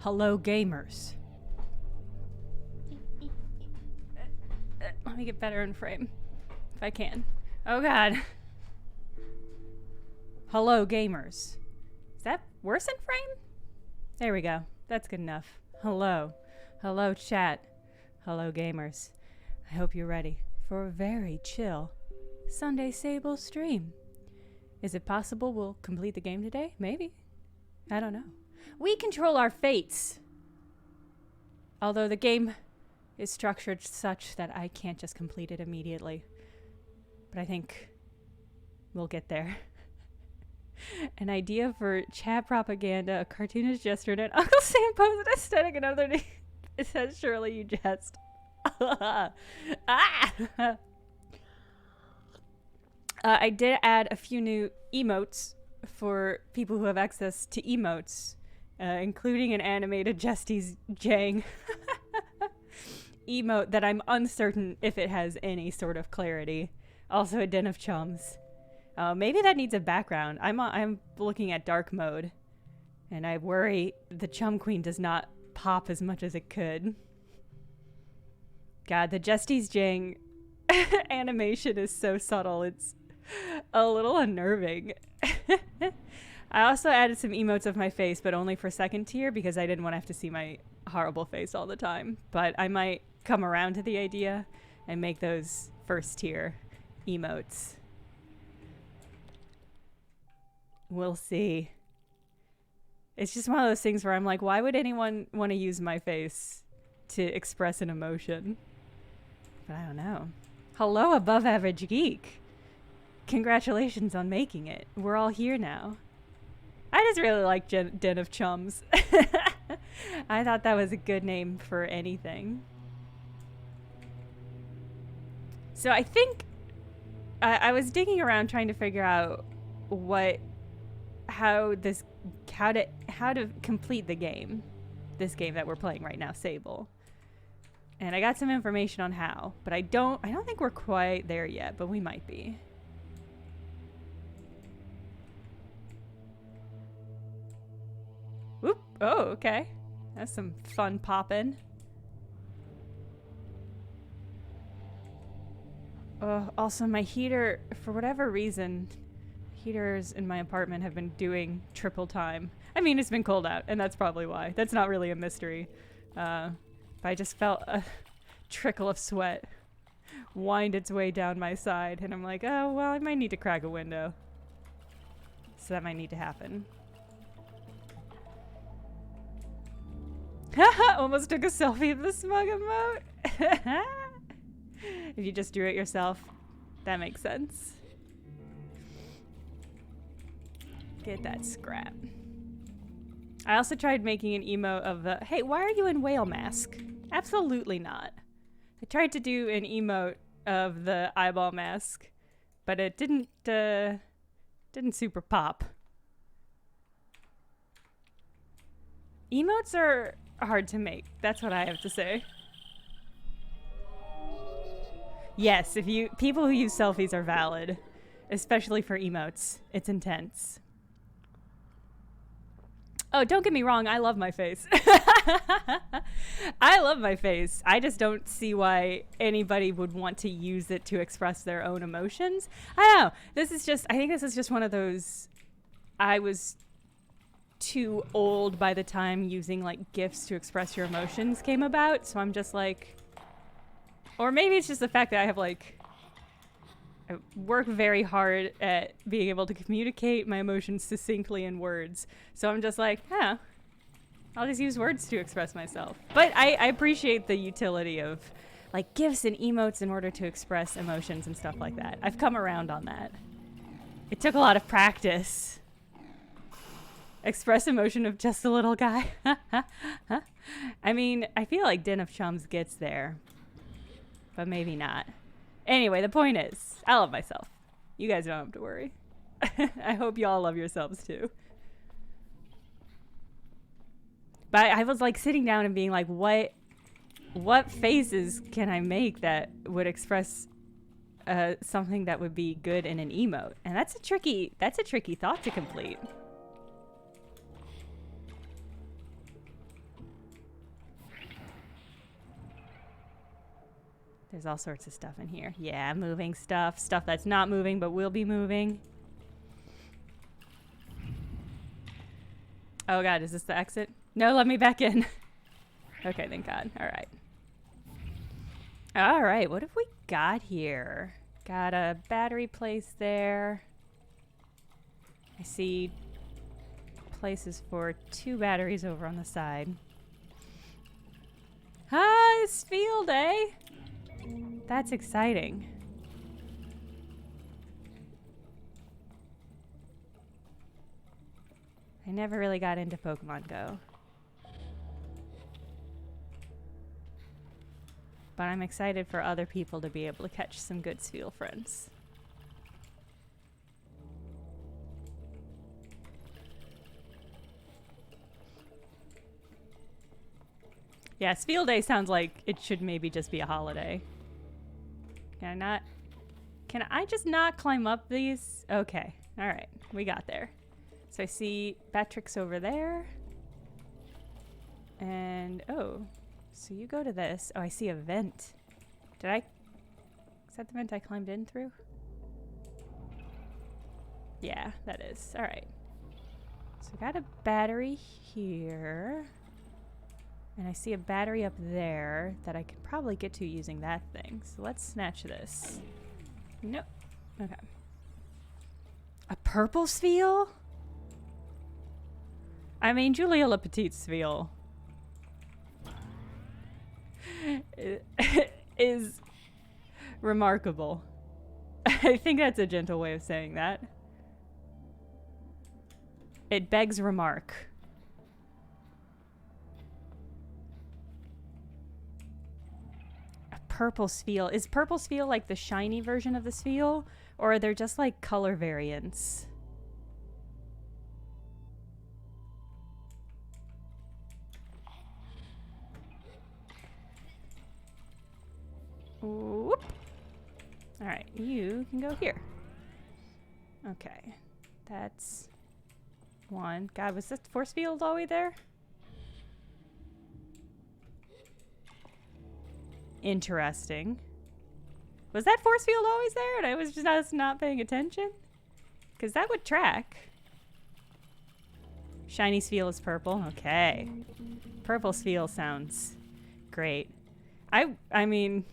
Hello, gamers. Let me get better in frame, if I can. Oh god. Hello, gamers. Is that worse in frame? There we go. That's good enough. Hello. Hello, chat. Hello, gamers. I hope you're ready for a very chill Sunday Sable stream. Is it possible we'll complete the game today? Maybe. I don't know. We control our fates. Although the game is structured such that I can't just complete it immediately. But I think we'll get there. An idea for chat propaganda, a cartoonist gesture, and an Uncle Sam pose an aesthetic, another name. It says, surely you jest. I did add a few new emotes for people who have access to emotes, including an animated Justy's Jang emote that I'm uncertain if it has any sort of clarity. Also a den of chums. Maybe that needs a background. I'm looking at dark mode, and I worry the Chum Queen does not pop as much as it could. God, the Justy's Jang animation is so subtle. It's a little unnerving. I also added some emotes of my face, but only for second tier because I didn't want to have to see my horrible face all the time. But I might come around to the idea and make those first tier emotes. We'll see. It's just one of those things where I'm like, why would anyone want to use my face to express an emotion? But I don't know. Hello, Above Average Geek. Congratulations on making it. We're all here now. I just really like Den of Chums. I thought that was a good name for anything. So I think I was digging around trying to figure out how to complete the game. This game that we're playing right now, Sable. And I got some information on how, but I don't think we're quite there yet, but we might be. Whoop. Oh, okay. That's some fun poppin'. Also my heater, for whatever reason, heaters in my apartment have been doing triple time. I mean, it's been cold out, and that's probably why. That's not really a mystery. But I just felt a trickle of sweat wind its way down my side, and I'm like, oh, well, I might need to crack a window. So that might need to happen. Haha, almost took a selfie of the smug emote. If you just drew it yourself, that makes sense. Get that scrap. I also tried making an emote of the, hey, why are you in whale mask? Absolutely not. I tried to do an emote of the eyeball mask, but it didn't super pop. Emotes are hard to make. That's what I have to say. Yes, people who use selfies are valid, especially for emotes. It's intense. Oh, don't get me wrong, I love my face. I love my face. I just don't see why anybody would want to use it to express their own emotions. I don't know. I think this is just one of those, I was too old by the time using like GIFs to express your emotions came about, so I'm just like, or maybe it's just the fact that I work very hard at being able to communicate my emotions succinctly in words. So I'm just like, yeah, I'll just use words to express myself. But I appreciate the utility of like GIFs and emotes in order to express emotions and stuff like that. I've come around on that. It took a lot of practice. Express emotion of just a little guy. I mean, I feel like Den of Chums gets there, but maybe not. Anyway, the point is, I love myself. You guys don't have to worry. I hope you all love yourselves too. But I was like sitting down and being like, what faces can I make that would express something that would be good in an emote? And that's a tricky thought to complete. There's all sorts of stuff in here. Yeah, moving stuff. Stuff that's not moving but will be moving. Oh god, is this the exit? No, let me back in. Okay, thank god. Alright. Alright, what have we got here? Got a battery place there. I see places for 2 batteries over on the side. Ah, it's field day! That's exciting. I never really got into Pokemon Go. But I'm excited for other people to be able to catch some good Spheal friends. Yeah, Spheal Day sounds like it should maybe just be a holiday. Can I just not climb up these? Okay, alright, we got there. So I see Batrix over there. And, oh, so you go to this. Oh, I see a vent. Is that the vent I climbed in through? Yeah, that is. Alright. So I got a battery here. And I see a battery up there that I could probably get to using that thing. So let's snatch this. Nope. Okay. A purple Spheal? I mean, Julia Le Petite's Spheal is remarkable. I think that's a gentle way of saying that. It begs remark. A purple Spheal. Is purple Spheal like the shiny version of the Spheal? Or are there just like color variants? Whoop. All right, you can go here. Okay, that's one. God, was this force field all the way there? Interesting. Was that force field always there and I was just not paying attention? Because that would track. Shiny Spheal is purple. Okay. Purple Spheal sounds great. I mean,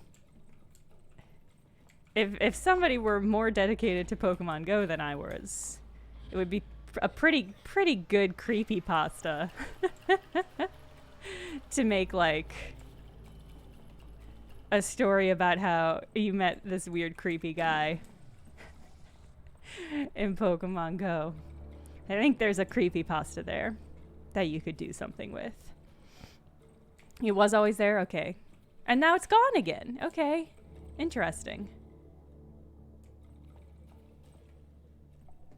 if somebody were more dedicated to Pokemon Go than I was, it would be a pretty good creepypasta to make like a story about how you met this weird creepy guy in Pokemon Go. I think there's a creepypasta there that you could do something with. It was always there? Okay. And now it's gone again. Okay. Interesting.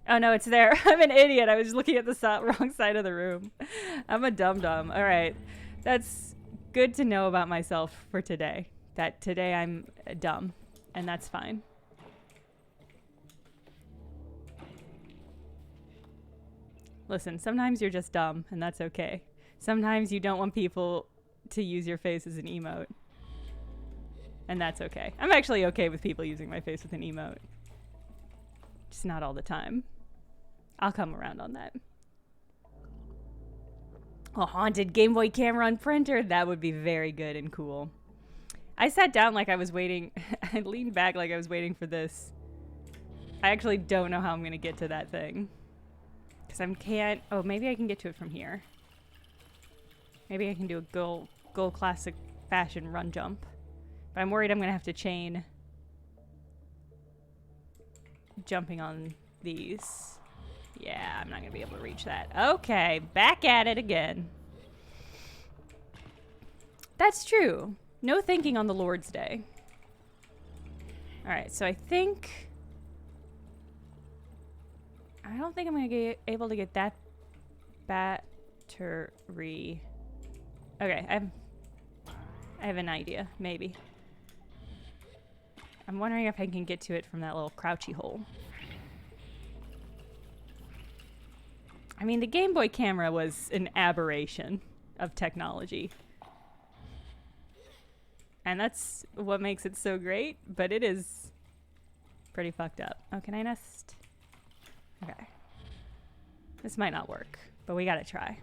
Oh no, it's there. I'm an idiot. I was looking at the wrong side of the room. I'm a dum-dum. All right. That's good to know about myself for today. That today I'm dumb, and that's fine. Listen, sometimes you're just dumb, and that's okay. Sometimes you don't want people to use your face as an emote, and that's okay. I'm actually okay with people using my face with an emote. Just not all the time. I'll come around on that. A haunted Game Boy camera on printer, that would be very good and cool. I sat down like I was waiting. I leaned back like I was waiting for this. I actually don't know how I'm going to get to that thing. Because I can't... Oh, maybe I can get to it from here. Maybe I can do a Go Classic fashion run jump. But I'm worried I'm going to have to chain jumping on these. Yeah, I'm not going to be able to reach that. Okay, back at it again. That's true. No thinking on the Lord's Day. Alright, so I think... I don't think I'm going to be able to get that battery. Okay, I have an idea, maybe. I'm wondering if I can get to it from that little crouchy hole. I mean, the Game Boy camera was an aberration of technology. And that's what makes it so great, but it is pretty fucked up. Oh, can I nest? Okay. This might not work, but we gotta try.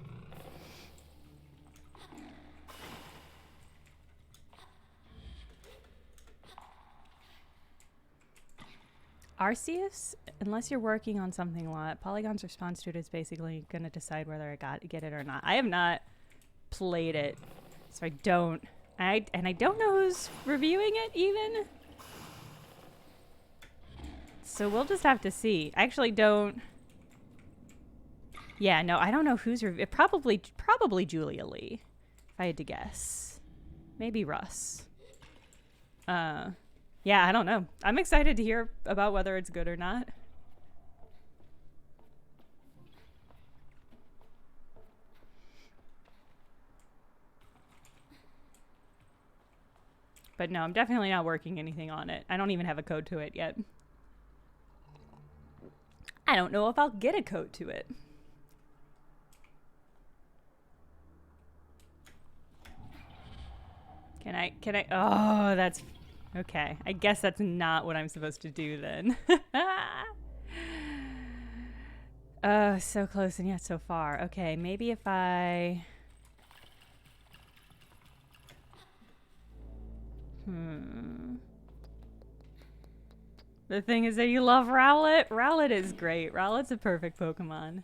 Arceus, unless you're working on something a lot, Polygon's response to it is basically going to decide whether I get it or not. I have not played it, so I don't. And I don't know who's reviewing it even. So we'll just have to see. I actually don't. Yeah, no, I don't know who's reviewing. Probably Julia Lee, if I had to guess. Maybe Russ. Yeah, I don't know. I'm excited to hear about whether it's good or not. But no, I'm definitely not working anything on it. I don't even have a code to it yet. I don't know if I'll get a code to it. Can I? Oh, that's... Okay, I guess that's not what I'm supposed to do then. So close and yet so far. Okay, maybe if I... The thing is that you love Rowlet. Rowlet is great. Rowlet's a perfect Pokemon.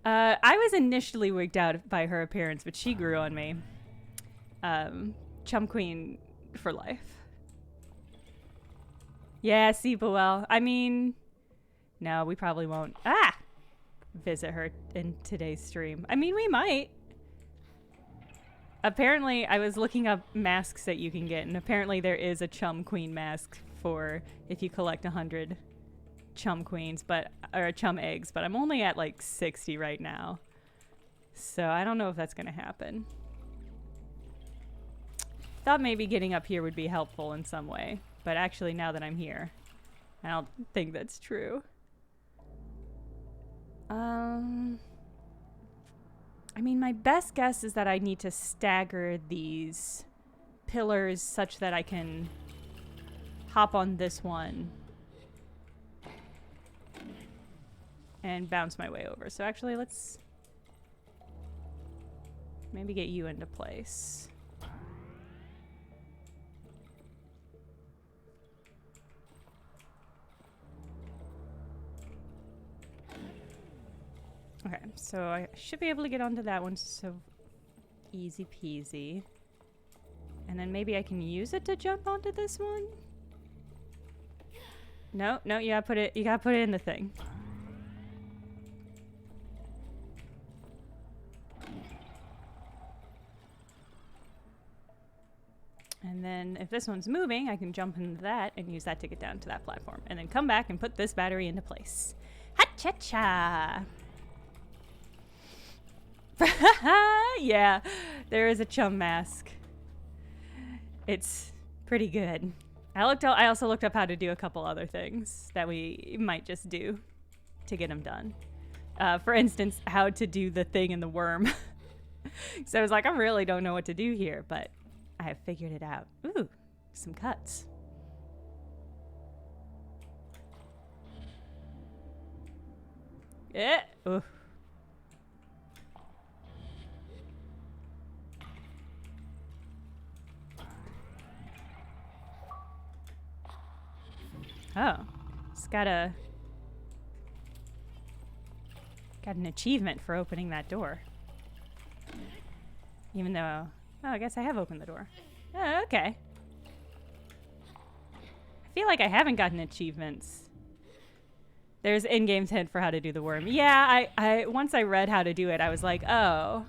I was initially wigged out by her appearance, but she grew on me. Chum Queen for life. Yeah, SABLE. I mean, no, we probably won't visit her in today's stream. I mean, we might. Apparently, I was looking up masks that you can get, and apparently there is a Chum Queen mask for if you collect 100 Chum Queens, or Chum eggs, but I'm only at like 60 right now. So I don't know if that's gonna happen. Thought maybe getting up here would be helpful in some way, but actually now that I'm here, I don't think that's true. I mean, my best guess is that I need to stagger these pillars such that I can hop on this one and bounce my way over. So actually, let's maybe get you into place. Okay, so I should be able to get onto that one, so easy peasy. And then maybe I can use it to jump onto this one? No, you gotta put it in the thing. And then if this one's moving, I can jump into that and use that to get down to that platform. And then come back and put this battery into place. Ha-cha-cha! Yeah, there is a Chum mask. It's pretty good. I also looked up how to do a couple other things that we might just do to get them done. For instance, how to do the thing in the worm. So I was like, I really don't know what to do here, but I have figured it out. Ooh, some cuts. Yeah. Ooh. Oh, it's got an achievement for opening that door. Even though, oh, I guess I have opened the door. Oh, okay. I feel like I haven't gotten achievements. There's in-game hint for how to do the worm. Yeah, I once I read how to do it, I was like, oh,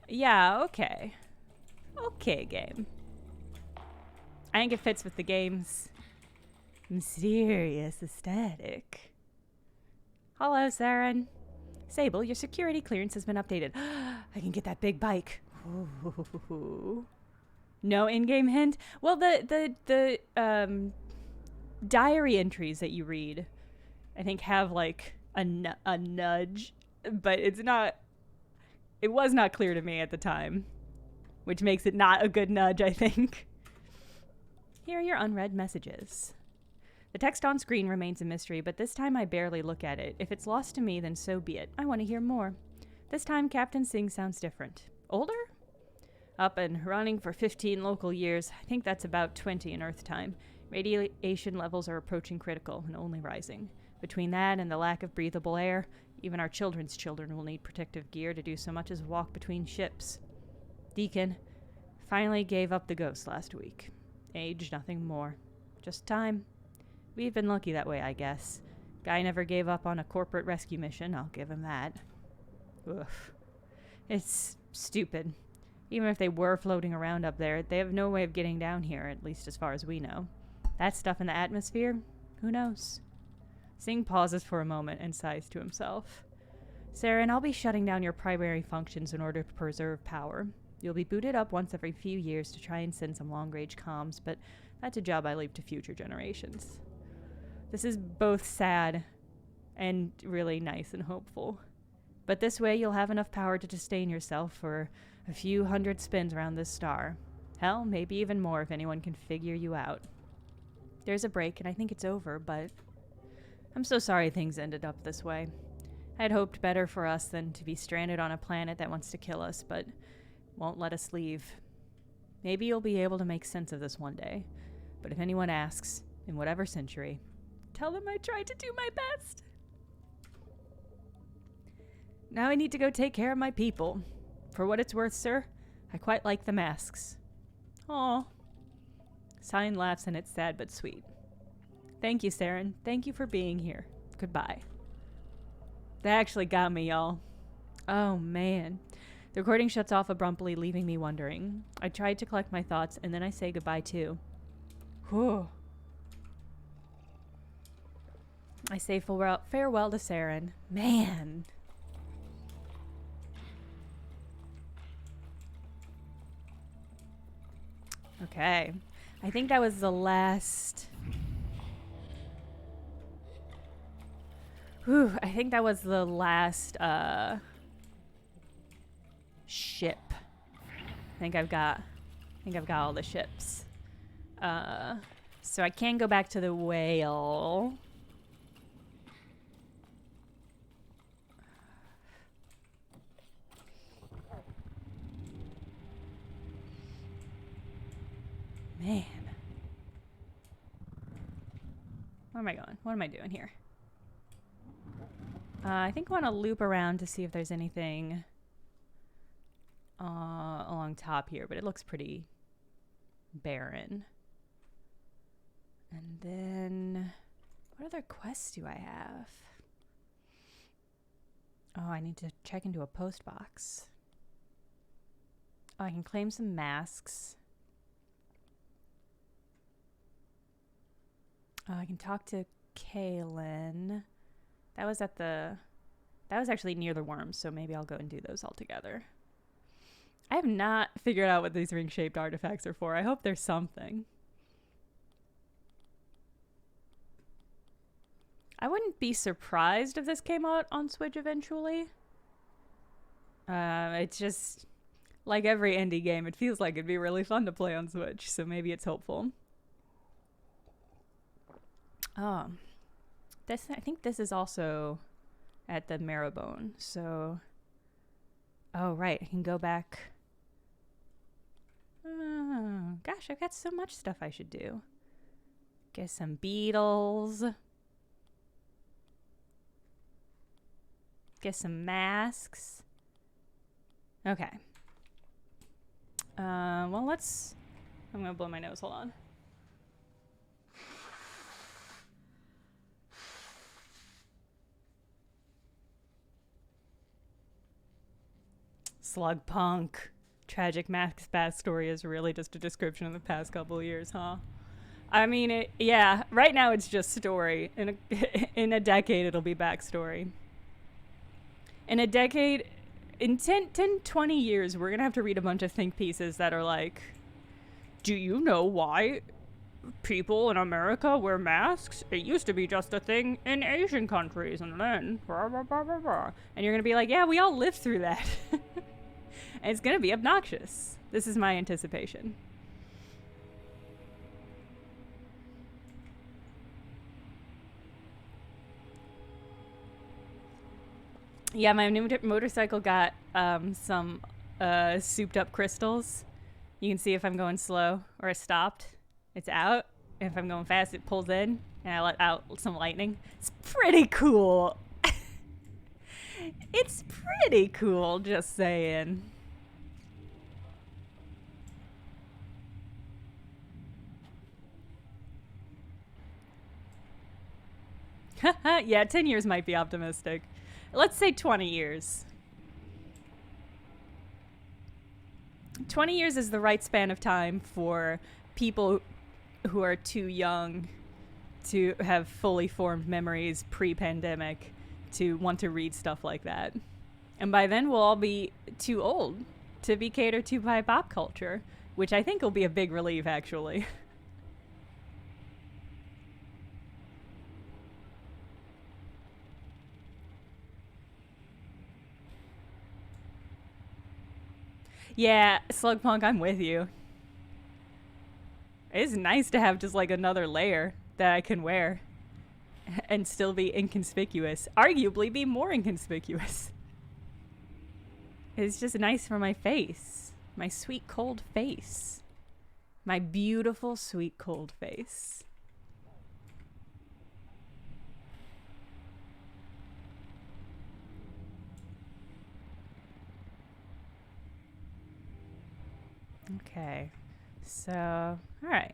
yeah, okay. Okay, game. I think it fits with the game's mysterious aesthetic. Hello, Saren. SABLE, your security clearance has been updated. I can get that big bike. Ooh. No in-game hint? Well, the diary entries that you read, I think, have like a nudge, but it's It was not clear to me at the time, which makes it not a good nudge, I think. Here are your unread messages. The text on screen remains a mystery, but this time I barely look at it. If it's lost to me, then so be it. I want to hear more. This time, Captain Singh sounds different. Older? Up and running for 15 local years. I think that's about 20 in Earth time. Radiation levels are approaching critical and only rising. Between that and the lack of breathable air, even our children's children will need protective gear to do so much as walk between ships. Deacon finally gave up the ghost last week. Age, nothing more. Just time. We've been lucky that way, I guess. Guy never gave up on a corporate rescue mission, I'll give him that. Oof. It's stupid. Even if they were floating around up there, they have no way of getting down here, at least as far as we know. That stuff in the atmosphere? Who knows? Singh pauses for a moment and sighs to himself. Saren, I'll be shutting down your primary functions in order to preserve power. You'll be booted up once every few years to try and send some long-range comms, but that's a job I leave to future generations. This is both sad and really nice and hopeful. But this way you'll have enough power to sustain yourself for a few hundred spins around this star. Hell, maybe even more if anyone can figure you out. There's a break, and I think it's over, but I'm so sorry things ended up this way. I had hoped better for us than to be stranded on a planet that wants to kill us, but won't let us leave. Maybe you'll be able to make sense of this one day. But if anyone asks, in whatever century, tell them I tried to do my best. Now I need to go take care of my people. For what it's worth, sir, I quite like the masks. Aw. Sign laughs and it's sad but sweet. Thank you, Saren. Thank you for being here. Goodbye. That actually got me, y'all. Oh, man. The recording shuts off abruptly, leaving me wondering. I tried to collect my thoughts, and then I say goodbye, too. Whew. I say farewell to Saren. Man. Okay. I think that was the last... Whew, I think that was the last, ship. I think I've got all the ships. So I can go back to the whale. Man. Where am I going? What am I doing here? I think I want to loop around to see if there's anything along top here, but it looks pretty barren. And then, what other quests do I have? Oh, I need to check into a post box. Oh, I can claim some masks. Oh, I can talk to Kaylin. That was actually near the worms, so maybe I'll go and do those all together. I have not figured out what these ring-shaped artifacts are for. I hope there's something. I wouldn't be surprised if this came out on Switch eventually. It's just, like every indie game, it feels like it'd be really fun to play on Switch, so maybe it's hopeful. I think this is also at the Marrowbone, so... Oh, right, I can go back... Oh, gosh, I've got so much stuff I should do. Get some beetles. Get some masks. Okay. Well, let's... I'm gonna blow my nose, hold on. Slugpunk. Tragic Max backstory is really just a description of the past couple of years, huh? I mean, yeah, right now it's just story. In a decade, it'll be backstory. In a decade, in 10, 20 years, we're going to have to read a bunch of think pieces that are like, do you know why people in America wear masks? It used to be just a thing in Asian countries, and then, blah, blah, blah, blah, blah. And you're going to be like, yeah, we all lived through that. And it's gonna be obnoxious. This is my anticipation. Yeah, my new motorcycle got some souped up crystals. You can see if I'm going slow or I stopped, it's out. If I'm going fast, it pulls in, and I let out some lightning. It's pretty cool. It's pretty cool, just saying. Yeah, 10 years might be optimistic. Let's say 20 years. 20 years is the right span of time for people who are too young to have fully formed memories pre-pandemic to want to read stuff like that. And by then we'll all be too old to be catered to by pop culture, which I think will be a big relief, actually. Yeah, Slugpunk, I'm with you. It's nice to have just like another layer that I can wear and still be inconspicuous. Arguably be more inconspicuous. It's just nice for my face. My sweet cold face. My beautiful sweet cold face. Okay, so, alright,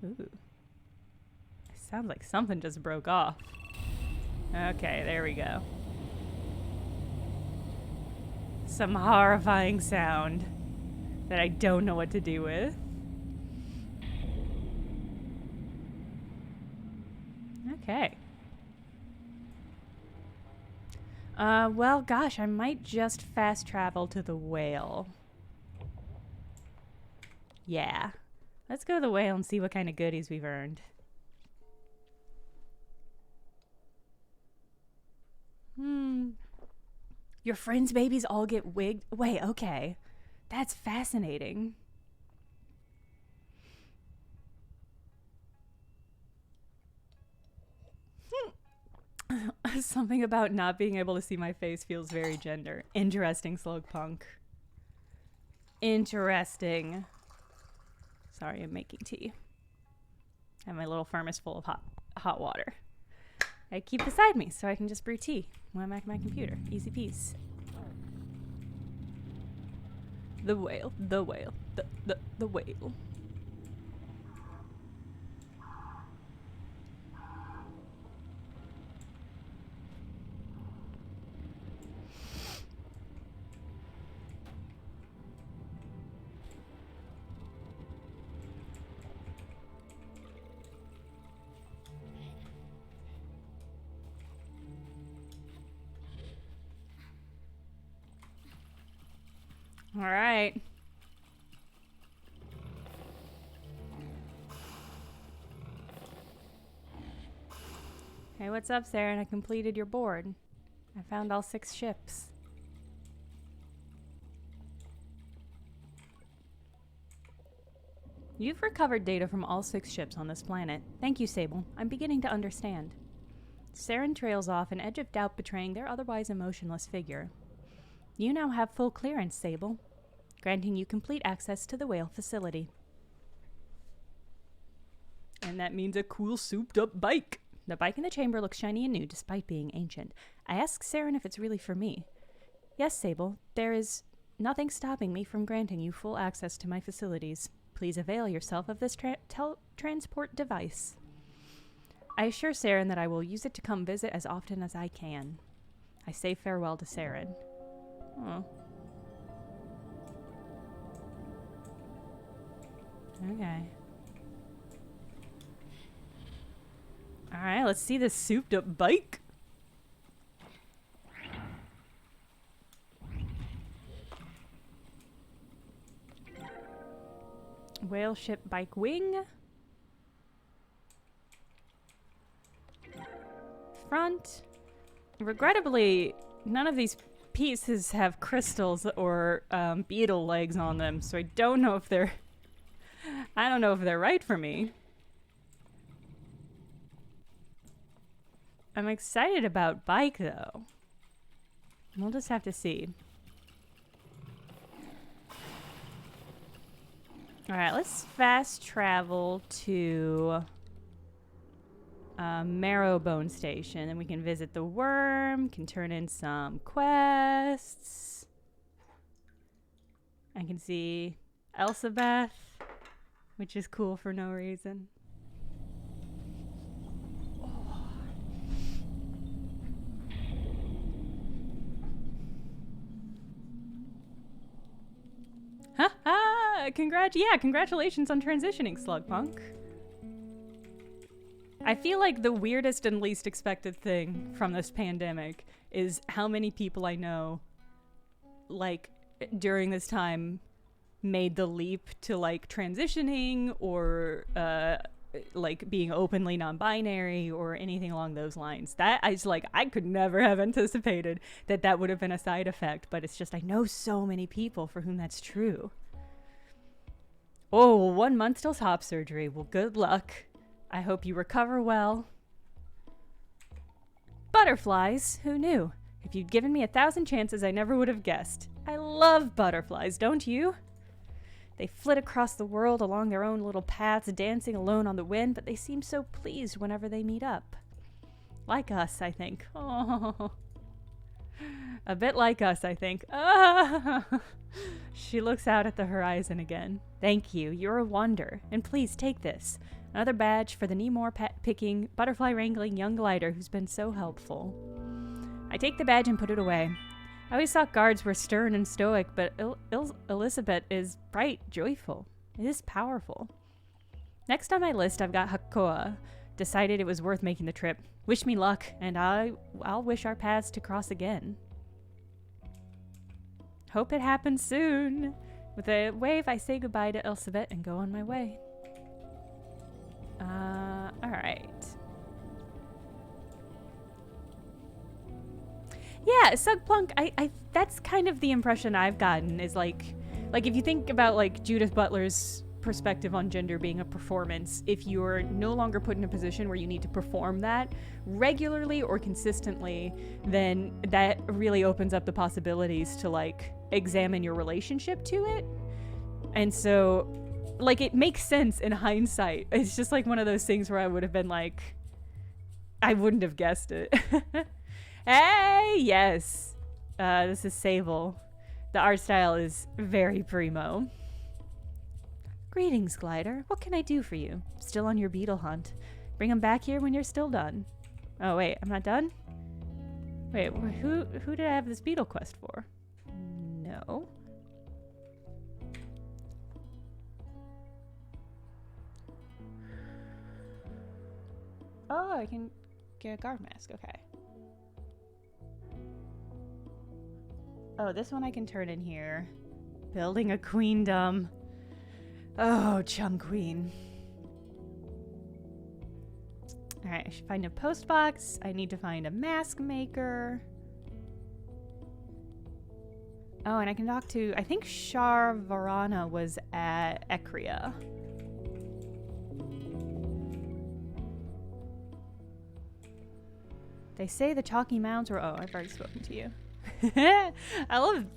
ooh. Sounds like something just broke off. Okay, there we go. Some horrifying sound that I don't know what to do with. Okay. Well, gosh, I might just fast travel to the whale. Yeah. Let's go to the whale and see what kind of goodies we've earned. Your friends' babies all get wigged? Wait, okay. That's fascinating. Something about not being able to see my face feels very gender. Interesting, Slugpunk. Interesting. Sorry, I'm making tea. I have my little thermos full of hot water. I keep beside me so I can just brew tea when I'm at my computer. Easy peasy. The whale, the whale, the whale. All right. Hey, what's up, Sarah? I completed your board. I found all 6 ships. You've recovered data from all 6 ships on this planet. Thank you, Sable. I'm beginning to understand. Saren trails off, an edge of doubt betraying their otherwise emotionless figure. You now have full clearance, Sable, granting you complete access to the whale facility. And that means a cool souped-up bike. The bike in the chamber looks shiny and new despite being ancient. I ask Saren if it's really for me. Yes, Sable, there is nothing stopping me from granting you full access to my facilities. Please avail yourself of this transport device. I assure Saren that I will use it to come visit as often as I can. I say farewell to Saren. Oh. Okay. Alright, let's see this souped up bike. Whale ship bike wing. Front. Regrettably, none of these pieces have crystals or beetle legs on them, so I don't know if they're right for me. I'm excited about bike though. We'll just have to see. Alright, let's fast travel to Marrowbone Station, and we can visit the worm, can turn in some quests. I can see Elizabeth, which is cool for no reason. Haha! Congratulations on transitioning, Slugpunk. I feel like the weirdest and least expected thing from this pandemic is how many people I know, like, during this time made the leap to, like, transitioning or, like, being openly non-binary or anything along those lines. That, I could never have anticipated that that would have been a side effect, but it's just, I know so many people for whom that's true. Oh, 1 month till top surgery. Well, good luck. I hope you recover well. Butterflies? Who knew? If you'd given me 1,000 chances, I never would have guessed. I love butterflies, don't you? They flit across the world along their own little paths, dancing alone on the wind, but they seem so pleased whenever they meet up. Like us, I think. Oh. A bit like us, I think. Ah. She looks out at the horizon again. Thank you. You're a wonder. And please take this. Another badge for the Nemore picking, butterfly wrangling young glider who's been so helpful. I take the badge and put it away. I always thought guards were stern and stoic, but Elizabeth is bright, joyful. It is powerful. Next on my list, I've got Hakoa. Decided it was worth making the trip. Wish me luck, and I'll wish our paths to cross again. Hope it happens soon. With a wave, I say goodbye to Elizabeth and go on my way. Alright. Yeah, Sugplunk, I that's kind of the impression I've gotten, is like if you think about like Judith Butler's perspective on gender being a performance, if you're no longer put in a position where you need to perform that regularly or consistently, then that really opens up the possibilities to like examine your relationship to it. And so like it makes sense in hindsight. It's just like one of those things where I would have been like, I wouldn't have guessed it. Hey, yes. This is SABLE. The art style is very primo. Greetings, Glider. What can I do for you? Still on your beetle hunt. Bring them back here when you're still done. Oh, wait, I'm not done? Wait, who did I have this beetle quest for? No. Oh, I can get a guard mask. Okay. Oh, this one I can turn in here. Building a queendom. Oh, Chung Queen. Alright, I should find a post box. I need to find a mask maker. Oh, and I can talk to, I think Shar Varana was at Ekria. They say the chalky mounds were, oh, I've already spoken to you. I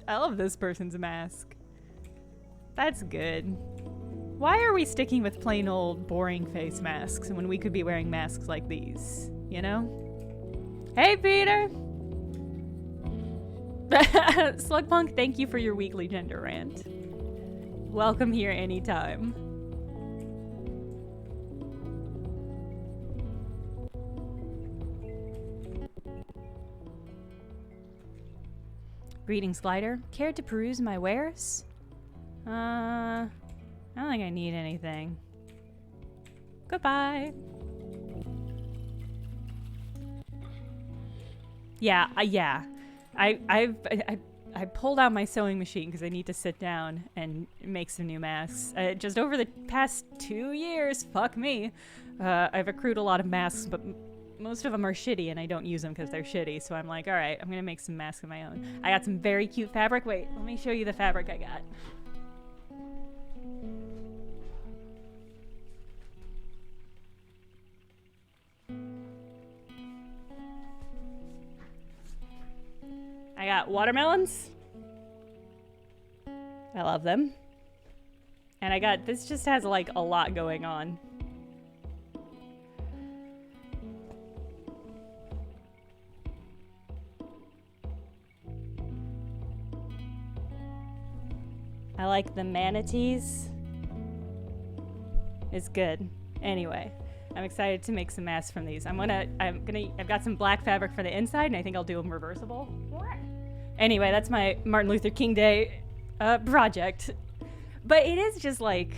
love this person's mask. That's good. Why are we sticking with plain old boring face masks when we could be wearing masks like these? You know? Hey, Peter! Slugpunk, thank you for your weekly gender rant. Welcome here anytime. Greetings, Glider. Care to peruse my wares? I don't think I need anything. Goodbye. Yeah. I pulled out my sewing machine because I need to sit down and make some new masks. Just over the past 2 years, fuck me, I've accrued a lot of masks, but most of them are shitty and I don't use them because they're shitty. So I'm like, all right, I'm going to make some masks of my own. I got some very cute fabric. Wait, let me show you the fabric I got. I got watermelons. I love them. And I got, this just has like a lot going on. I like the manatees. It's good. Anyway, I'm excited to make some masks from these. I've got some black fabric for the inside and I think I'll do them reversible. Anyway, that's my Martin Luther King Day project. But it is just like,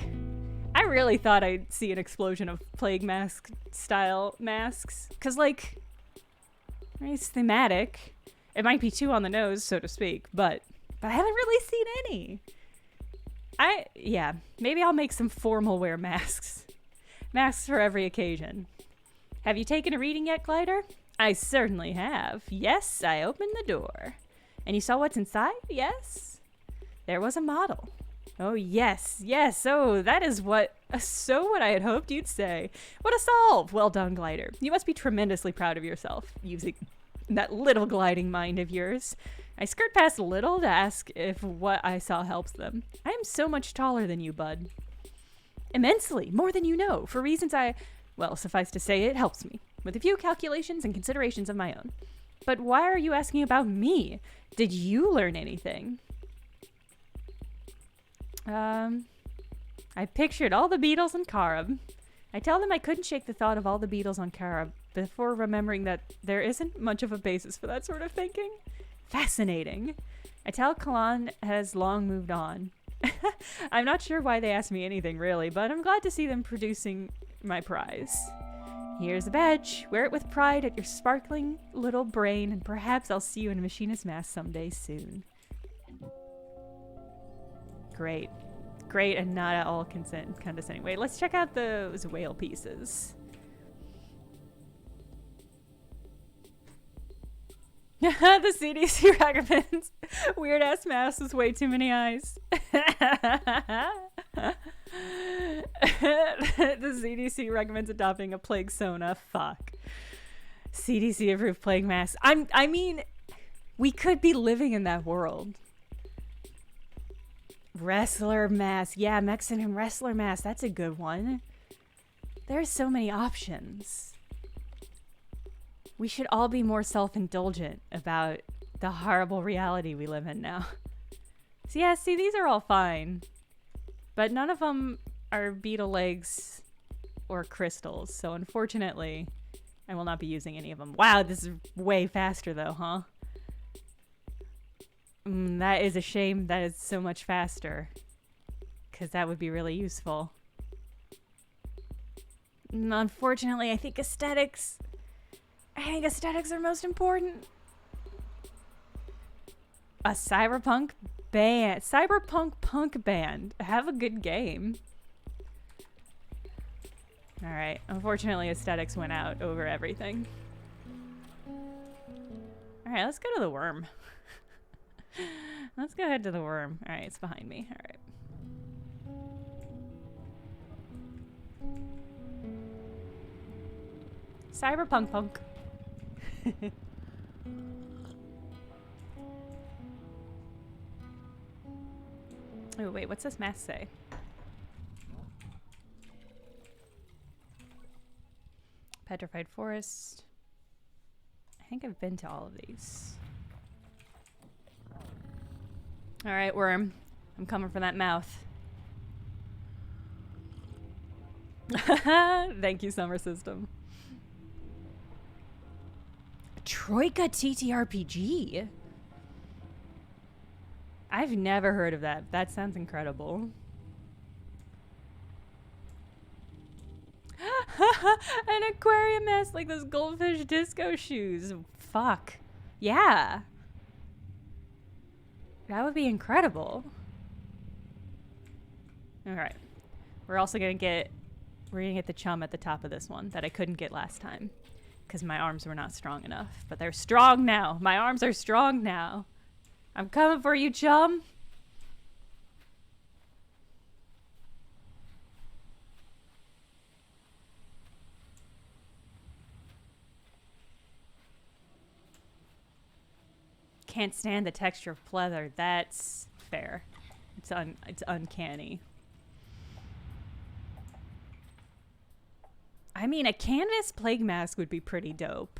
I really thought I'd see an explosion of plague mask style masks. Cause like, it's thematic. It might be too on the nose, so to speak, but I haven't really seen any. Yeah, maybe I'll make some formal wear masks. Masks for every occasion. Have you taken a reading yet, Glider? I certainly have. Yes, I opened the door. And you saw what's inside? Yes. There was a model. Oh, yes, yes. Oh, that is what I had hoped you'd say. What a solve. Well done, Glider. You must be tremendously proud of yourself, using that little gliding mind of yours. I skirt past a little to ask if what I saw helps them. I am so much taller than you, bud. Immensely, more than you know, for reasons well, suffice to say, it helps me, with a few calculations and considerations of my own. But why are you asking about me? Did you learn anything? I pictured all the beetles on Karab. I tell them I couldn't shake the thought of all the beetles on Karab before remembering that there isn't much of a basis for that sort of thinking. Fascinating. I tell Kalan has long moved on. I'm not sure why they asked me anything really, but I'm glad to see them producing my prize. Here's a badge. Wear it with pride at your sparkling little brain, and perhaps I'll see you in a machinist mask someday soon. Great. Great and not at all condescending. Wait, let's check out those whale pieces. The CDC recommends weird ass masks with way too many eyes. The CDC recommends adopting a plague sona. Fuck. CDC approved plague masks. I mean, we could be living in that world. Wrestler mask. Yeah, Mexican wrestler mask. That's a good one. There's so many options. We should all be more self-indulgent about the horrible reality we live in now. So yeah, see, these are all fine. But none of them are beetle legs or crystals. So unfortunately, I will not be using any of them. Wow, this is way faster though, huh? That is a shame that it's so much faster. Because that would be really useful. Unfortunately, I think aesthetics are most important. A cyberpunk punk band. Have a good game. Alright, unfortunately aesthetics went out over everything. Alright, let's go to the worm. Let's go ahead to the worm. Alright, it's behind me. Alright. Cyberpunk punk. Oh wait, what's this mask say? Petrified forest. I think I've been to all of these. Alright, worm. I'm coming for that mouth. Thank you, Summer System. Troika TTRPG? I've never heard of that. That sounds incredible. An aquarium mask like those goldfish disco shoes. Fuck. Yeah. That would be incredible. Alright. We're also gonna get the chum at the top of this one that I couldn't get last time. because my arms were not strong enough. But they're strong now. My arms are strong now. I'm coming for you, chum. Can't stand the texture of pleather. That's fair. It's uncanny. I mean, a canvas plague mask would be pretty dope.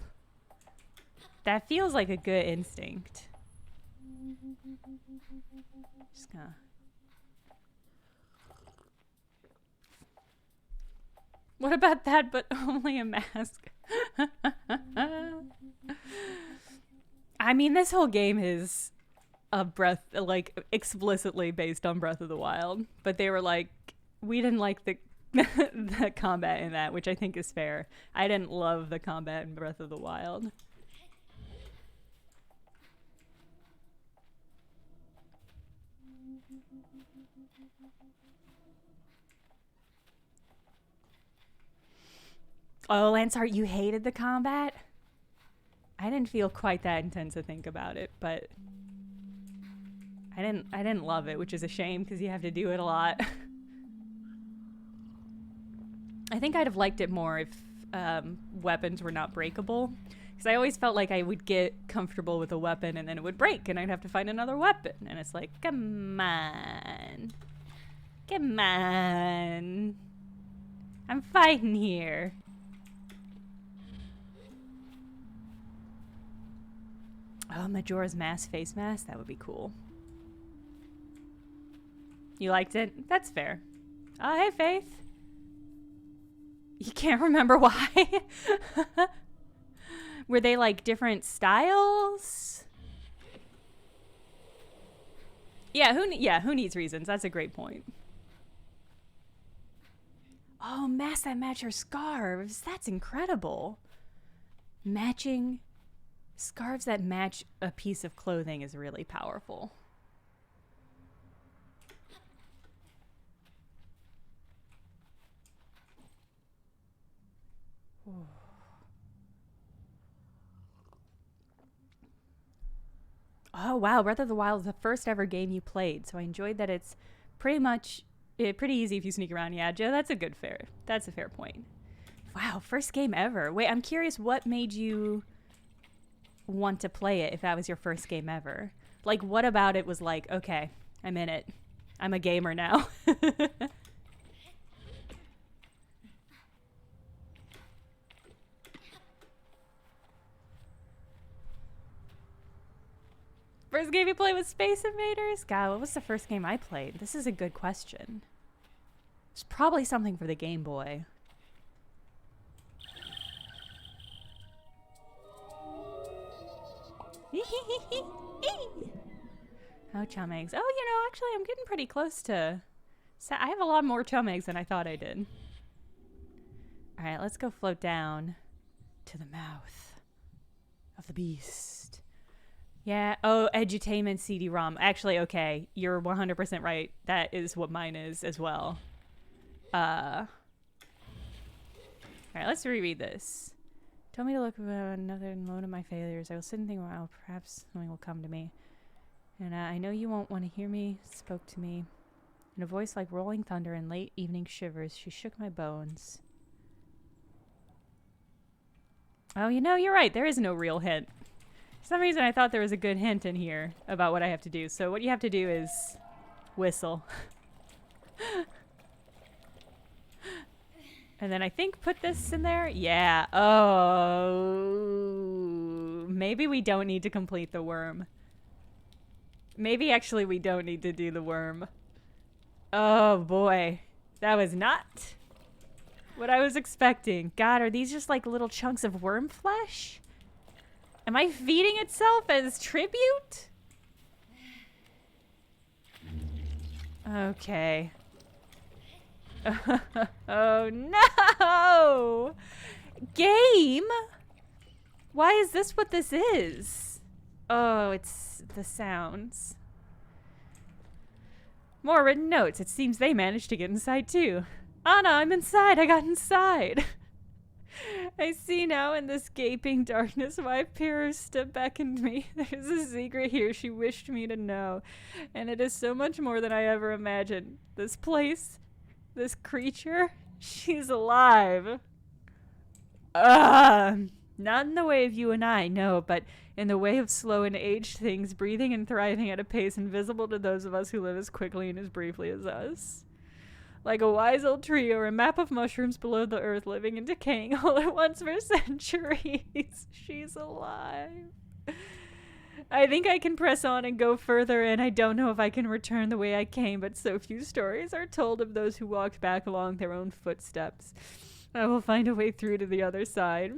That feels like a good instinct. Just gonna... What about that, but only a mask? I mean, this whole game is a explicitly based on Breath of the Wild, but they were like, we didn't like the the combat in that, which I think is fair. I didn't love the combat in Breath of the Wild. Oh, Lansart, you hated the combat? I didn't feel quite that intense to think about it, but I didn't love it, which is a shame because you have to do it a lot. I think I'd have liked it more if weapons were not breakable, because I always felt like I would get comfortable with a weapon and then it would break and I'd have to find another weapon, and it's like, come on, come on, I'm fighting here. Oh, Majora's Mask face mask? That would be cool. You liked it? That's fair. Oh, hey, Faith. You can't remember why? Were they like different styles? Yeah, who needs reasons? That's a great point. Oh, masks that match her scarves. That's incredible. Matching scarves that match a piece of clothing is really powerful. Oh wow, Breath of the Wild is the first ever game you played, so I enjoyed that it's pretty easy if you sneak around. Yeah, Joe, that's a fair point. Wow, first game ever. Wait, I'm curious, what made you want to play it if that was your first game ever? Like, what about it was like, okay, I'm in it. I'm a gamer now. First game you played was Space Invaders? God, what was the first game I played? This is a good question. It's probably something for the Game Boy. Oh, chum eggs. Oh, actually, I'm getting pretty close to... I have a lot more chum eggs than I thought I did. All right, let's go float down to the mouth of the beast. Yeah. Oh, edutainment CD-ROM. Actually, okay. You're 100% right. That is what mine is as well. All right, let's reread this. Told me to look about another load of my failures. I will sit and think a while. Perhaps something will come to me. And I know you won't want to hear me. Spoke to me. In a voice like rolling thunder and late evening shivers, she shook my bones. Oh, you're right. There is no real hint. For some reason, I thought there was a good hint in here about what I have to do. So what you have to do is whistle. And then I think put this in there. Yeah. Oh. Maybe we don't need to complete the worm. Maybe actually we don't need to do the worm. Oh boy. That was not what I was expecting. God, are these just like little chunks of worm flesh? Am I feeding itself as tribute? Okay. Oh no! Game? Why is this what this is? Oh, it's the sounds. More written notes. It seems they managed to get inside too. Anna, I'm inside. I got inside. I see now in this gaping darkness why Pirusta beckoned me. There's a secret here she wished me to know, and it is so much more than I ever imagined. This place, this creature, she's alive. Not in the way of you and I, no, but in the way of slow and aged things, breathing and thriving at a pace invisible to those of us who live as quickly and as briefly as us. Like a wise old tree or a map of mushrooms below the earth, living and decaying all at once for centuries. She's alive. I think I can press on and go further, and I don't know if I can return the way I came, but so few stories are told of those who walked back along their own footsteps. I will find a way through to the other side.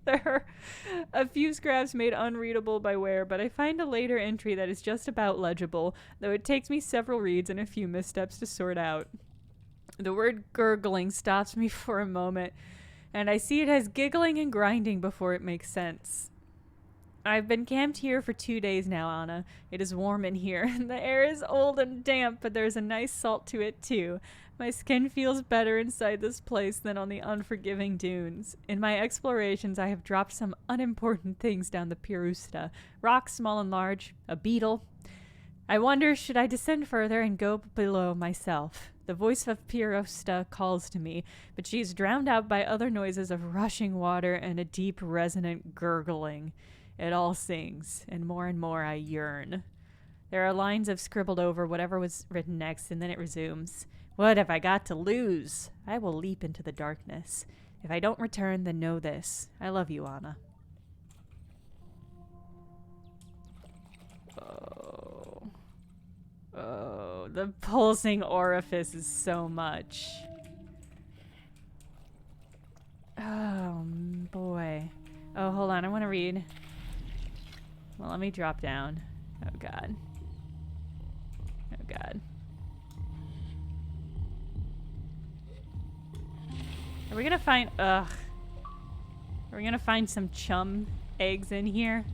There are a few scraps made unreadable by wear, but I find a later entry that is just about legible, though it takes me several reads and a few missteps to sort out. The word gurgling stops me for a moment, and I see it as giggling and grinding before it makes sense. I've been camped here for 2 days now, Anna. It is warm in here. The air is old and damp, but there's a nice salt to it, too. My skin feels better inside this place than on the unforgiving dunes. In my explorations, I have dropped some unimportant things down the Pirusta. Rocks, small and large, a beetle. I wonder, should I descend further and go below myself? The voice of Pirusta calls to me, but she is drowned out by other noises of rushing water and a deep, resonant gurgling. It all sings, and more I yearn. There are lines I've scribbled over whatever was written next, and then it resumes. What have I got to lose? I will leap into the darkness. If I don't return, then know this. I love you, Anna. Oh, the pulsing orifice is so much. Oh, boy. Oh, hold on, I want to read. Well, let me drop down. Oh, God. Oh, God. Are we gonna find, Are we gonna find some chum eggs in here?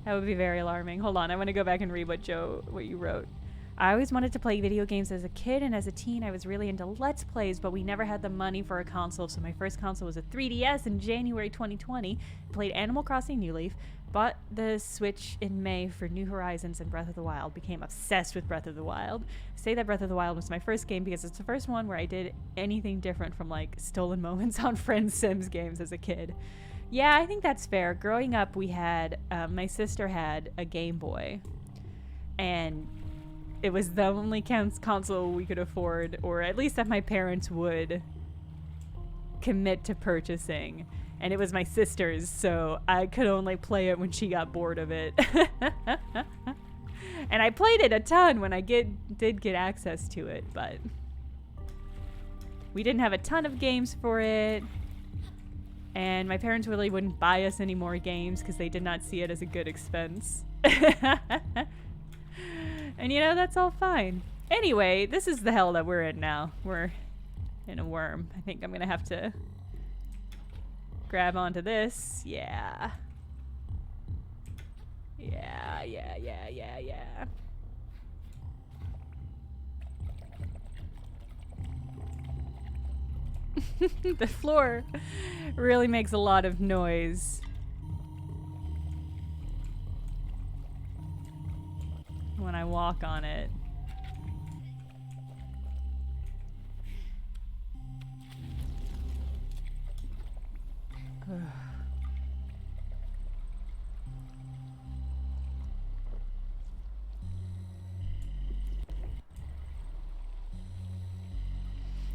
That would be very alarming. Hold on, I want to go back and read what you wrote. I always wanted to play video games as a kid, and as a teen I was really into Let's Plays, but we never had the money for a console, so my first console was a 3DS in January 2020. Played Animal Crossing New Leaf, bought the Switch in May for New Horizons and Breath of the Wild, became obsessed with Breath of the Wild. I say that Breath of the Wild was my first game because it's the first one where I did anything different from like stolen moments on Friends Sims games as a kid. Yeah, I think that's fair. Growing up, we had, my sister had a Game Boy, and it was the only console we could afford, or at least that my parents would commit to purchasing. And it was my sister's, so I could only play it when she got bored of it. And I played it a ton when I did get access to it, but we didn't have a ton of games for it. And my parents really wouldn't buy us any more games because they did not see it as a good expense. And you know, that's all fine. Anyway, this is the hell that we're in now. We're in a worm. I think I'm gonna have to grab onto this. Yeah. Yeah. The floor really makes a lot of noise. When I walk on it.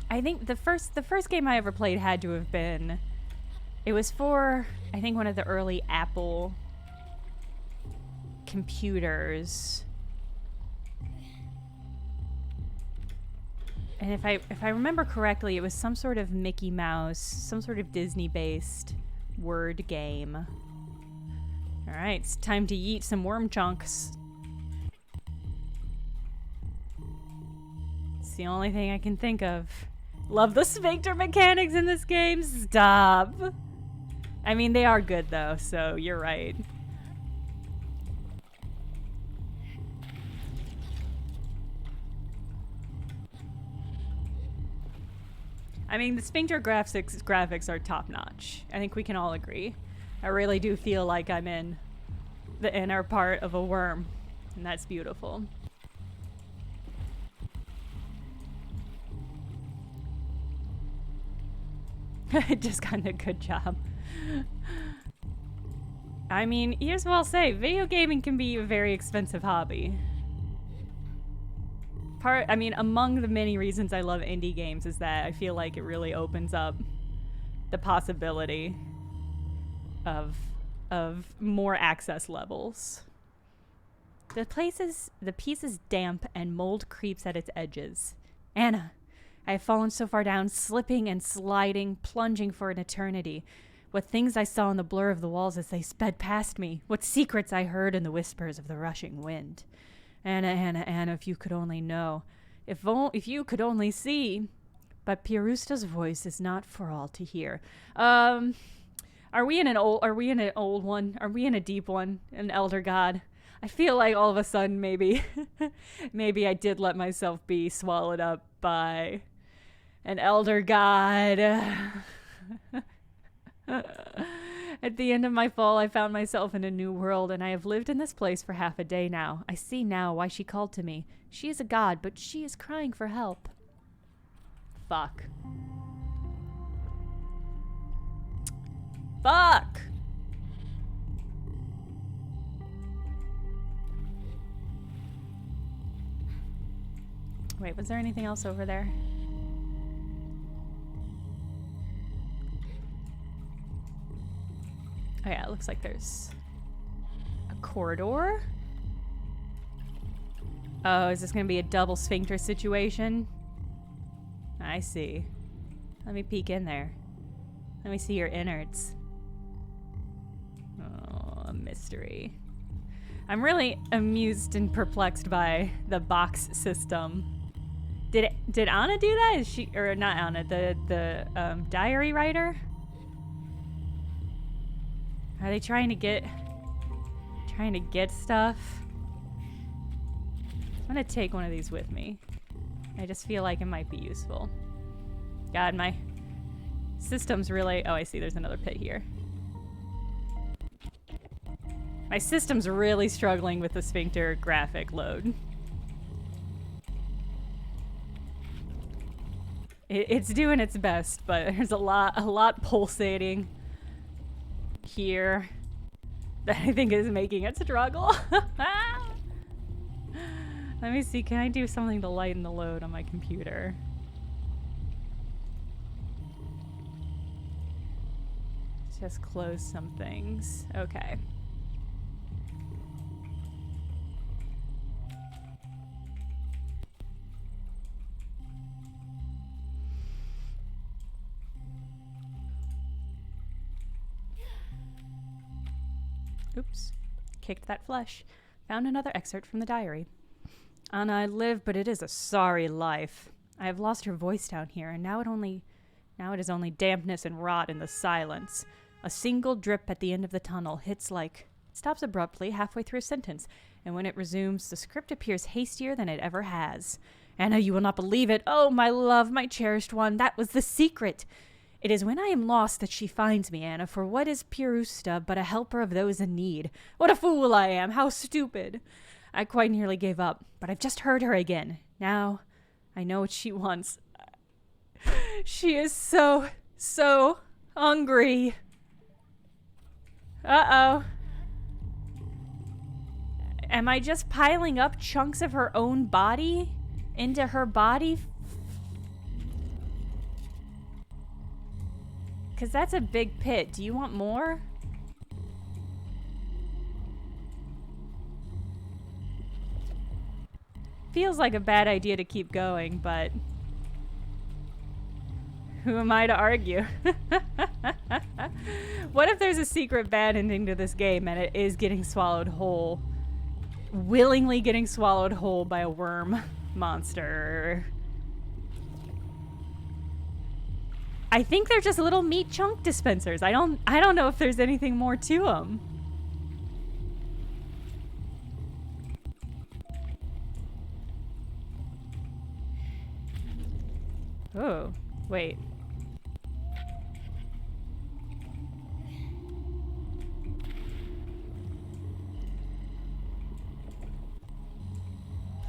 I think the first game I ever played had to have been, it was for, I think, one of the early Apple computers. And if I remember correctly, it was some sort of Mickey Mouse, some sort of Disney-based word game. All right, it's time to yeet some worm chunks. It's the only thing I can think of. Love the sphincter mechanics in this game. Stop. I mean, they are good though, so you're right. I mean, the sphincter graphics are top notch. I think we can all agree. I really do feel like I'm in the inner part of a worm, and that's beautiful. Just kind of good job. I mean, here's what I'll say. Video gaming can be a very expensive hobby. I mean, among the many reasons I love indie games is that I feel like it really opens up the possibility of more access levels. The piece is damp and mold creeps at its edges. Anna, I have fallen so far down, slipping and sliding, plunging for an eternity. What things I saw in the blur of the walls as they sped past me. What secrets I heard in the whispers of the rushing wind. Anna, Anna, Anna, if you could only know. If you could only see. But Pirusta's voice is not for all to hear. Are we in an old one? Are we in a deep one? An elder god? I feel like all of a sudden maybe I did let myself be swallowed up by an elder god. At the end of my fall, I found myself in a new world, and I have lived in this place for half a day now. I see now why she called to me. She is a god, but she is crying for help. Fuck. Fuck! Wait, was there anything else over there? Oh yeah, it looks like there's a corridor. Oh, is this gonna be a double sphincter situation? I see. Let me peek in there. Let me see your innards. Oh, a mystery. I'm really amused and perplexed by the box system. Did Anna do that? Is she, or not Anna, the diary writer? Are they trying to get stuff? I'm gonna take one of these with me. I just feel like it might be useful. God, my system's really... Oh, I see, there's another pit here. My system's really struggling with the sphincter graphic load. It's doing its best, but there's a lot pulsating here that I think is making it struggle. Let me see, can I do something to lighten the load on my computer? Just close some things. Okay. Oops. Kicked that flesh. Found another excerpt from the diary. Anna, I live, but it is a sorry life. I have lost her voice down here, and now it is only dampness and rot in the silence. A single drip at the end of the tunnel stops abruptly halfway through a sentence, and when it resumes, the script appears hastier than it ever has. Anna, you will not believe it. Oh, my love, my cherished one, that was the secret. It is when I am lost that she finds me, Anna, for what is Pirusta but a helper of those in need? What a fool I am! How stupid! I quite nearly gave up, but I've just heard her again. Now, I know what she wants. She is so hungry. Uh-oh. Am I just piling up chunks of her own body into her body? Because that's a big pit. Do you want more? Feels like a bad idea to keep going, but who am I to argue? What if there's a secret bad ending to this game and it is getting swallowed whole? Willingly getting swallowed whole by a worm monster. I think they're just little meat chunk dispensers. I don't know if there's anything more to them. Oh, wait.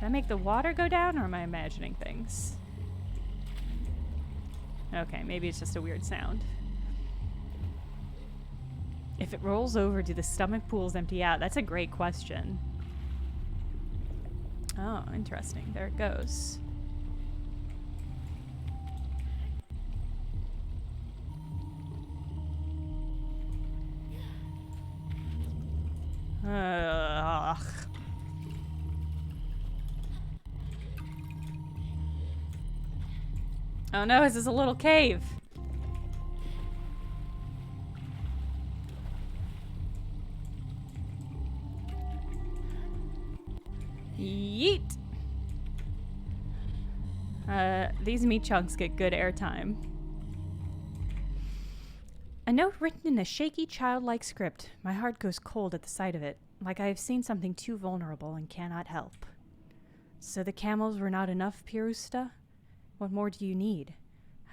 that make the water go down, or am I imagining things? Okay, maybe it's just a weird sound. If it rolls over, do the stomach pools empty out? That's a great question. Oh, interesting. There it goes. Ugh. Oh no, this is a little cave. Yeet. These meat chunks get good airtime. A note written in a shaky, childlike script. My heart goes cold at the sight of it, like I have seen something too vulnerable and cannot help. So the camels were not enough, Pirusta? What more do you need?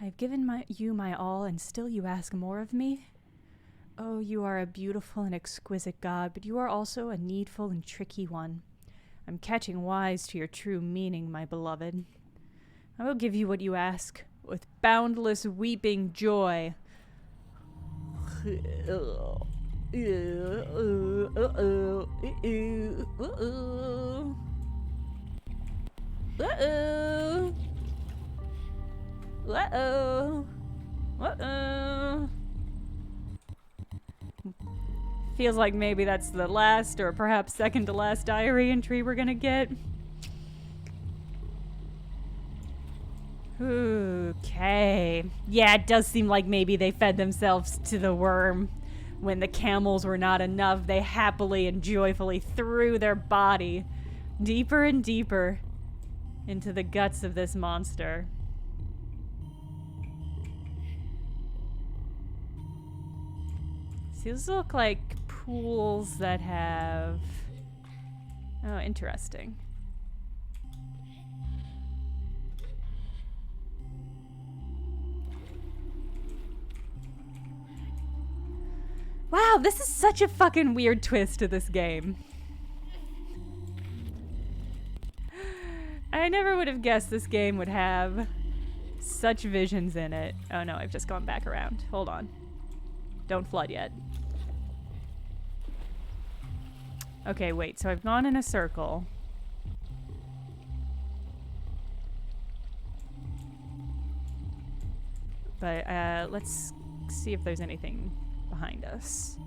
I have given you my all, and still you ask more of me? Oh, you are a beautiful and exquisite god, but you are also a needful and tricky one. I'm catching wise to your true meaning, my beloved. I will give you what you ask, with boundless weeping joy. Uh-oh. Feels like maybe that's the last, or perhaps second to last diary entry we're gonna get. Okay. Yeah, it does seem like maybe they fed themselves to the worm. When the camels were not enough, they happily and joyfully threw their body deeper and deeper into the guts of this monster. These look like pools that have... Oh, interesting. Wow, this is such a fucking weird twist to this game. I never would have guessed this game would have such visions in it. Oh no, I've just gone back around. Hold on. Don't flood yet. Okay, wait, so I've gone in a circle. But let's see if there's anything behind us.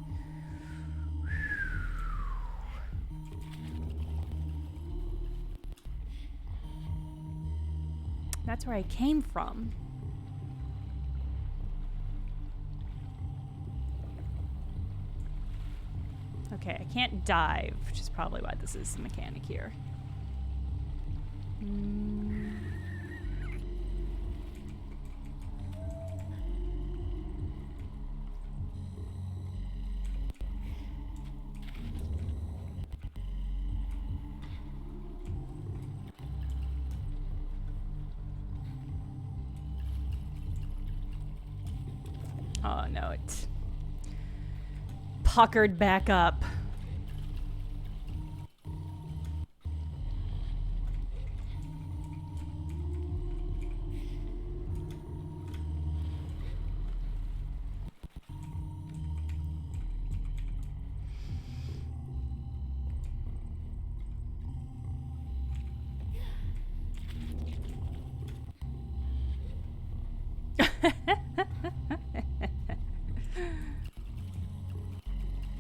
That's where I came from. Okay, I can't dive, which is probably why this is the mechanic here. Oh no, it puckered back up.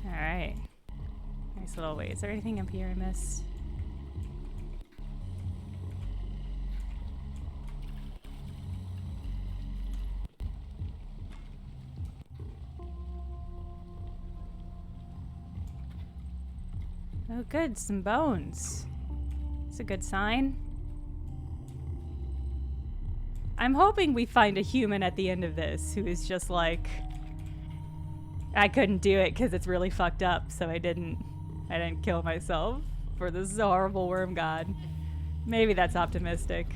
Alright. Nice little way. Is there anything up here I missed? Oh good, some bones. It's a good sign. I'm hoping we find a human at the end of this who is just like, I couldn't do it because it's really fucked up, so I didn't kill myself for this horrible worm god. Maybe that's optimistic.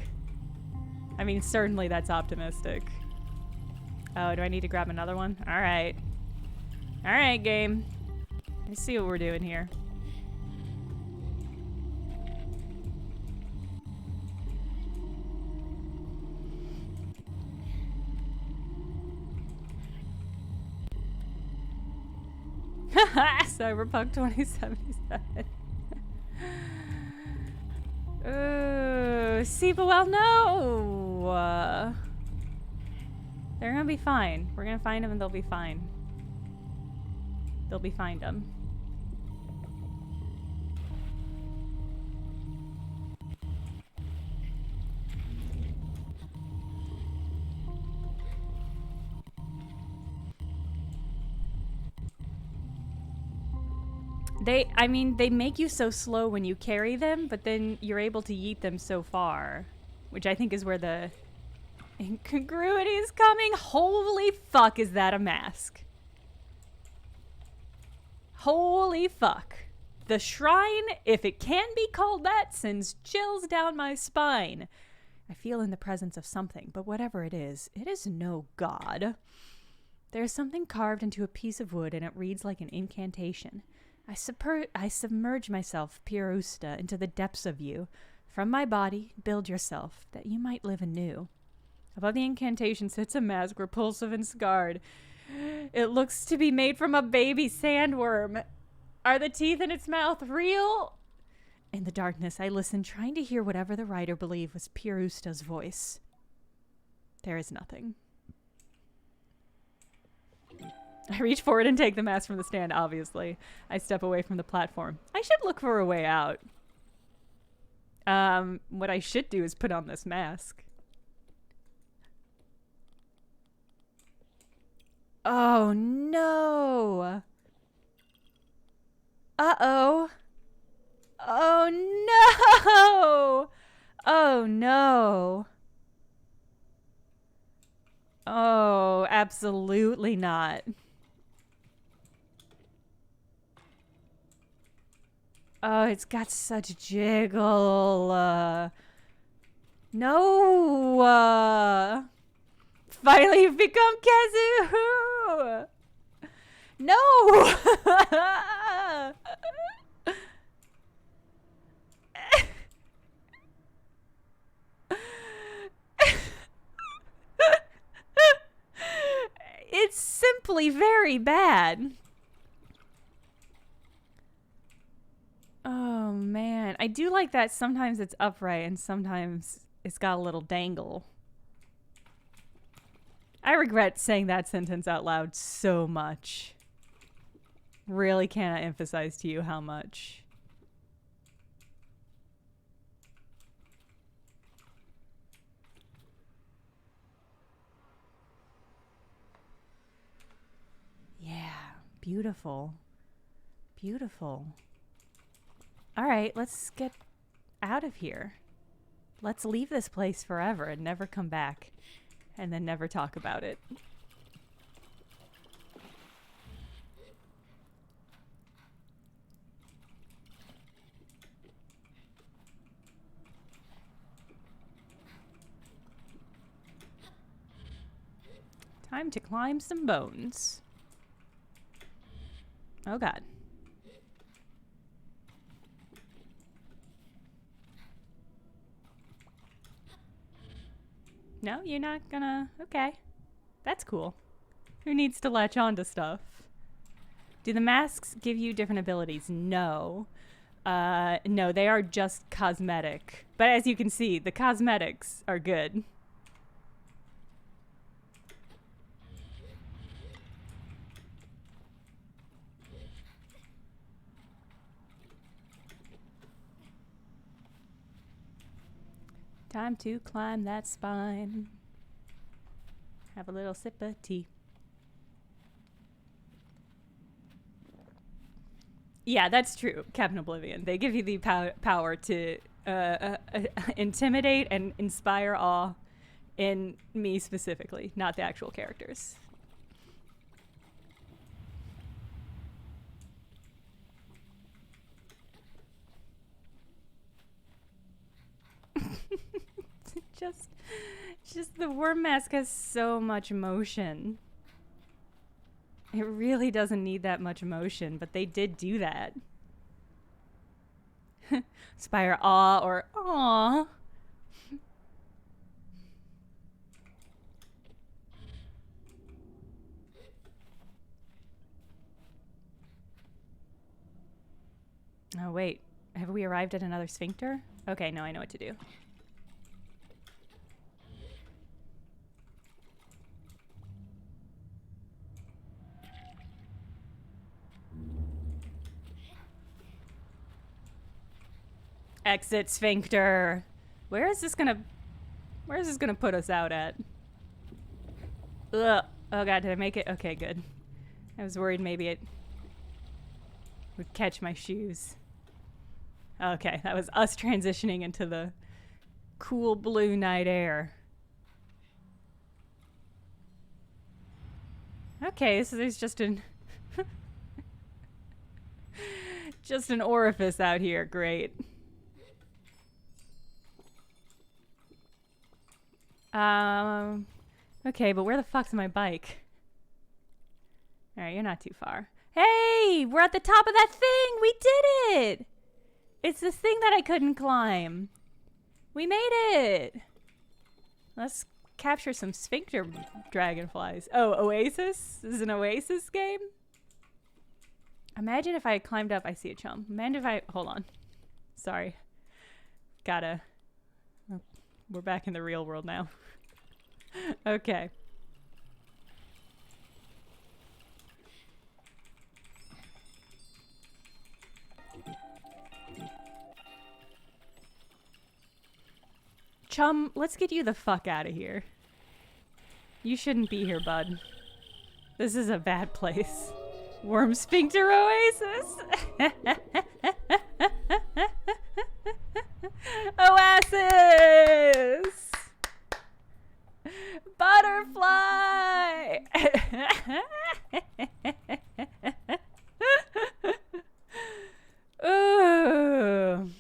I mean, certainly that's optimistic. Oh, do I need to grab another one? Alright. Alright, game. Let's see what we're doing here. Cyberpunk 2077. SABLE, well, no! They're gonna be fine. We're gonna find them and they'll be fine. They'll be find them. I mean, they make you so slow when you carry them, but then you're able to yeet them so far. Which I think is where the incongruity is coming. Holy fuck, is that a mask? Holy fuck. The shrine, if it can be called that, sends chills down my spine. I feel in the presence of something, but whatever it is no god. There's something carved into a piece of wood and it reads like an incantation. I submerge myself, Pirusta, into the depths of you. From my body, build yourself, that you might live anew. Above the incantation sits a mask, repulsive and scarred. It looks to be made from a baby sandworm. Are the teeth in its mouth real? In the darkness, I listen, trying to hear whatever the writer believed was Pirusta's voice. There is nothing. I reach forward and take the mask from the stand, obviously. I step away from the platform. I should look for a way out. What I should do is put on this mask. Oh, no. Uh-oh. Oh, no. Oh, no. Oh, absolutely not. Oh, it's got such jiggle. No. Finally, you've become Kazuhu. No. It's simply very bad. Oh, man. I do like that sometimes it's upright and sometimes it's got a little dangle. I regret saying that sentence out loud so much. Really cannot emphasize to you how much. Yeah, beautiful. Beautiful. All right, let's get out of here. Let's leave this place forever and never come back. And then never talk about it. Time to climb some bones. Oh, God. No, you're not gonna... Okay. That's cool. Who needs to latch on to stuff? Do the masks give you different abilities? No. No, they are just cosmetic. But as you can see, the cosmetics are good. Time to climb that spine. Have a little sip of tea. Yeah, that's true, Captain Oblivion. They give you the power to intimidate and inspire awe in me specifically, not the actual characters. just the worm mask has so much motion. It really doesn't need that much motion, but they did do that. Inspire awe or aw. Oh, wait. Have we arrived at another sphincter? Okay, no, I know what to do. Exit sphincter. Where is this gonna put us out at? Ugh. Oh god, did I make it? Okay, good. I was worried maybe it would catch my shoes. Okay, that was us transitioning into the cool blue night air. Okay, so there's just an just an orifice out here. Great. Okay, but where the fuck's my bike? Alright, you're not too far. Hey! We're at the top of that thing! We did it! It's this thing that I couldn't climb. We made it! Let's capture some sphincter dragonflies. Oh, Oasis? This is an Oasis game? Imagine if I had climbed up. I see a chum. Imagine if I... Hold on. Sorry. Gotta... We're back in the real world now. Okay. Chum, let's get you the fuck out of here. You shouldn't be here, bud. This is a bad place. Worm Sphincter Oasis? Oasis! Butterfly! Ooh.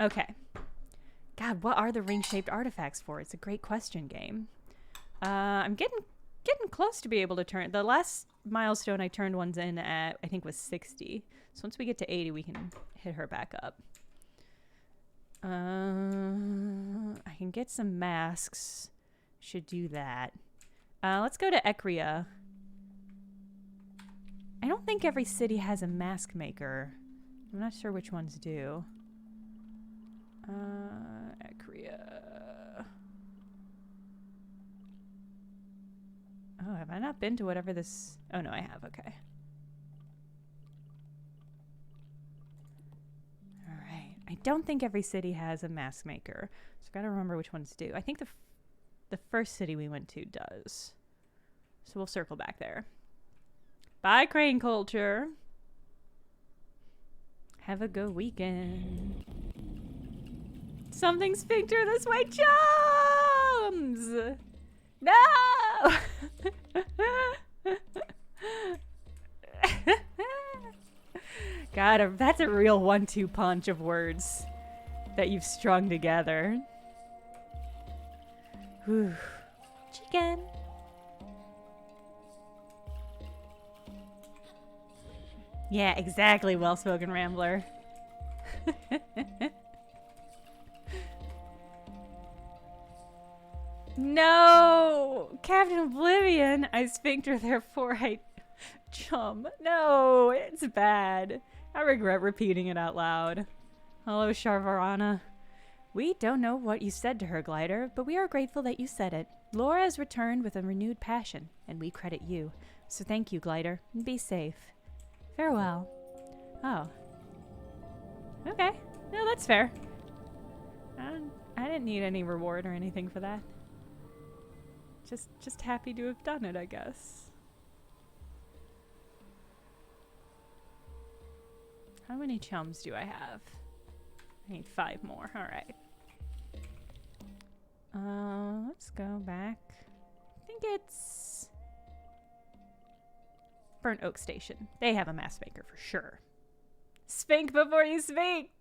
Okay. God, what are the ring-shaped artifacts for? It's a great question, game. I'm getting close to be able to turn. The last milestone I turned ones in at, I think, was 60. So once we get to 80, we can hit her back up. I can get some masks. Should do that. Let's go to Ecria. I don't think every city has a mask maker. I'm not sure which ones do. Ecria. Oh, have I not been to whatever this... Oh, no, I have. Okay. All right. I don't think every city has a mask maker. So I gotta remember which ones do. I think the first city we went to does. So we'll circle back there. Bye, Crane Culture. Have a good weekend. Something sphincter this way, chums! No! God, that's a real 1-2 punch of words that you've strung together. Whew. Chicken. Yeah, exactly, well-spoken rambler. No! Captain Oblivion! I sphincter therefore I... Chum. No, it's bad. I regret repeating it out loud. Hello, Sharvarana. We don't know what you said to her, Glider, but we are grateful that you said it. Laura has returned with a renewed passion, and we credit you. So thank you, Glider, and be safe. Farewell. Oh. Okay. No, that's fair. I didn't need any reward or anything for that. Just happy to have done it, I guess. How many chums do I have? I need 5 more. All right. Let's go back. I think it's Burnt Oak Station. They have a mask maker for sure. Spink before you speak.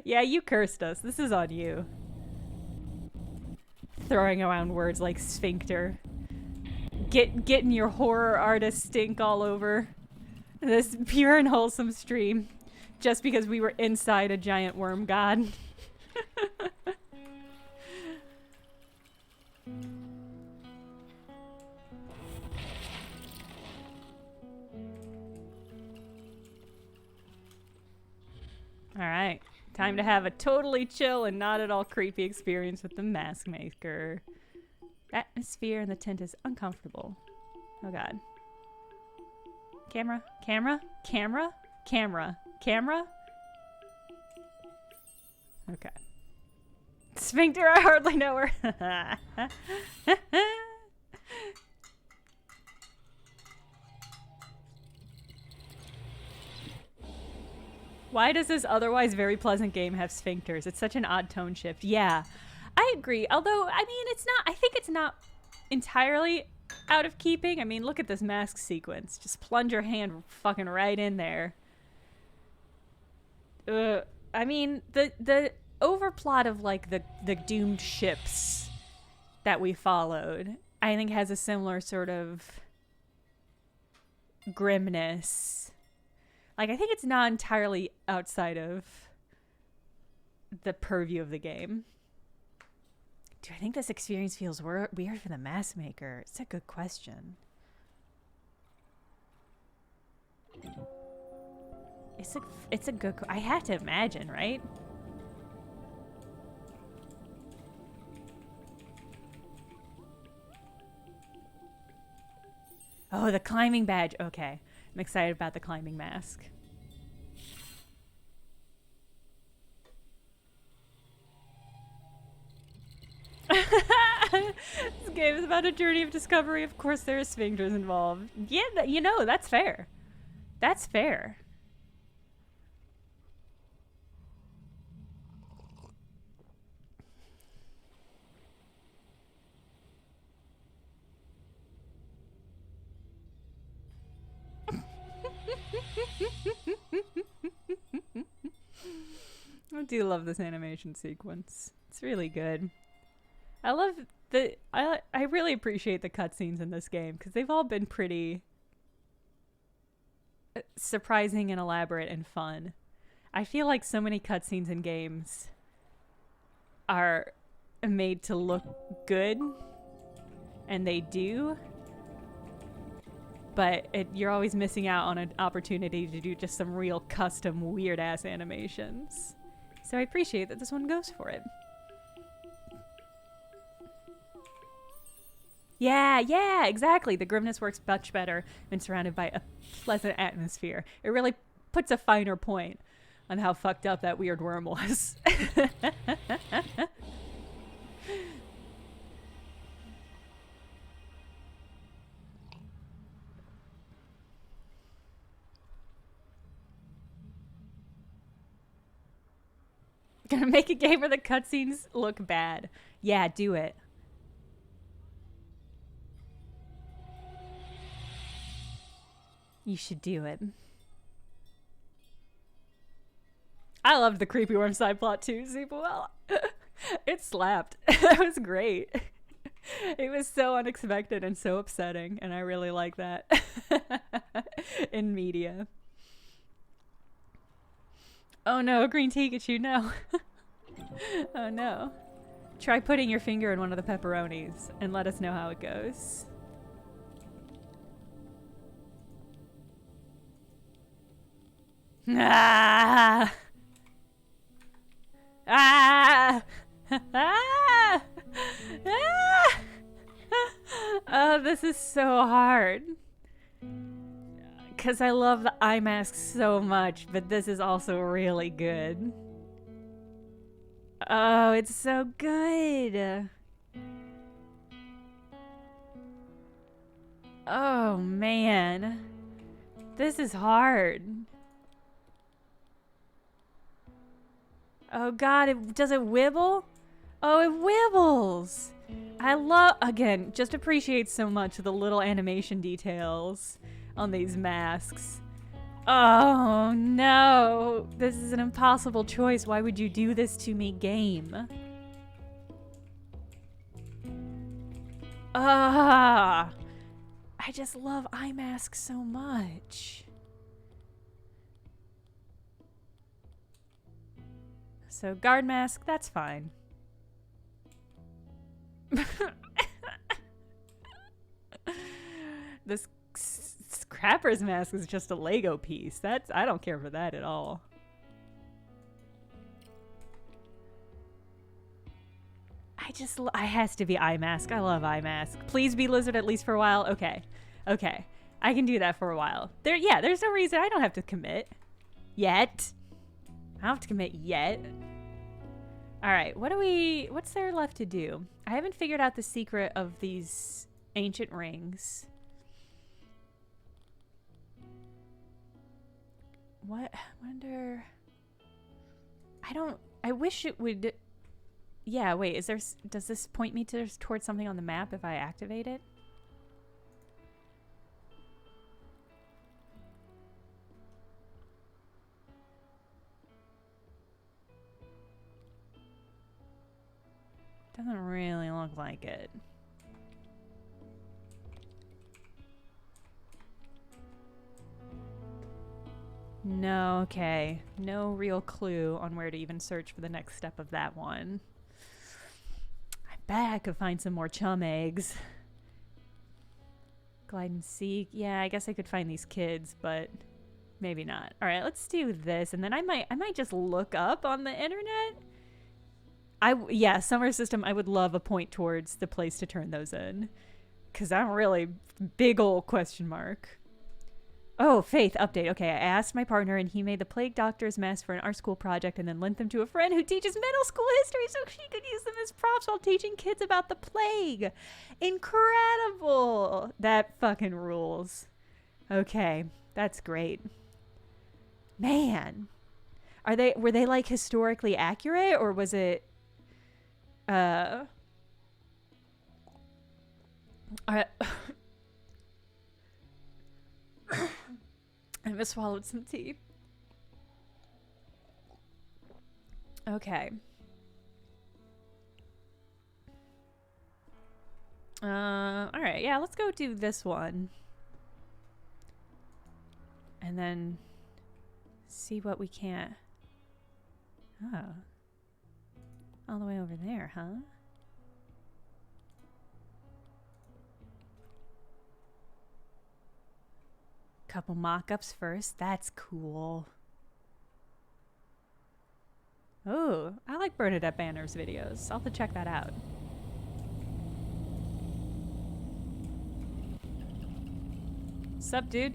Yeah, you cursed us. This is on you. Throwing around words like sphincter. Getting your horror artist stink all over this pure and wholesome stream just because we were inside a giant worm god. Time to have a totally chill and not at all creepy experience with the mask maker. Atmosphere in the tent is uncomfortable. Oh god. Camera, camera, camera, camera, camera. Okay. Sphincter, I hardly know her. Why does this otherwise very pleasant game have sphincters? It's such an odd tone shift. Yeah, I agree. Although, I mean, it's not, I think it's not entirely out of keeping. I mean, look at this mask sequence. Just plunge your hand fucking right in there. I mean, the overplot of, like, the doomed ships that we followed, I think has a similar sort of grimness. Like, I think it's not entirely outside of the purview of the game. Do I think this experience feels weird for the mask maker? It's a good question. It's a good... I have to imagine, right? Oh, the climbing badge. Okay. I'm excited about the climbing mask. This game is about a journey of discovery. Of course, there are sphincters involved. Yeah, you know, that's fair. That's fair. I do love this animation sequence. It's really good. I love the... I really appreciate the cutscenes in this game because they've all been pretty surprising and elaborate and fun. I feel like so many cutscenes in games are made to look good, and they do, but you're always missing out on an opportunity to do just some real custom weird-ass animations. So I appreciate that this one goes for it. Yeah, exactly. The grimness works much better when surrounded by a pleasant atmosphere. It really puts a finer point on how fucked up that weird worm was. Gonna make a game where the cutscenes look bad. Yeah, do it. You should do it. I loved the creepy worm side plot too, SABLE. It slapped. That was great. It was so unexpected and so upsetting, and I really like that in media. Oh no, green Pikachu, no. Oh no. Try putting your finger in one of the pepperonis and let us know how it goes. Ah! Ah! Ah! Ah! Oh, this is so hard. Because I love the eye mask so much, but this is also really good. Oh, it's so good. Oh, man. This is hard. Oh god, does it wibble? Oh, it wibbles! I love, again, just appreciate so much the little animation details on these masks. Oh no, this is an impossible choice. Why would you do this to me, game? Ah, I just love eye masks so much. So guard mask, that's fine. This Scrapper's mask is just a Lego piece. I don't care for that at all. I has to be eye mask. I love eye mask. Please be lizard at least for a while. Okay. Okay. I can do that for a while. There's no reason I don't have to commit. Yet. I don't have to commit yet. Alright, what's there left to do? I haven't figured out the secret of these ancient rings. What? I wonder... I wish it would... Yeah, wait, does this point me towards something on the map if I activate it? Doesn't really look like it. No, okay. No real clue on where to even search for the next step of that one. I bet I could find some more chum eggs. Glide and seek. Yeah, I guess I could find these kids, but maybe not. All right, let's do this, and then I might just look up on the internet. Yeah, summer system, I would love a point towards the place to turn those in. Because I'm really big old question mark. Oh, Faith, update. Okay, I asked my partner and he made the plague doctor's mask for an art school project and then lent them to a friend who teaches middle school history so she could use them as props while teaching kids about the plague. Incredible! That fucking rules. Okay, that's great. Man. Were they like historically accurate or was it... I just swallowed some tea. Okay. Alright, yeah, let's go do this one. And then see what we can't. Oh. All the way over there, huh? Couple mock-ups first. That's cool. Oh, I like Bernadette Banner's videos. I'll have to check that out. Sup, dude?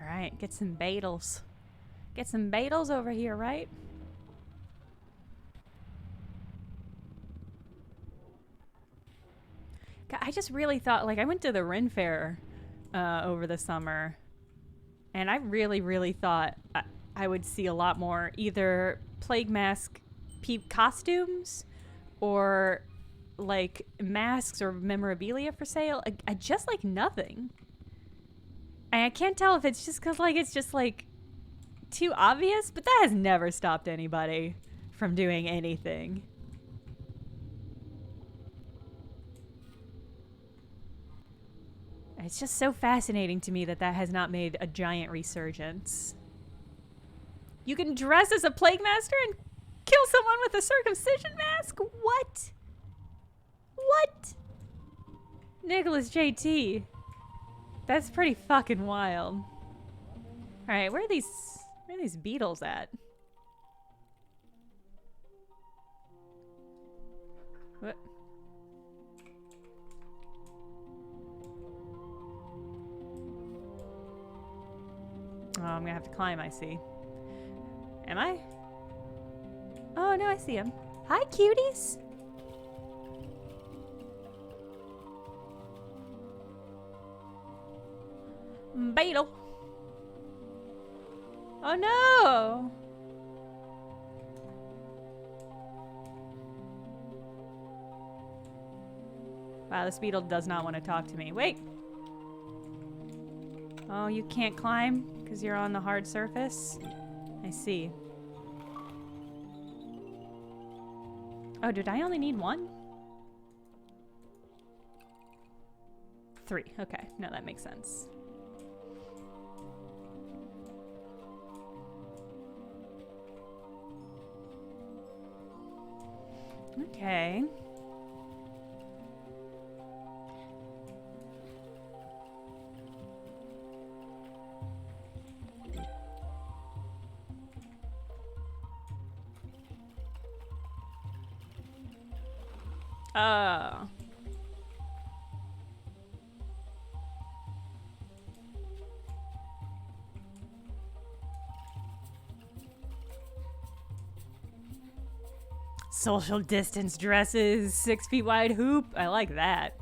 Alright, get some beetles. Get some beetles over here, right? I just really thought, like, I went to the Ren Fair over the summer, and I really, really thought I would see a lot more either plague mask costumes or, like, masks or memorabilia for sale. I just, like, nothing. And I can't tell if it's just because, like, it's just, like, too obvious, but that has never stopped anybody from doing anything. It's just so fascinating to me that that has not made a giant resurgence. You can dress as a plague master and kill someone with a circumcision mask? What? What? Nicholas JT. That's pretty fucking wild. Alright, where are these beetles at? What? Oh, I'm gonna have to climb, I see. Am I? Oh, no, I see him. Hi, cuties! Beetle! Oh, no! Wow, this beetle does not want to talk to me. Wait! Oh, you can't climb because you're on the hard surface? I see. Oh, did I only need one? 3. Okay. No, that makes sense. Okay. Oh. Social distance dresses, 6 feet wide hoop. I like that.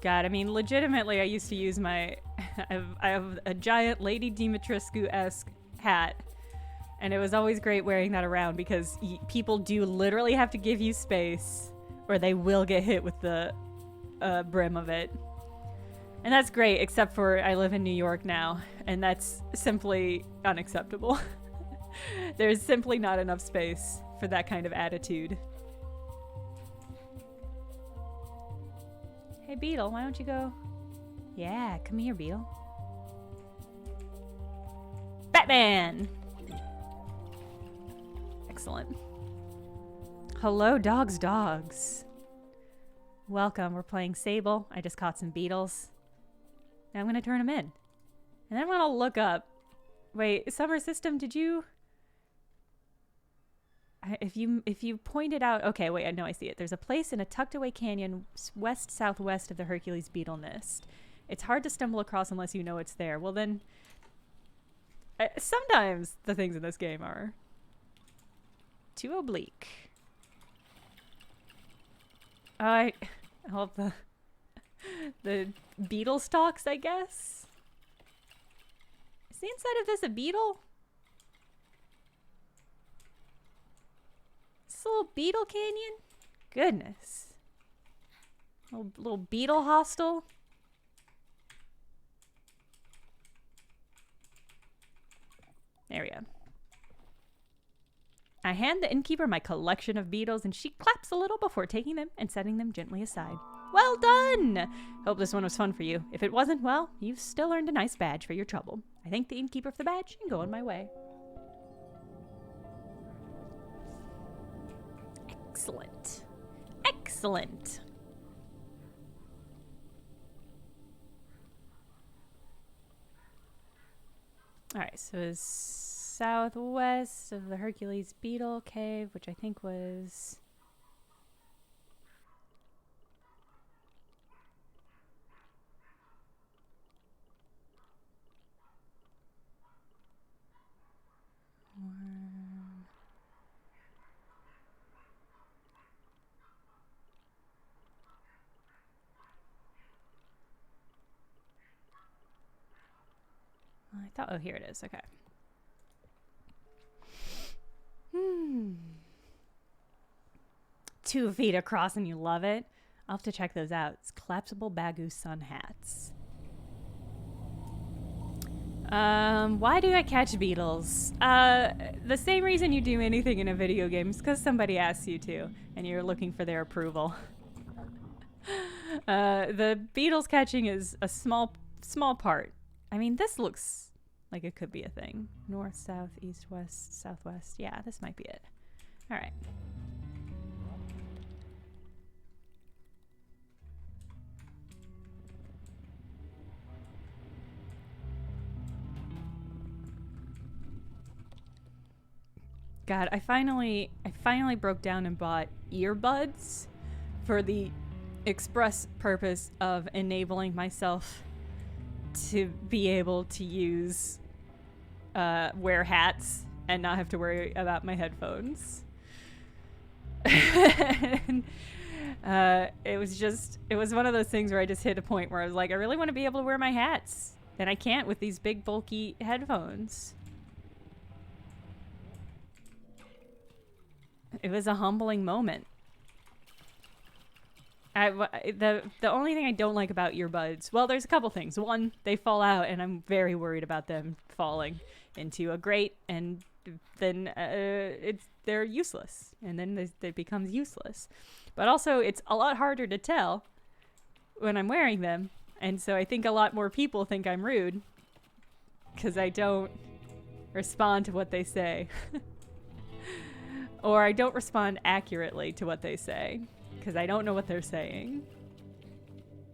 God, I mean, legitimately, I used to use my... I have a giant Lady Dimitrescu-esque hat. And it was always great wearing that around because people do literally have to give you space or they will get hit with the brim of it. And that's great, except for I live in New York now, and that's simply unacceptable. There's simply not enough space for that kind of attitude. Hey, Beetle, why don't you go? Yeah, come here, Beetle. Batman! Excellent. Hello, dogs. Welcome, we're playing Sable. I just caught some beetles. Now I'm gonna turn them in. And then I'm gonna look up. Wait, Summer System, did you... If you pointed out... Okay, wait, I know I see it. There's a place in a tucked away canyon west-southwest of the Hercules beetle nest. It's hard to stumble across unless you know it's there. Well then... sometimes the things in this game are... too oblique. I hope the beetle stalks, I guess. Is the inside of this a beetle? Is this a little beetle canyon? Goodness. Little beetle hostel. There we go. I hand the innkeeper my collection of beetles, and she claps a little before taking them and setting them gently aside. Well done! Hope this one was fun for you. If it wasn't, well, you've still earned a nice badge for your trouble. I thank the innkeeper for the badge and go on my way. Excellent. Excellent. Alright, so it's southwest of the Hercules Beetle Cave, which I think was... I thought, oh, here it is, okay. 2 feet across and you love it? I'll have to check those out. It's collapsible Bagu sun hats. Why do I catch beetles? The same reason you do anything in a video game is because somebody asks you to, and you're looking for their approval. The beetles catching is a small part. I mean, this looks like it could be a thing. North, south, east, west, southwest. Yeah, this might be it. All right. God, I finally broke down and bought earbuds for the express purpose of enabling myself to be able to use wear hats and not have to worry about my headphones. And, it was one of those things where I just hit a point where I was like, I really want to be able to wear my hats, and I can't with these big bulky headphones. It was a humbling moment. The only thing I don't like about earbuds, well, there's a couple things. One, they fall out, and I'm very worried about them falling into a grate, and then they're useless, and then it becomes useless. But also, it's a lot harder to tell when I'm wearing them, and so I think a lot more people think I'm rude because I don't respond to what they say. Or I don't respond accurately to what they say, because I don't know what they're saying.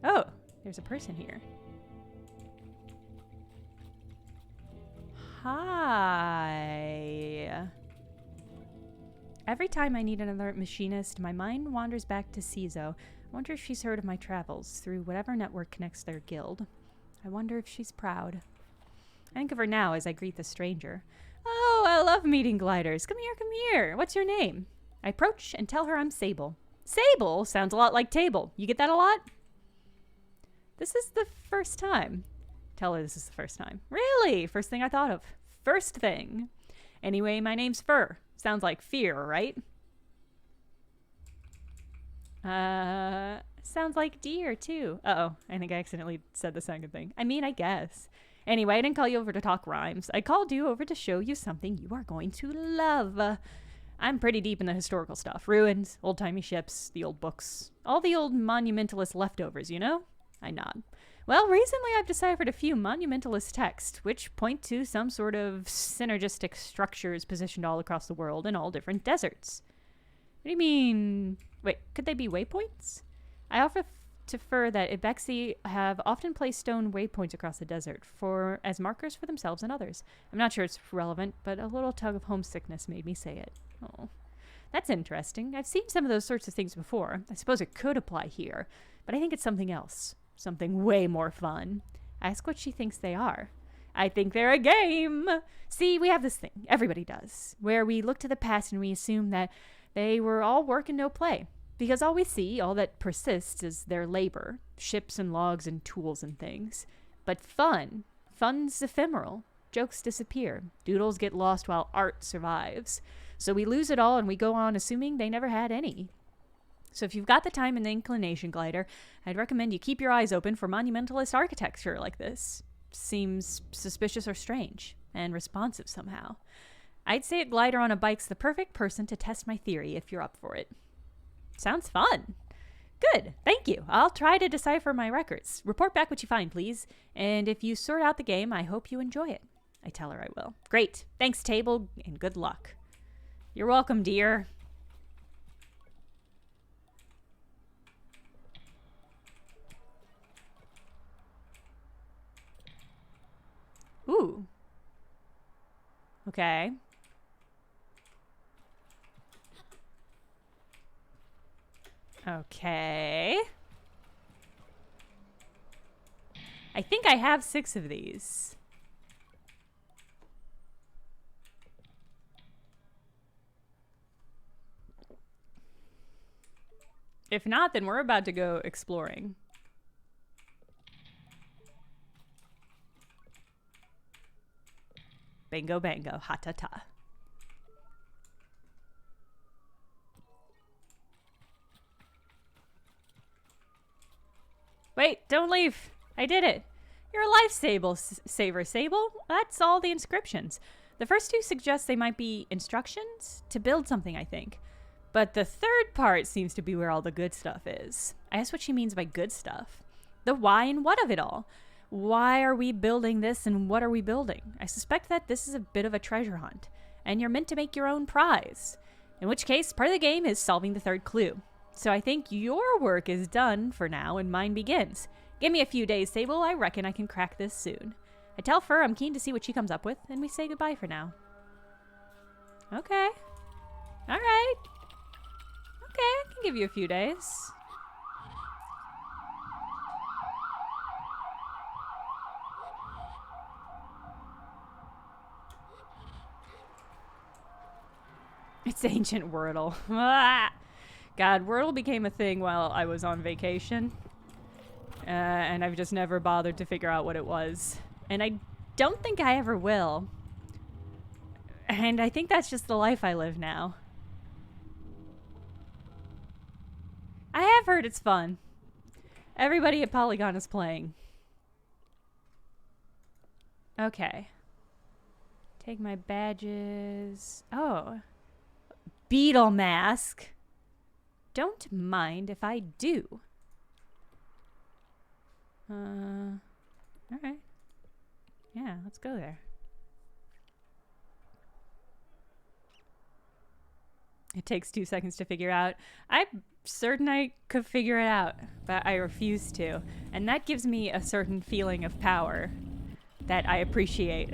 Oh, there's a person here. Hi. Every time I need another machinist, my mind wanders back to Cizo. I wonder if she's heard of my travels through whatever network connects their guild. I wonder if she's proud. I think of her now as I greet the stranger. Oh, I love meeting gliders. Come here, come here. What's your name? I approach and tell her I'm Sable. Sable sounds a lot like table. You get that a lot? This is the first time. Tell her this is the first time. Really? First thing I thought of. First thing. Anyway, my name's Fur. Sounds like fear, right? Sounds like deer, too. Uh-oh. I think I accidentally said the second thing. I mean, I guess. Anyway, I didn't call you over to talk rhymes. I called you over to show you something you are going to love. I'm pretty deep in the historical stuff. Ruins, old-timey ships, the old books. All the old monumentalist leftovers, you know? I nod. Well, recently I've deciphered a few monumentalist texts, which point to some sort of synergistic structures positioned all across the world in all different deserts. What do you mean? Wait, could they be waypoints? I offer to Fur that Ibexi have often placed stone waypoints across the desert as markers for themselves and others. I'm not sure it's relevant, but a little tug of homesickness made me say it. Oh, that's interesting. I've seen some of those sorts of things before. I suppose it could apply here, but I think it's something else. Something way more fun. Ask what she thinks they are. I think they're a game. See, we have this thing, everybody does, where we look to the past and we assume that they were all work and no play. Because all we see, all that persists, is their labor. Ships and logs and tools and things. But fun's ephemeral. Jokes disappear. Doodles get lost while art survives. So we lose it all and we go on assuming they never had any. So if you've got the time and the inclination, Glider, I'd recommend you keep your eyes open for monumentalist architecture like this. Seems suspicious or strange, and responsive somehow. I'd say a glider on a bike's the perfect person to test my theory if you're up for it. Sounds fun. Good, thank you. I'll try to decipher my records. Report back what you find, please. And if you sort out the game, I hope you enjoy it. I tell her I will. Great. Thanks, Table, and good luck. You're welcome, dear. Ooh. Okay. Okay. I think I have 6 of these. If not, then we're about to go exploring. Bingo bango, ha ta ta. Wait, don't leave. I did it. You're a lifesaver, Sable. That's all the inscriptions. The first 2 suggest they might be instructions to build something, I think. But the third part seems to be where all the good stuff is. I asked what she means by good stuff. The why and what of it all. Why are we building this and what are we building? I suspect that this is a bit of a treasure hunt, and you're meant to make your own prize. In which case, part of the game is solving the third clue. So I think your work is done for now and mine begins. Give me a few days, Sable. I reckon I can crack this soon. I tell Fur I'm keen to see what she comes up with, and we say goodbye for now. Okay. Alright. Okay, I can give you a few days. It's ancient Wordle. God, Wordle became a thing while I was on vacation. And I've just never bothered to figure out what it was. And I don't think I ever will. And I think that's just the life I live now. I have heard it's fun. Everybody at Polygon is playing. Okay. Take my badges. Oh. Beetle mask. Don't mind if I do. Alright. Yeah, let's go there. It takes 2 seconds to figure out. I'm certain I could figure it out, but I refuse to. And that gives me a certain feeling of power that I appreciate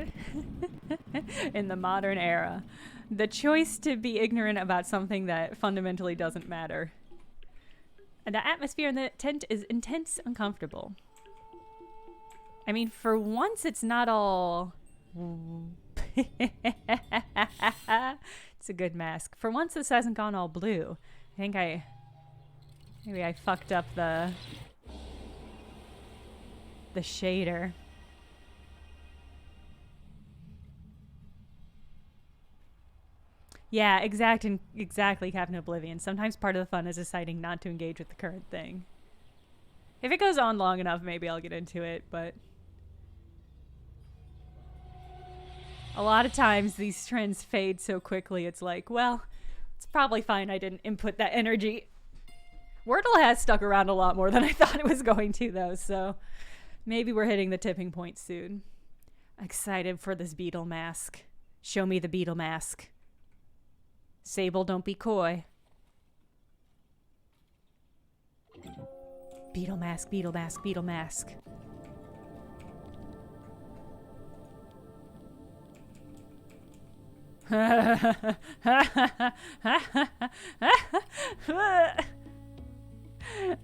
in the modern era. The choice to be ignorant about something that fundamentally doesn't matter. And the atmosphere in the tent is intense, uncomfortable. I mean, for once it's not all... It's a good mask. For once this hasn't gone all blue. I think maybe I fucked up the shader. Yeah, exactly, Captain Oblivion. Sometimes part of the fun is deciding not to engage with the current thing. If it goes on long enough, maybe I'll get into it, but... a lot of times these trends fade so quickly, it's like, well, it's probably fine I didn't input that energy. Wordle has stuck around a lot more than I thought it was going to, though, so maybe we're hitting the tipping point soon. Excited for this beetle mask. Show me the beetle mask. Sable, don't be coy. Beetle mask, beetle mask, beetle mask.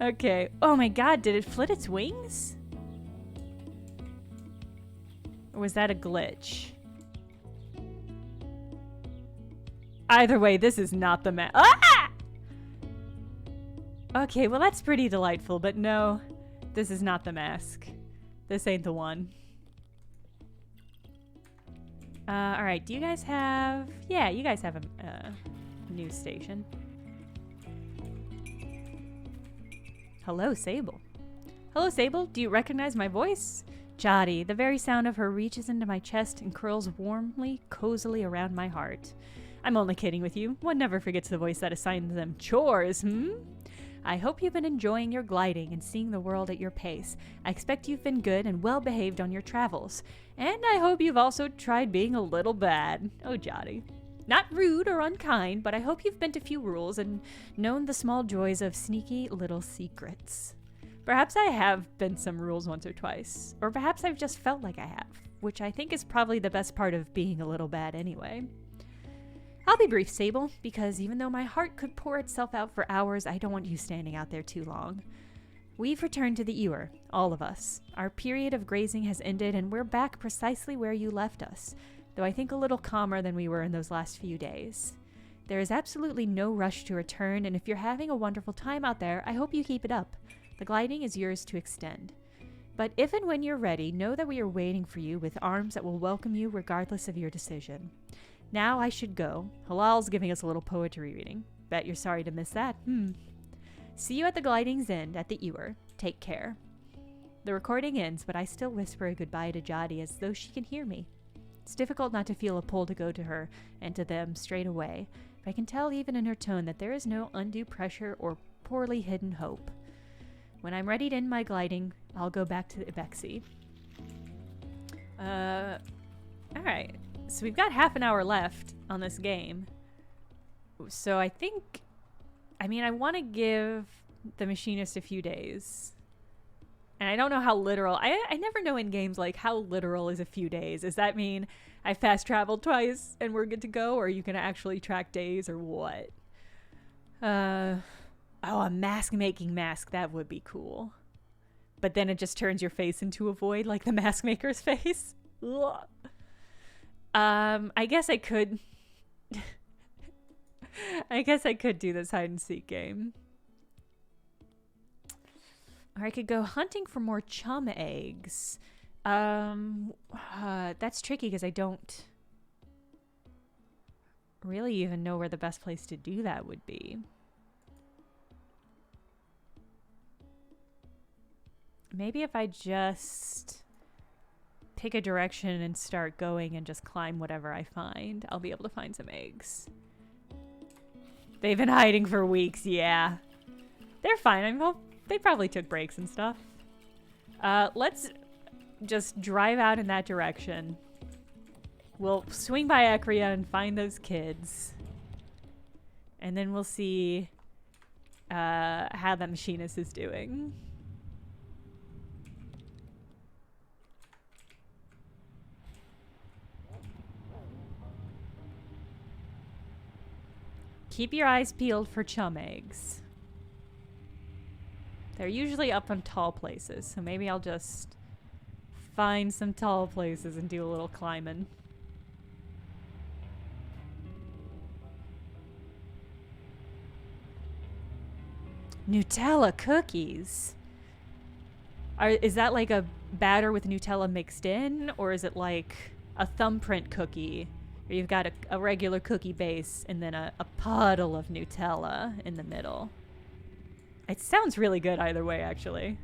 Okay. Oh my god, did it flit its wings? Or was that a glitch? Either way, this is not the map. Ah! Okay, well that's pretty delightful, but no, this is not the mask. This ain't the one. Alright, do you guys have... yeah, you guys have a news station. Hello, Sable. Hello, Sable. Do you recognize my voice? Jotty, the very sound of her reaches into my chest and curls warmly, cozily around my heart. I'm only kidding with you. One never forgets the voice that assigns them chores, I hope you've been enjoying your gliding and seeing the world at your pace. I expect you've been good and well behaved on your travels. And I hope you've also tried being a little bad. Oh, Jotty. Not rude or unkind, but I hope you've bent a few rules and known the small joys of sneaky little secrets. Perhaps I have bent some rules once or twice. Or perhaps I've just felt like I have, which I think is probably the best part of being a little bad anyway. I'll be brief, Sable, because even though my heart could pour itself out for hours, I don't want you standing out there too long. We've returned to the Ewer, all of us. Our period of grazing has ended, and we're back precisely where you left us, though I think a little calmer than we were in those last few days. There is absolutely no rush to return, and if you're having a wonderful time out there, I hope you keep it up. The gliding is yours to extend. But if and when you're ready, know that we are waiting for you with arms that will welcome you regardless of your decision. Now I should go. Halal's giving us a little poetry reading. Bet you're sorry to miss that. See you at the gliding's end at the Ewer. Take care. The recording ends, but I still whisper a goodbye to Jotty as though she can hear me. It's difficult not to feel a pull to go to her and to them straight away, but I can tell even in her tone that there is no undue pressure or poorly hidden hope. When I'm ready to end my gliding, I'll go back to Ibexi. Alright. So we've got half an hour left on this game. So I think... I mean, I want to give the machinist a few days. And I don't know how literal... I never know in games, like, how literal is a few days. Does that mean I fast traveled twice and we're good to go? Or are you going to actually track days or what? Oh, a mask-making mask. That would be cool. But then it just turns your face into a void like the mask maker's face. Ugh. I guess I could... I guess I could do this hide-and-seek game. Or I could go hunting for more chum eggs. That's tricky because I don't really even know where the best place to do that would be. Maybe if I just... pick a direction and start going and just climb whatever I find, I'll be able to find some eggs. They've been hiding for weeks, yeah. They're fine. I mean, they probably took breaks and stuff. Let's just drive out in that direction. We'll swing by Ecria and find those kids. And then we'll see how the machinist is doing. Keep your eyes peeled for chum eggs. They're usually up on tall places, so maybe I'll just find some tall places and do a little climbing. Nutella cookies. Is that like a batter with Nutella mixed in, or is it like a thumbprint cookie where you've got a regular cookie base and then a puddle of Nutella in the middle? It sounds really good either way, actually.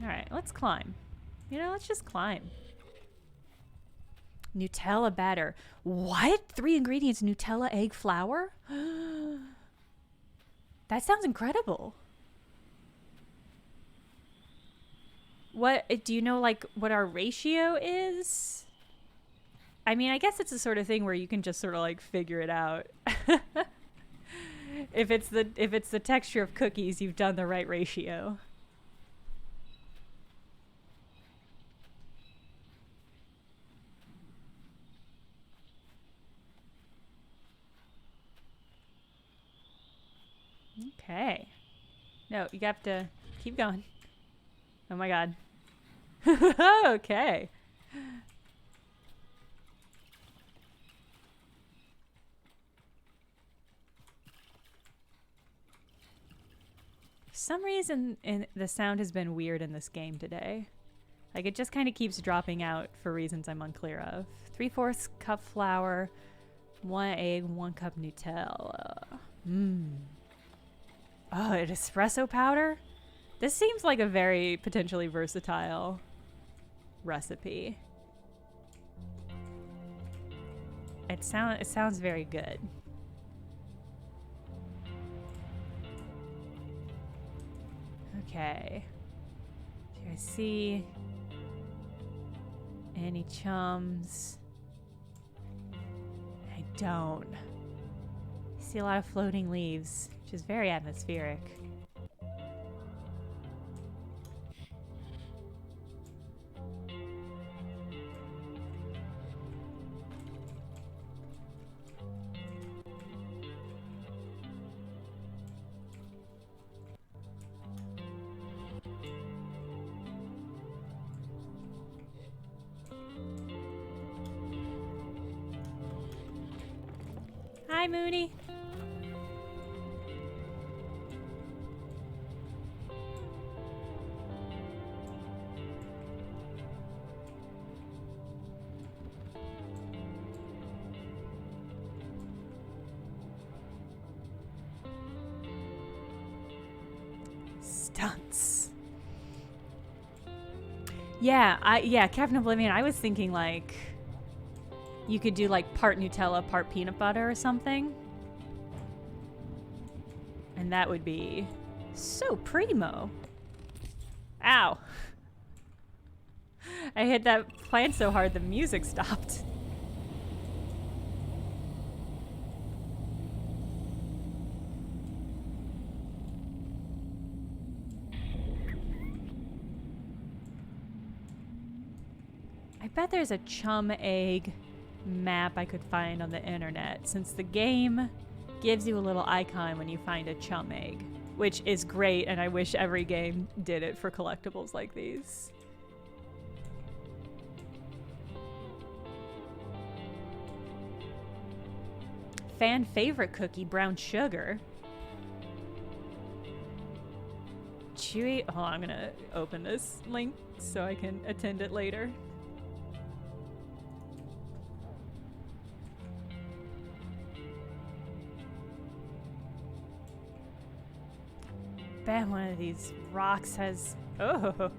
Alright, let's climb. You know, let's just climb. Nutella batter. What? 3 ingredients, Nutella, egg, flour? That sounds incredible. What, do you know, like, what our ratio is? I mean, I guess it's the sort of thing where you can just sort of, like, figure it out. If it's the texture of cookies, you've done the right ratio. Okay. No, you have to keep going. Oh my god. Okay. For some reason, the sound has been weird in this game today. Like, it just kind of keeps dropping out for reasons I'm unclear of. 3/4 cup flour, 1 egg, 1 cup Nutella. Mmm. Oh, an espresso powder? This seems like a very potentially versatile recipe. It sounds very good. Okay. Do I see any chums? I don't. I see a lot of floating leaves, which is very atmospheric. Hi, Mooney. Stunts. Yeah, Captain Oblivion, I was thinking like you could do like part Nutella, part peanut butter or something. And that would be so primo. Ow. I hit that plant so hard the music stopped. I bet there's a chum egg map I could find on the internet, since the game gives you a little icon when you find a chum egg, which is great, and I wish every game did it for collectibles like these. Fan favorite cookie, brown sugar. Chewy. Oh, I'm gonna open this link so I can attend it later. Bet one of these rocks has... Oh!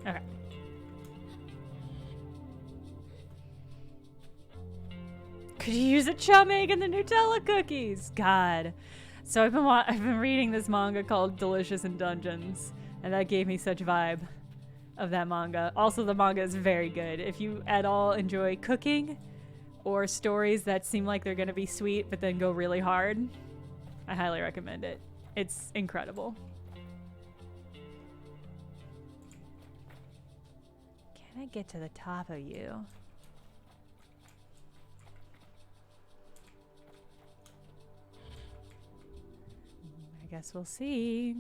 Okay. Could you use a chum egg in the Nutella cookies? God. So I've been reading this manga called Delicious in Dungeons, and that gave me such vibe of that manga. Also, the manga is very good. If you at all enjoy cooking or stories that seem like they're going to be sweet but then go really hard, I highly recommend it. It's incredible. Can I get to the top of you? I guess we'll see.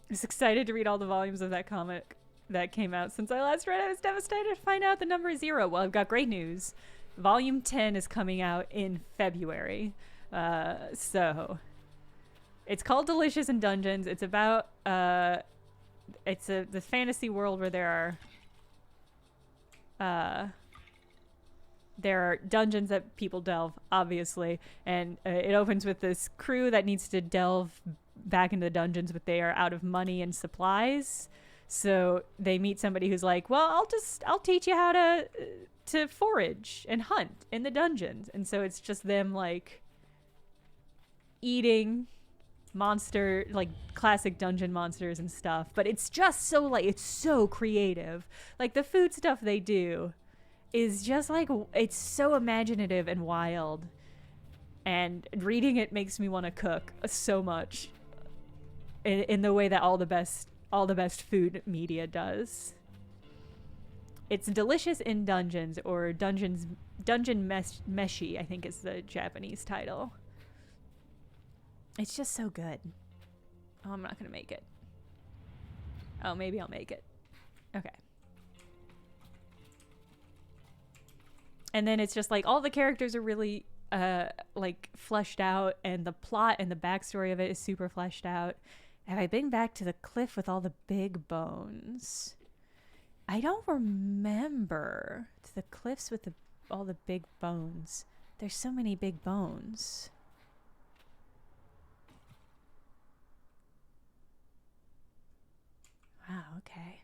I was excited to read all the volumes of that comic that came out since I last read it. I was devastated to find out the number is 0. Well, I've got great news. Volume 10 is coming out in February. So it's called Delicious in Dungeons. It's about the fantasy world where there are dungeons that people delve, obviously, and it opens with this crew that needs to delve back into the dungeons, but they are out of money and supplies. So they meet somebody who's like, well, I'll teach you how to forage and hunt in the dungeons. And so it's just them like eating monster, like classic dungeon monsters and stuff. But it's just so like, it's so creative. Like the food stuff they do is just like, it's so imaginative and wild. And reading it makes me want to cook so much in the way that all the best food media does. It's Delicious in Dungeons, or Dungeon Meshi, I think is the Japanese title. It's just so good. Oh, I'm not gonna make it. Oh, maybe I'll make it. Okay. And then it's just like all the characters are really like fleshed out, and the plot and the backstory of it is super fleshed out. Have I been back to the cliff with all the big bones? I don't remember. To the cliffs with all the big bones. There's so many big bones. Wow, okay.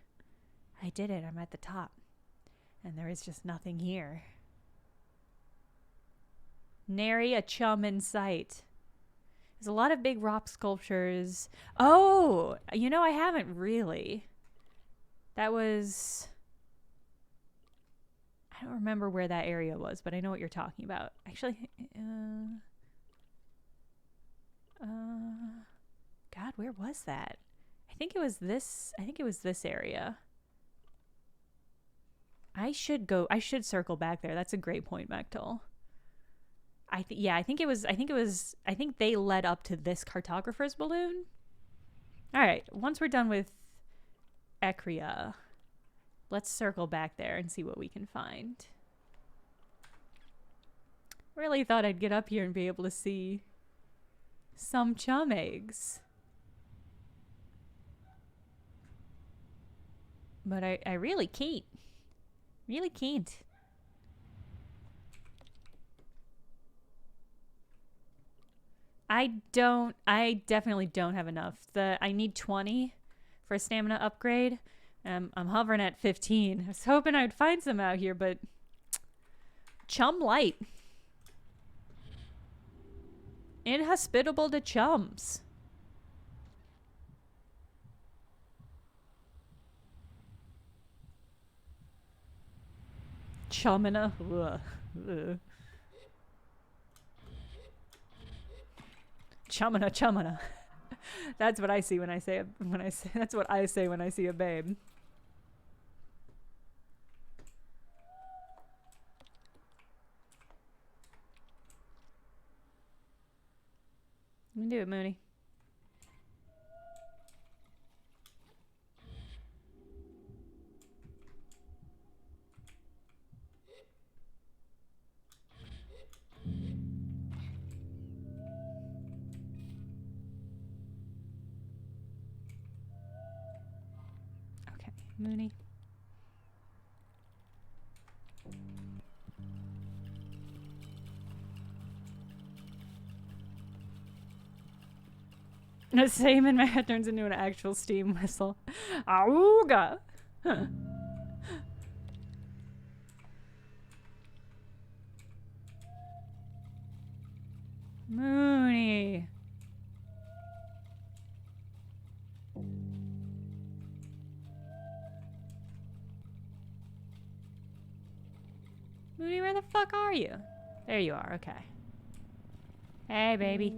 I did it. I'm at the top. And there is just nothing here. Nary a chum in sight. There's a lot of big rock sculptures. Oh, you know, I haven't really. That was... I don't remember where that area was, but I know what you're talking about. Actually, God, where was that? I think it was this area. I should circle back there. That's a great point, Mektal. I think they led up to this cartographer's balloon. All right, once we're done with Ekria, let's circle back there and see what we can find. Really thought I'd get up here and be able to see some chum eggs. But I really can't. Really can't. I definitely don't have enough. I need 20 for a stamina upgrade. I'm hovering at 15. I was hoping I'd find some out here, but chum light. Inhospitable to chums. Chumina. Ugh. Ugh. Chumina. That's what I see when I say that's what I say when I see a babe. You can do it, Mooney. Mooney. The same in my head turns into an actual steam whistle. Auga! Huh. Mooney. Mooney, where the fuck are you? There you are, okay. Hey, baby.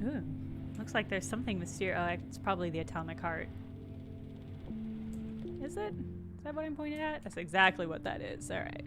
Ooh, looks like there's something mysterious. Oh, it's probably the atomic heart. Is it? Is that what I'm pointing at? That's exactly what that is. All right.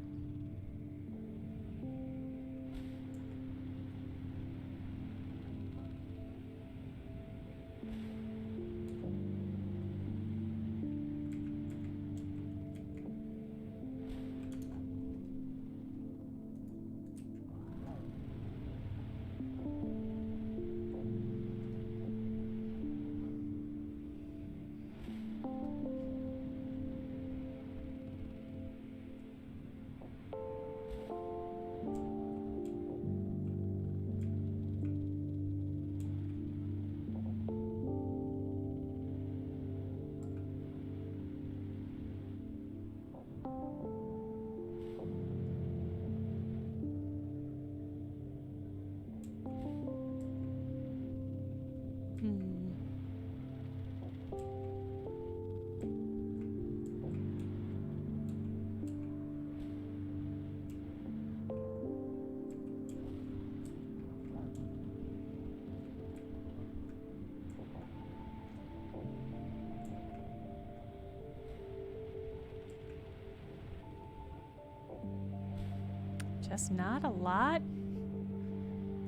Just not a lot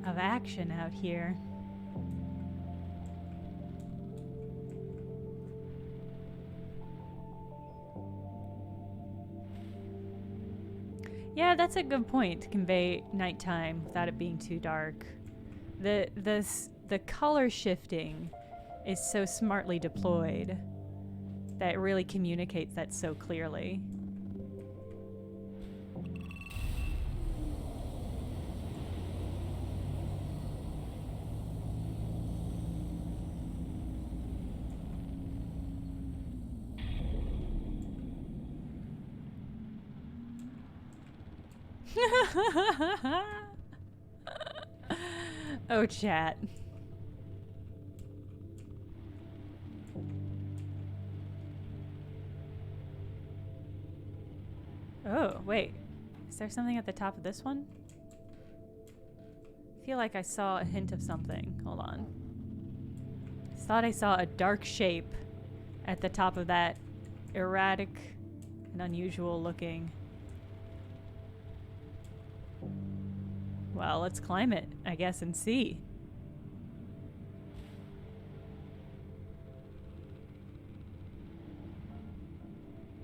of action out here. Yeah, that's a good point to convey nighttime without it being too dark. The color shifting is so smartly deployed that it really communicates that so clearly. Oh, chat. Oh, wait. Is there something at the top of this one? I feel like I saw a hint of something. Hold on. I thought I saw a dark shape at the top of that erratic and unusual looking. Well, let's climb it, I guess, and see.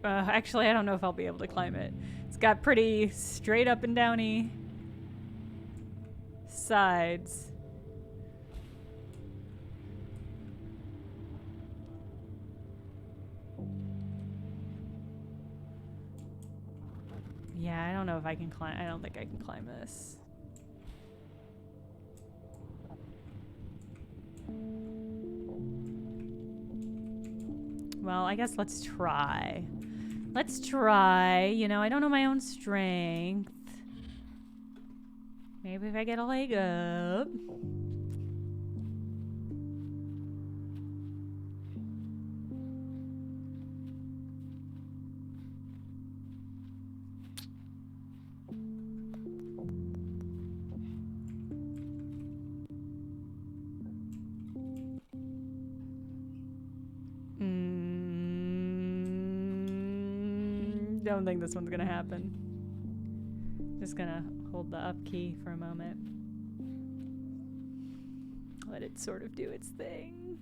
Actually, I don't know if I'll be able to climb it. It's got pretty straight up and downy sides. Yeah, I don't know if I can climb. I don't think I can climb this. Well, I guess let's try. Let's try. You know, I don't know my own strength. Maybe if I get a leg up. Don't think this one's gonna happen. Just gonna hold the up key for a moment. Let it sort of do its thing.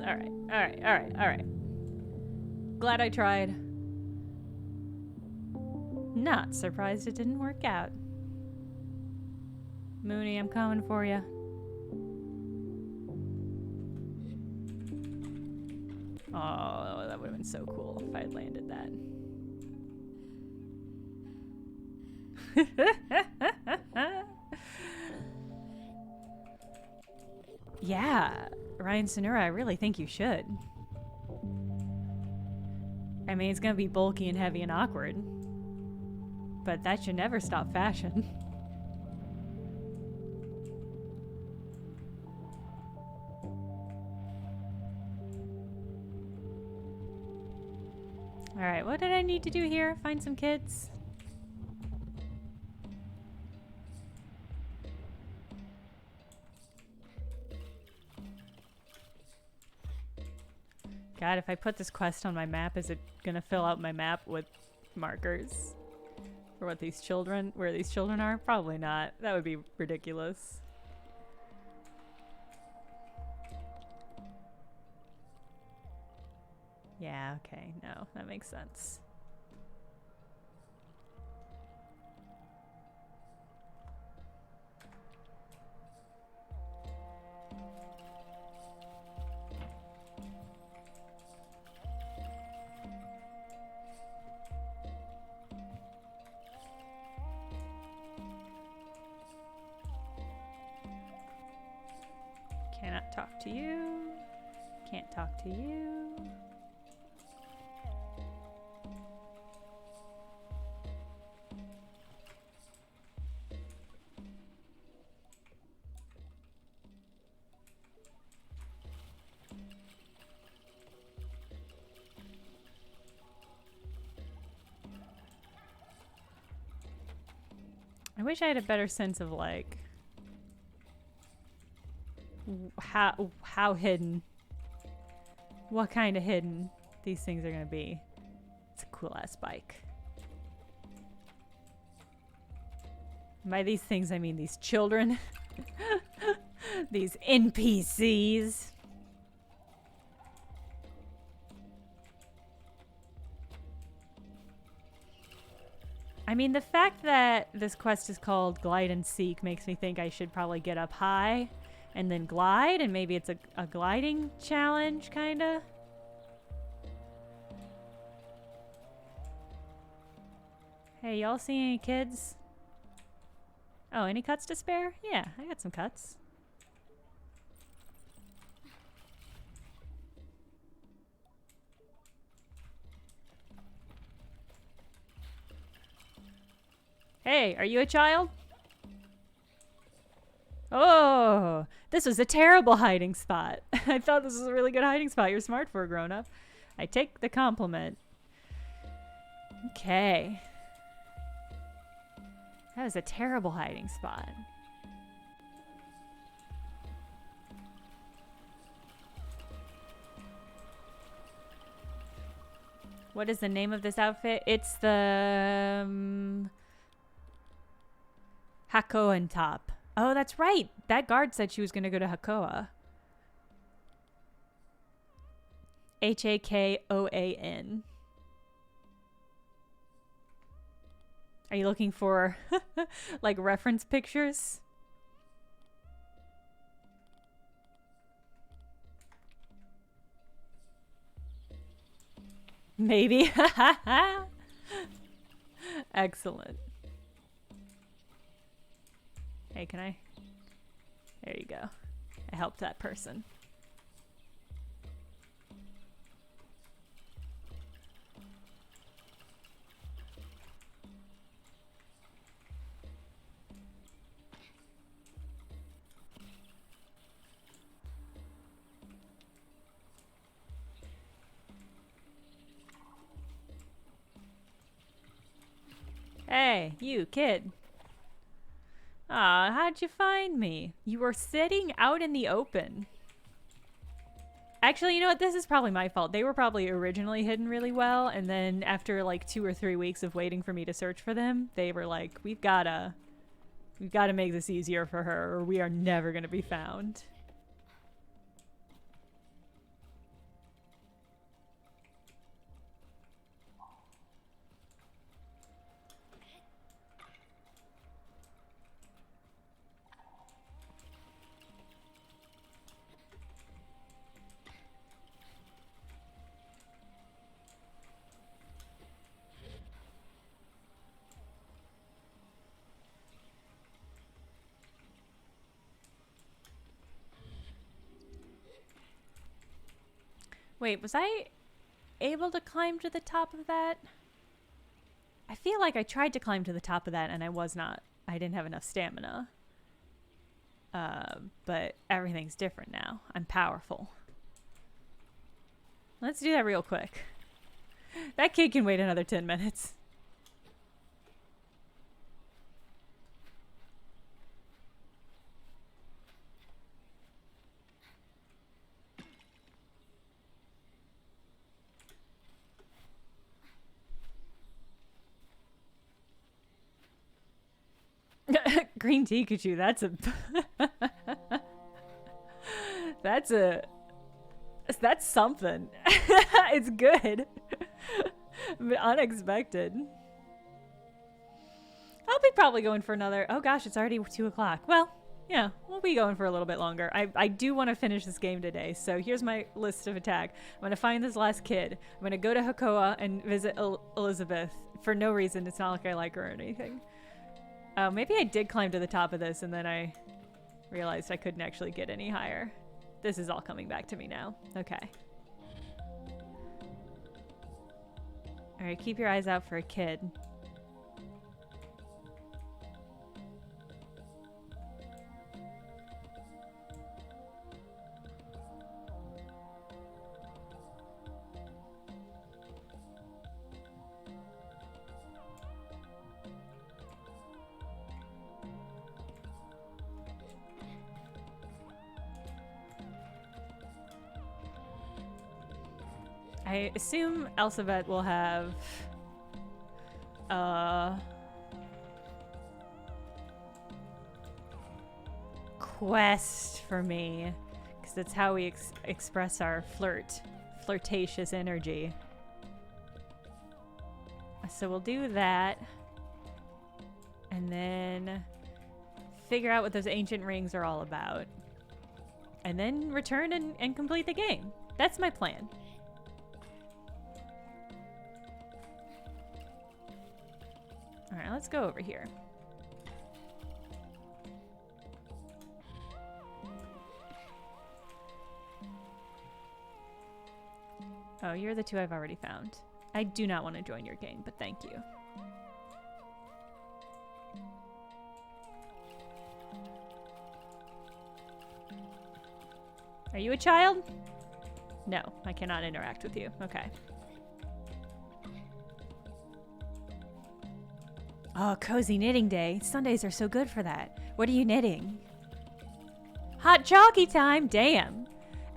All right, all right, all right, all right. Glad I tried. Not surprised it didn't work out. Mooney, I'm coming for you. Oh, that would have been so cool if I had landed that. Yeah, Ryan Sonura, I really think you should. I mean, it's gonna be bulky and heavy and awkward, but that should never stop fashion. Alright, what did I need to do here? Find some kids? God, if I put this quest on my map, is it gonna fill out my map with markers for what these children, where these children are? Probably not. That would be ridiculous. Yeah, okay, no, that makes sense. Cannot talk to you. Can't talk to you. I wish I had a better sense of like how hidden, what kind of hidden these things are gonna be. It's a cool ass bike. And by these things I mean these children. These NPCs. I mean, the fact that this quest is called Glide and Seek makes me think I should probably get up high and then glide, and maybe it's a gliding challenge, kinda. Hey, y'all see any kids? Oh, any cuts to spare? Yeah, I got some cuts. Hey, are you a child? Oh, this was a terrible hiding spot. I thought this was a really good hiding spot. You're smart for a grown-up. I take the compliment. Okay. That was a terrible hiding spot. What is the name of this outfit? It's the Hakoan top. Oh, that's right. That guard said she was going to go to Hakoa. Hakoan. Are you looking for like reference pictures? Maybe. Excellent. Hey, can I? There you go. I helped that person. Hey, you kid. Aw, how'd you find me? You were sitting out in the open. Actually, you know what? This is probably my fault. They were probably originally hidden really well, and then after like 2 or 3 weeks of waiting for me to search for them, they were like, we've gotta make this easier for her, or we are never gonna be found. Wait, was I able to climb to the top of that? I feel like I tried to climb to the top of that and I was not. I didn't have enough stamina. But everything's different now. I'm powerful. Let's do that real quick. That kid can wait another 10 minutes. Green Pikachu, that's a that's something. It's good. But unexpected. I'll be probably going for another, oh gosh, it's already 2 o'clock. Well, yeah, we'll be going for a little bit longer. I do want to finish this game today, so here's my list of attack. I'm going to find this last kid. I'm going to go to Hakoa and visit Elizabeth for no reason. It's not like I like her or anything. Maybe I did climb to the top of this and then I realized I couldn't actually get any higher. This is all coming back to me now. Okay. Alright, keep your eyes out for a kid. I assume Elizabeth will have quest for me, because that's how we express our flirtatious energy. So we'll do that and then figure out what those ancient rings are all about and then return and complete the game. That's my plan. All right, let's go over here. Oh, you're the two I've already found. I do not want to join your game, but thank you. Are you a child? No, I cannot interact with you. Okay. Oh, cozy knitting day. Sundays are so good for that. What are you knitting? Hot chalky time. Damn.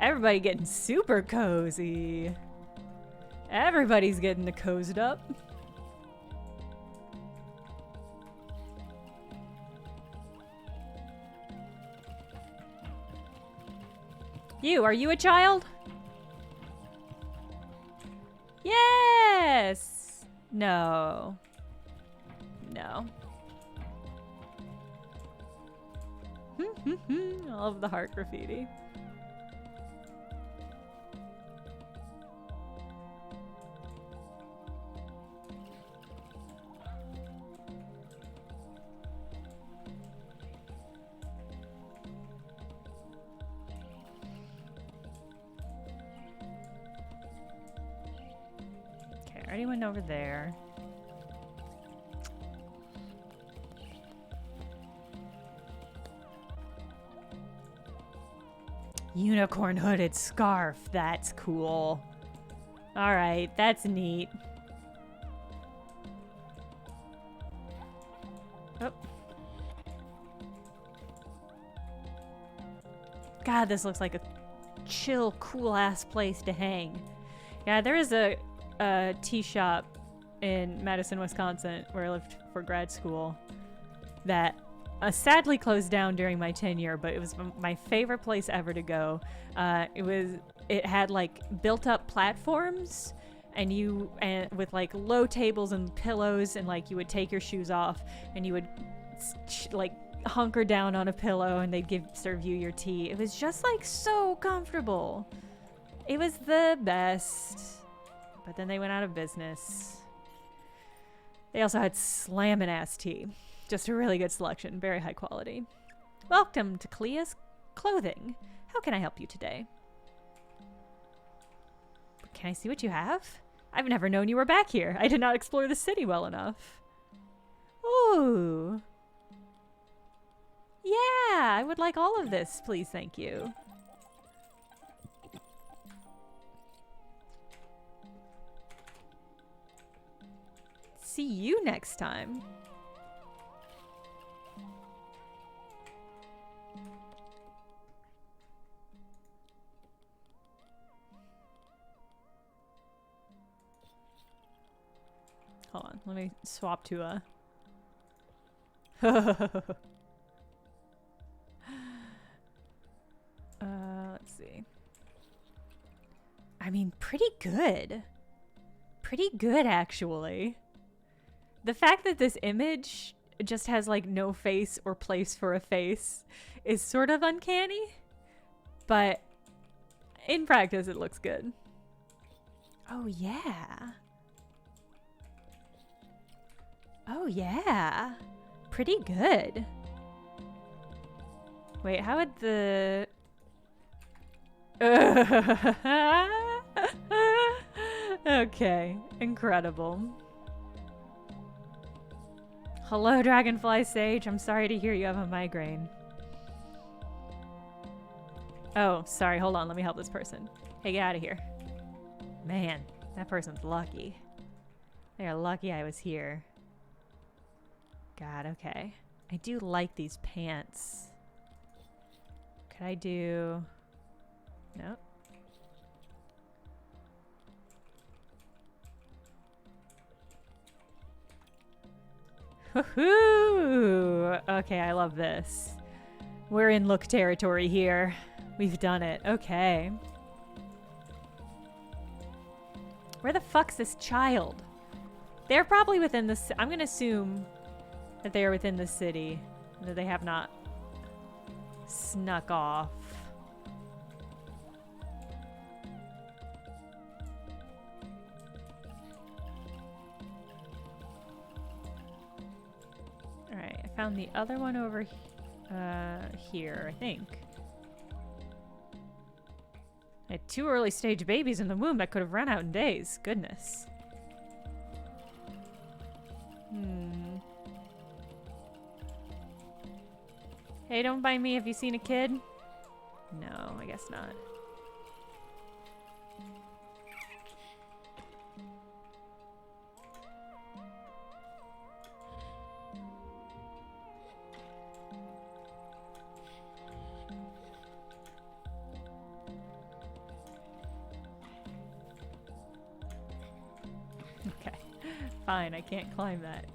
Everybody getting super cozy. Everybody's getting cozied up. Are you a child? Yes. No. No. All of the heart graffiti. Okay, I already went over there. Unicorn hooded scarf. That's cool. All right, that's neat. Oh. God, this looks like a chill, cool ass place to hang. Yeah, there is a tea shop in Madison, Wisconsin, where I lived for grad school, that sadly closed down during my tenure, but it was my favorite place ever to go. It had like built up platforms and with like low tables and pillows, and like you would take your shoes off and you would like hunker down on a pillow and they'd serve you your tea. It was just like so comfortable. It was the best. But then they went out of business. They also had slammin' ass tea. Just a really good selection, very high quality. Welcome to Clea's Clothing. How can I help you today? Can I see what you have? I've never known you were back here. I did not explore the city well enough. Ooh. Yeah, I would like all of this, please, thank you. See you next time. Hold on, let me swap to a... let's see. I mean, pretty good. Pretty good, actually. The fact that this image just has, like, no face or place for a face is sort of uncanny. But in practice, it looks good. Oh, yeah. Oh, yeah. Pretty good. Wait, how would the... Okay, incredible. Hello, Dragonfly Sage. I'm sorry to hear you have a migraine. Oh, sorry. Hold on. Let me help this person. Hey, get out of here. Man, that person's lucky. They're lucky I was here. God, okay. I do like these pants. Could I do... Nope. Woohoo! Okay, I love this. We're in look territory here. We've done it. Okay. Where the fuck's this child? They're probably within the... I'm gonna assume that they are within the city. That they have not snuck off. Alright, I found the other one over here, I think. I had 2 early stage babies in the womb that could have run out in days. Goodness. Hey, don't mind me. Have you seen a kid? No, I guess not. Okay. Fine, I can't climb that.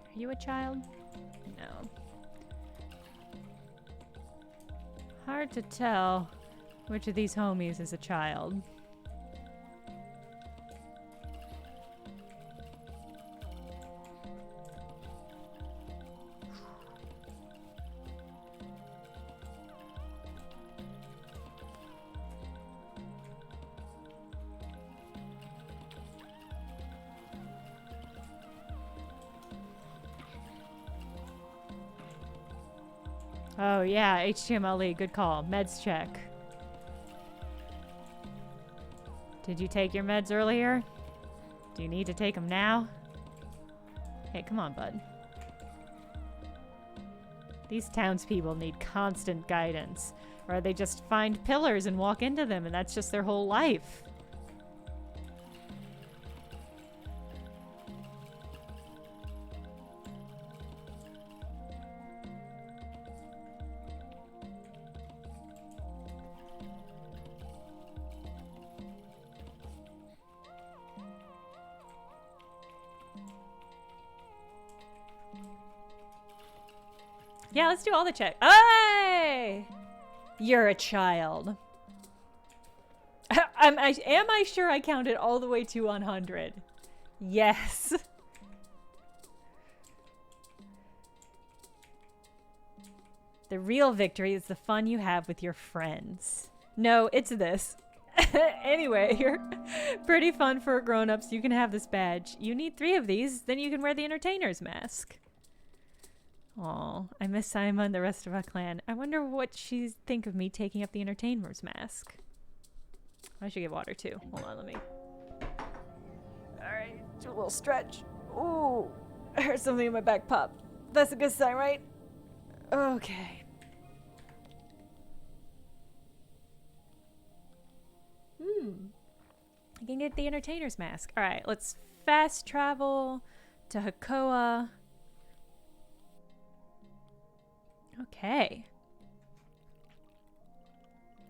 Are you a child? No. Hard to tell which of these homies is a child. Oh yeah, HTMLE, good call. Meds check. Did you take your meds earlier? Do you need to take them now? Hey, come on, bud. These townspeople need constant guidance, or they just find pillars and walk into them, and that's just their whole life. Yeah, let's do all the check. Hey! You're a child. Am I sure I counted all the way to 100? Yes. The real victory is the fun you have with your friends. No, it's this. Anyway, you're pretty fun for grown-ups. You can have this badge. You need 3 of these, then you can wear the entertainer's mask. Aw, I miss Saima and the rest of our clan. I wonder what she'd think of me taking up the entertainer's mask. I should get water too. Hold on, let me. Alright, do a little stretch. Ooh, I heard something in my back pop. That's a good sign, right? Okay. I can get the entertainer's mask. Alright, let's fast travel to Hakoa. Okay.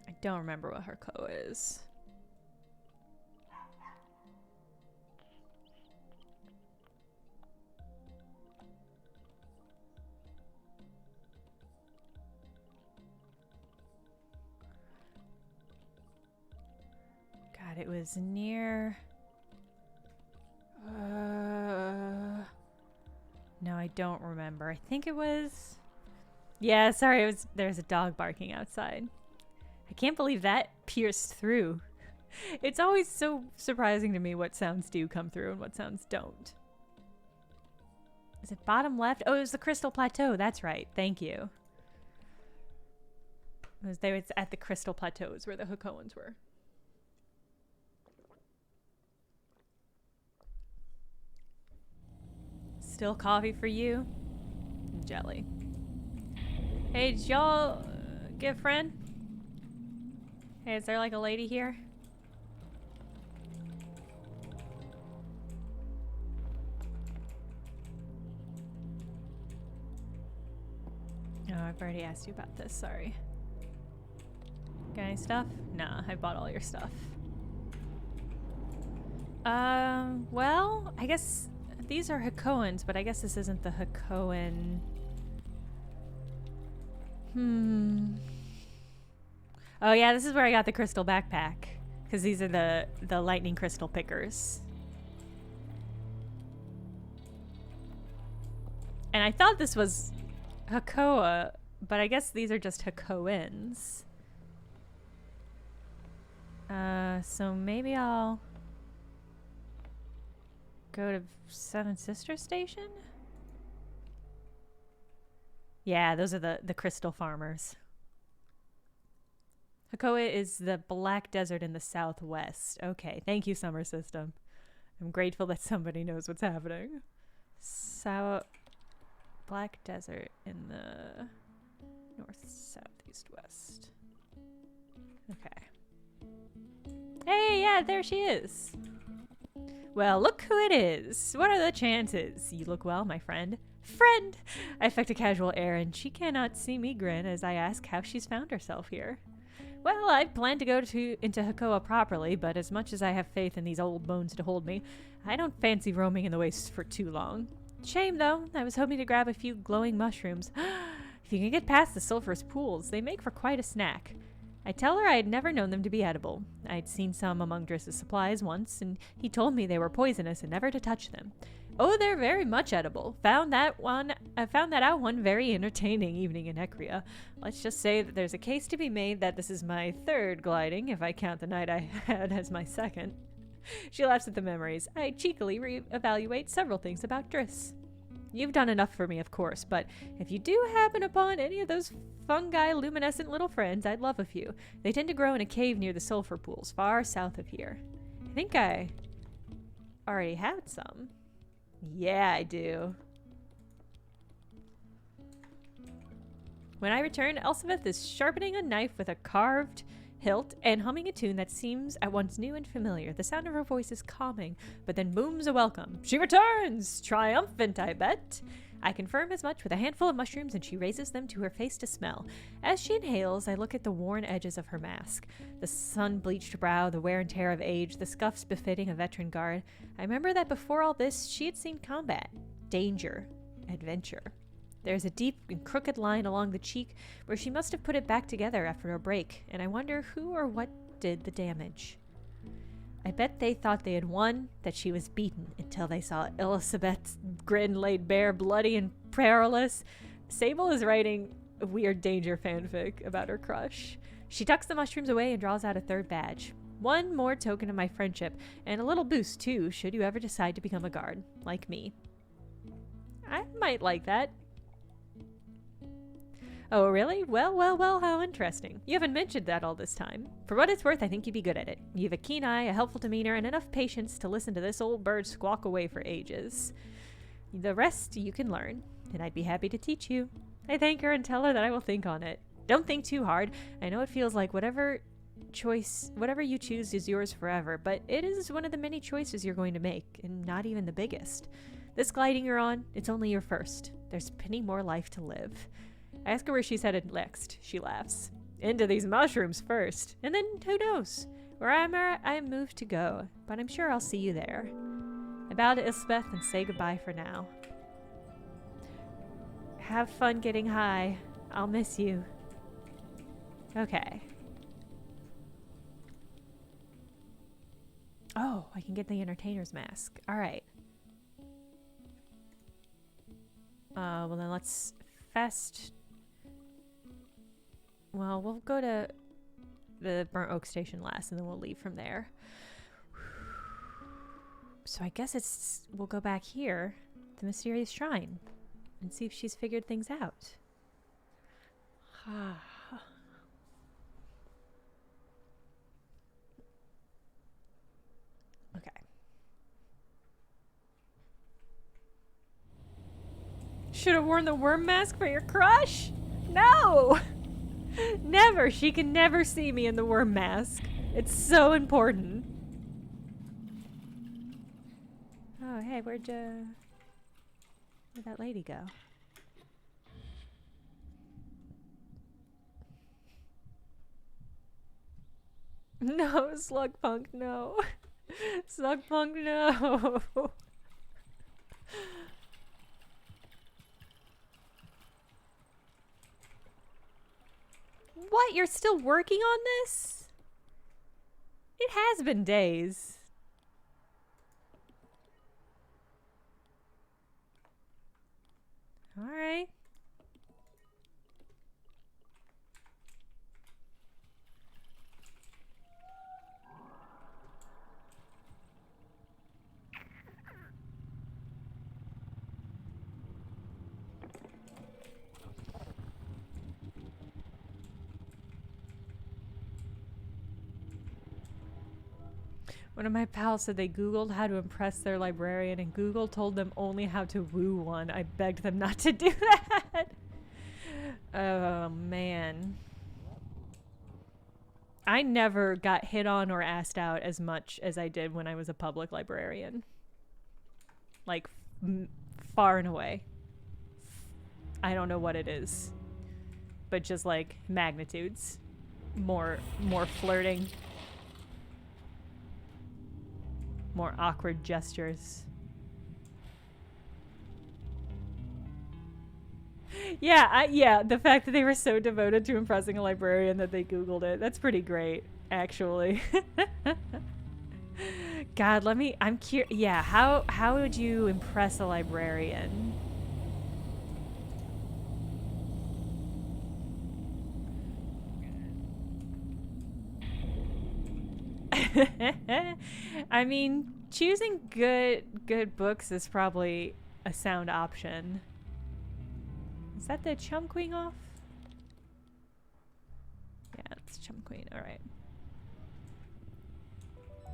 I don't remember what Hakoa is. God, it was near... No, I don't remember. I think it was... Yeah, sorry, it was... There's a dog barking outside. I can't believe that pierced through. It's always so surprising to me what sounds do come through and what sounds don't. Is it bottom left? Oh, it was the Crystal Plateau. That's right. Thank you. It was at the Crystal Plateaus where the Hakoans were. Still coffee for you? Jelly. Hey, did y'all get a friend? Hey, is there like a lady here? Oh, I've already asked you about this, sorry. Got any stuff? Nah, I bought all your stuff. Well, I guess these are Hakoans, but I guess this isn't the Hakoan. Oh yeah, this is where I got the crystal backpack. Because these are the lightning crystal pickers. And I thought this was Hakoa, but I guess these are just Hakoans. So maybe I'll go to Seven Sisters Station? Yeah, those are the crystal farmers. Hakoa is the Black Desert in the southwest. Okay, thank you, Summer System. I'm grateful that somebody knows what's happening. Black Desert in the north, south, east, west. Okay. Hey, yeah, there she is. Well, look who it is. What are the chances? You look well, my friend. Friend! I affect a casual air, and she cannot see me grin as I ask how she's found herself here. Well, I plan to go into Hakoa properly, but as much as I have faith in these old bones to hold me, I don't fancy roaming in the wastes for too long. Shame, though. I was hoping to grab a few glowing mushrooms. If you can get past the sulphurous pools, they make for quite a snack. I tell her I had never known them to be edible. I'd seen some among Driss's supplies once, and he told me they were poisonous and never to touch them. Oh, they're very much edible. I found that out one very entertaining evening in Ecria. Let's just say that there's a case to be made that this is my third gliding, if I count the night I had as my second. She laughs at the memories. I cheekily re-evaluate several things about Driss. You've done enough for me, of course, but if you do happen upon any of those fungi luminescent little friends, I'd love a few. They tend to grow in a cave near the sulfur pools, far south of here. I think I already had some. Yeah, I do. When I return, Elspeth is sharpening a knife with a carved hilt and humming a tune that seems at once new and familiar. The sound of her voice is calming, but then booms a welcome. She returns! Triumphant, I bet! I confirm as much with a handful of mushrooms, and she raises them to her face to smell. As she inhales, I look at the worn edges of her mask. The sun-bleached brow, the wear and tear of age, the scuffs befitting a veteran guard. I remember that before all this, she had seen combat, danger, adventure. There's a deep and crooked line along the cheek where she must have put it back together after a break, and I wonder who or what did the damage. I bet they thought they had won, that she was beaten, until they saw Elizabeth's grin laid bare, bloody and perilous. Sable is writing a weird danger fanfic about her crush. She tucks the mushrooms away and draws out a third badge. One more token of my friendship, and a little boost too, should you ever decide to become a guard, like me. I might like that. Oh, really? Well, how interesting. You haven't mentioned that all this time. For what it's worth, I think you'd be good at it. You have a keen eye, a helpful demeanor, and enough patience to listen to this old bird squawk away for ages. The rest you can learn, and I'd be happy to teach you. I thank her and tell her that I will think on it. Don't think too hard. I know it feels like whatever you choose is yours forever, but it is one of the many choices you're going to make, and not even the biggest. This gliding you're on, it's only your first. There's plenty more life to live. I ask her where she's headed next. She laughs. Into these mushrooms first, and then who knows? Where I am moved to go, but I'm sure I'll see you there. I bow to Elspeth and say goodbye for now. Have fun getting high. I'll miss you. Okay. Oh, I can get the entertainer's mask. All right. Well then let's fast. Well, we'll go to the Burnt Oak Station last, and then we'll leave from there. So I guess we'll go back here, the mysterious shrine, and see if she's figured things out. Okay. Should have worn the worm mask for your crush? No! Never! She can never see me in the worm mask. It's so important. Oh, hey, where'd that lady go? No, Slugpunk, no. Slugpunk, no. What? You're still working on this? It has been days. All right. One of my pals said they Googled how to impress their librarian, and Google told them only how to woo one. I begged them not to do that. Oh, man. I never got hit on or asked out as much as I did when I was a public librarian. Like, far and away. I don't know what it is. But just, like, magnitudes. More flirting. More awkward gestures. Yeah, the fact that they were so devoted to impressing a librarian that they Googled it. That's pretty great, actually. God, I'm curious. Yeah, how would you impress a librarian? I mean, choosing good books is probably a sound option. Is that the Chum Queen off? Yeah, it's Chum Queen. All right.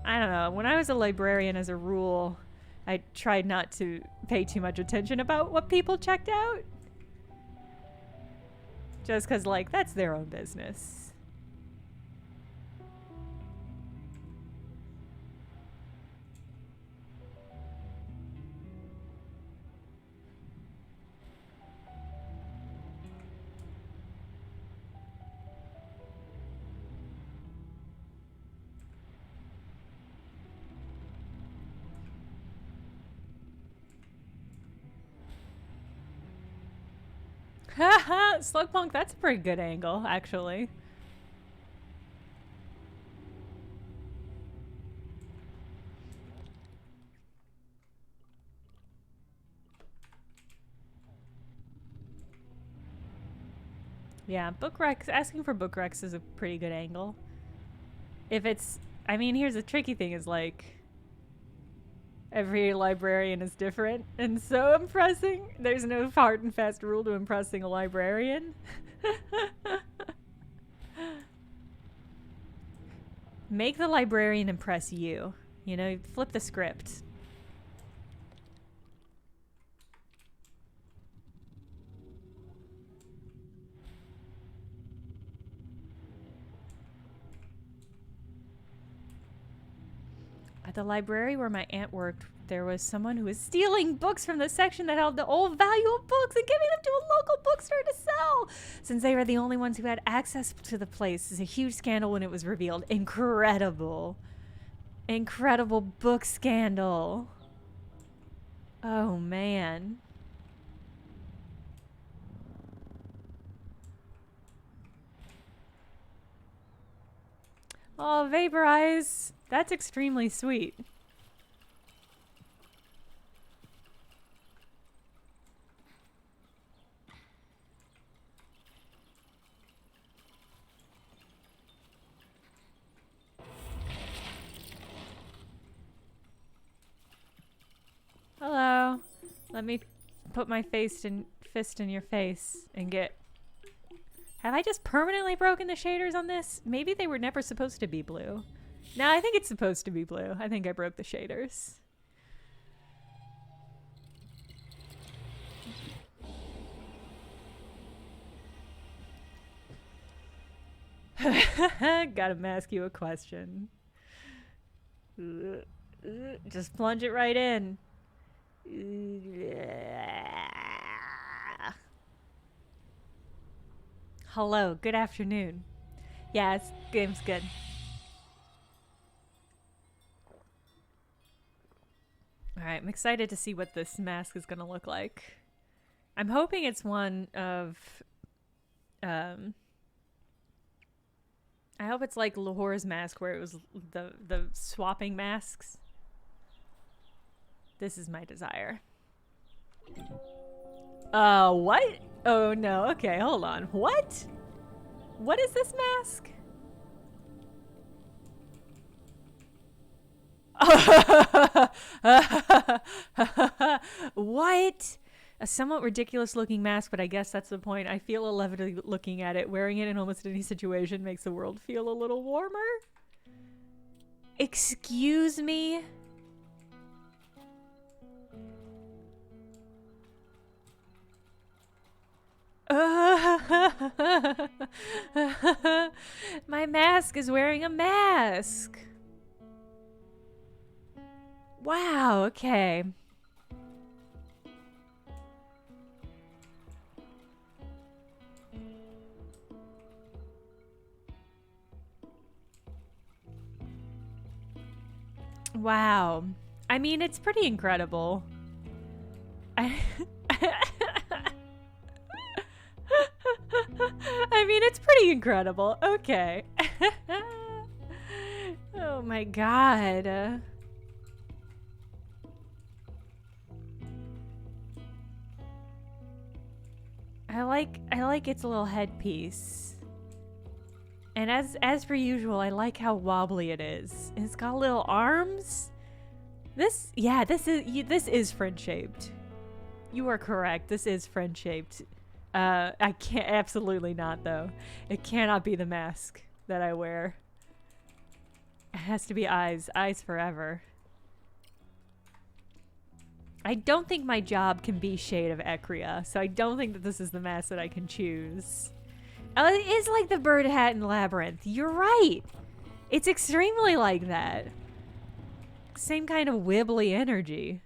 I don't know. When I was a librarian, as a rule, I tried not to pay too much attention about what people checked out. Just because, like, that's their own business. Slugpunk, that's a pretty good angle, actually. Yeah, book recs, asking for book recs is a pretty good angle. If it's, I mean, here's the tricky thing is like, every librarian is different, and so impressing. There's no hard and fast rule to impressing a librarian. Make the librarian impress you. You know, flip the script. At the library where my aunt worked, there was someone who was stealing books from the section that held the old valuable books and giving them to a local bookstore to sell. Since they were the only ones who had access to the place, it's a huge scandal when it was revealed. Incredible. Incredible book scandal. Oh, man. Oh, vaporize. That's extremely sweet. Hello. Let me put my fist in your face and get... Have I just permanently broken the shaders on this? Maybe they were never supposed to be blue. No, I think it's supposed to be blue. I think I broke the shaders. Gotta ask you a question. Just plunge it right in. Hello, good afternoon. Yeah, this game's good. Alright, I'm excited to see what this mask is gonna look like. I'm hoping it's one of... I hope it's like Lahore's mask where it was the swapping masks. This is my desire. What? Oh no, okay, hold on. What? What is this mask? What? A somewhat ridiculous looking mask, but I guess that's the point. I feel a levity looking at it. Wearing it in almost any situation makes the world feel a little warmer. Excuse me? My mask is wearing a mask. Wow, okay. Wow. I mean, it's pretty incredible. I mean, it's pretty incredible. Okay. Oh my god. I like its little headpiece. And as per usual, I like how wobbly it is. It's got little arms. This is friend-shaped. You are correct. This is friend-shaped. I can't, absolutely not though. It cannot be the mask that I wear. It has to be eyes forever. I don't think my job can be Shade of Ecria, so I don't think that this is the mask that I can choose. It is like the bird hat in Labyrinth. You're right. It's extremely like that. Same kind of wibbly energy.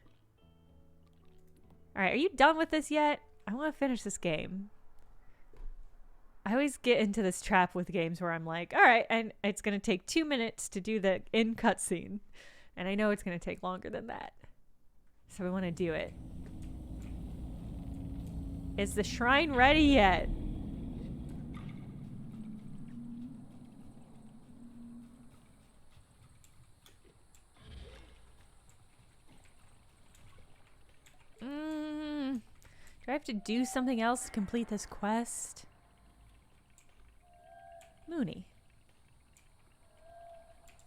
Alright, are you done with this yet? I want to finish this game. I always get into this trap with games where I'm like, alright, and it's going to take 2 minutes to do the end cutscene. And I know it's going to take longer than that. So we want to do it. Is the shrine ready yet? Do I have to do something else to complete this quest? Mooney.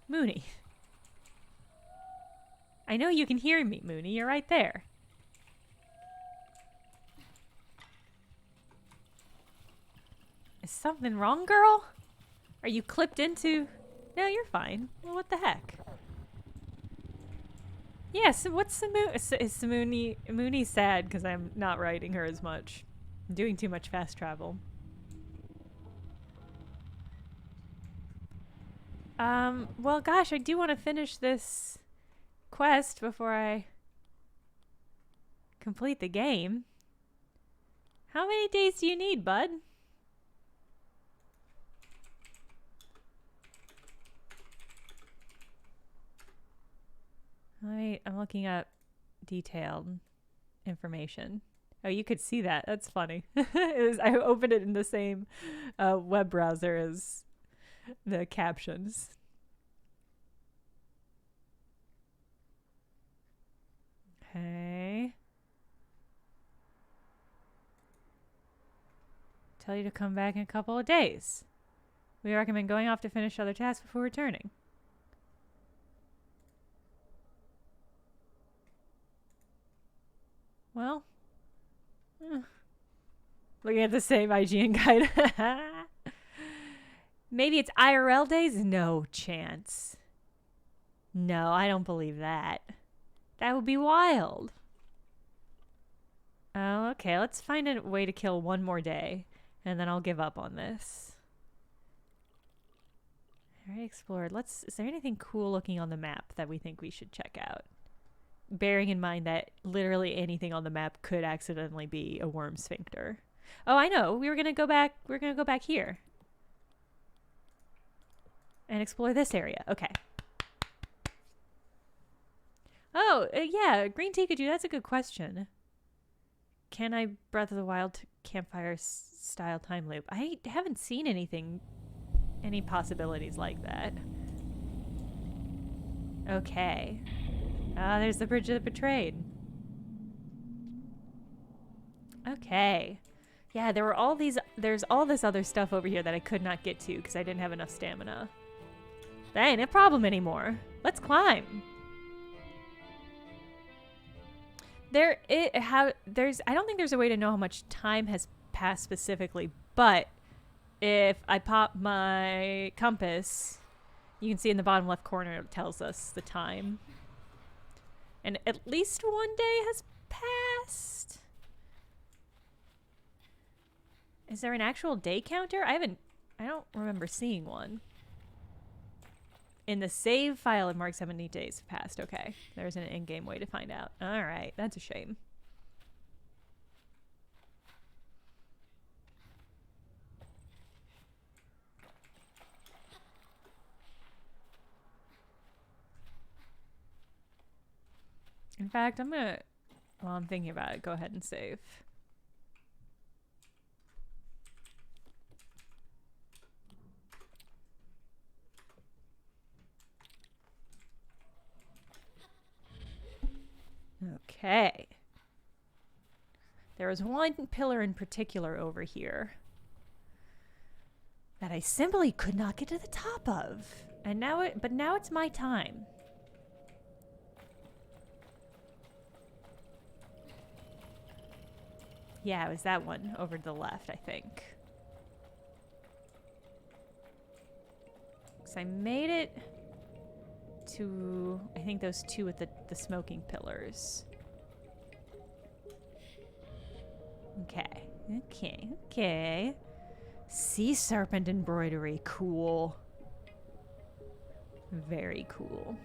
Mooney. I know you can hear me, Mooney. You're right there. Is something wrong, girl? Are you clipped into... No, you're fine. Well, what the heck? Yeah, so what's the is Mooney sad because I'm not riding her as much. I'm doing too much fast travel. Well, gosh, I do want to finish this quest before I complete the game. How many days do you need, bud? I'm looking up detailed information. Oh, you could see that. That's funny. I opened it in the same web browser as the captions. Okay. Tell you to come back in a couple of days. We recommend going off to finish other tasks before returning. Well, looking at the same IGN guide. Maybe it's IRL days? No chance. No, I don't believe that. That would be wild. Oh, okay. Let's find a way to kill one more day, and then I'll give up on this. Already explored. Is there anything cool looking on the map that we think we should check out? Bearing in mind that literally anything on the map could accidentally be a worm sphincter. Oh, I know. We're gonna go back here. And explore this area. Okay. Oh, yeah. Green Tikaju, that's a good question. Can I Breath of the Wild campfire style time loop? I haven't seen any possibilities like that. Okay. Ah, there's the Bridge of the Betrayed. Okay. Yeah, there's all this other stuff over here that I could not get to because I didn't have enough stamina. That ain't a problem anymore. Let's climb. I don't think there's a way to know how much time has passed specifically, but if I pop my compass, you can see in the bottom left corner it tells us the time. And at least one day has passed. Is there an actual day counter? I don't remember seeing one. In the save file, it marks how many days have passed. Okay, there's an in-game way to find out. All right, that's a shame. In fact, while I'm thinking about it, go ahead and save. Okay. There was one pillar in particular over here that I simply could not get to the top of. And now it's my time. Yeah, it was that one over to the left, I think. So I made it to, I think, those two with the smoking pillars. Okay. Sea serpent embroidery. Cool. Very cool.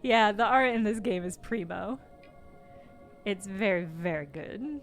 Yeah, the art in this game is primo. It's very, very good.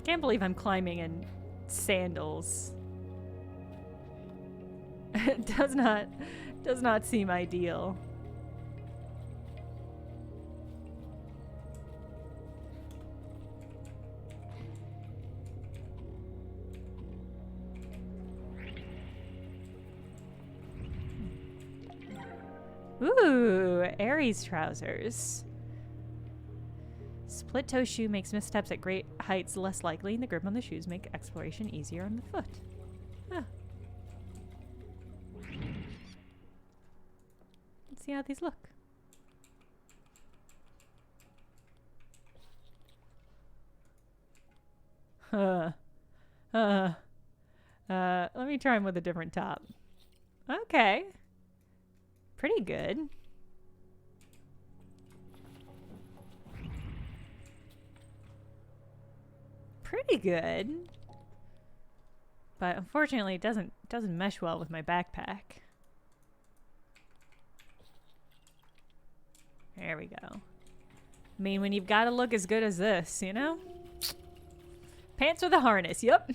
Can't believe I'm climbing in sandals. It does not seem ideal. Ooh, Aries Trousers. Split toe shoe makes missteps at great heights less likely, and the grip on the shoes make exploration easier on the foot. Huh. Let's see how these look. Let me try them with a different top. Okay. Pretty good. Pretty good. But unfortunately it doesn't mesh well with my backpack. There we go. I mean, when you've got to look as good as this, you know? Pants with a harness, yep.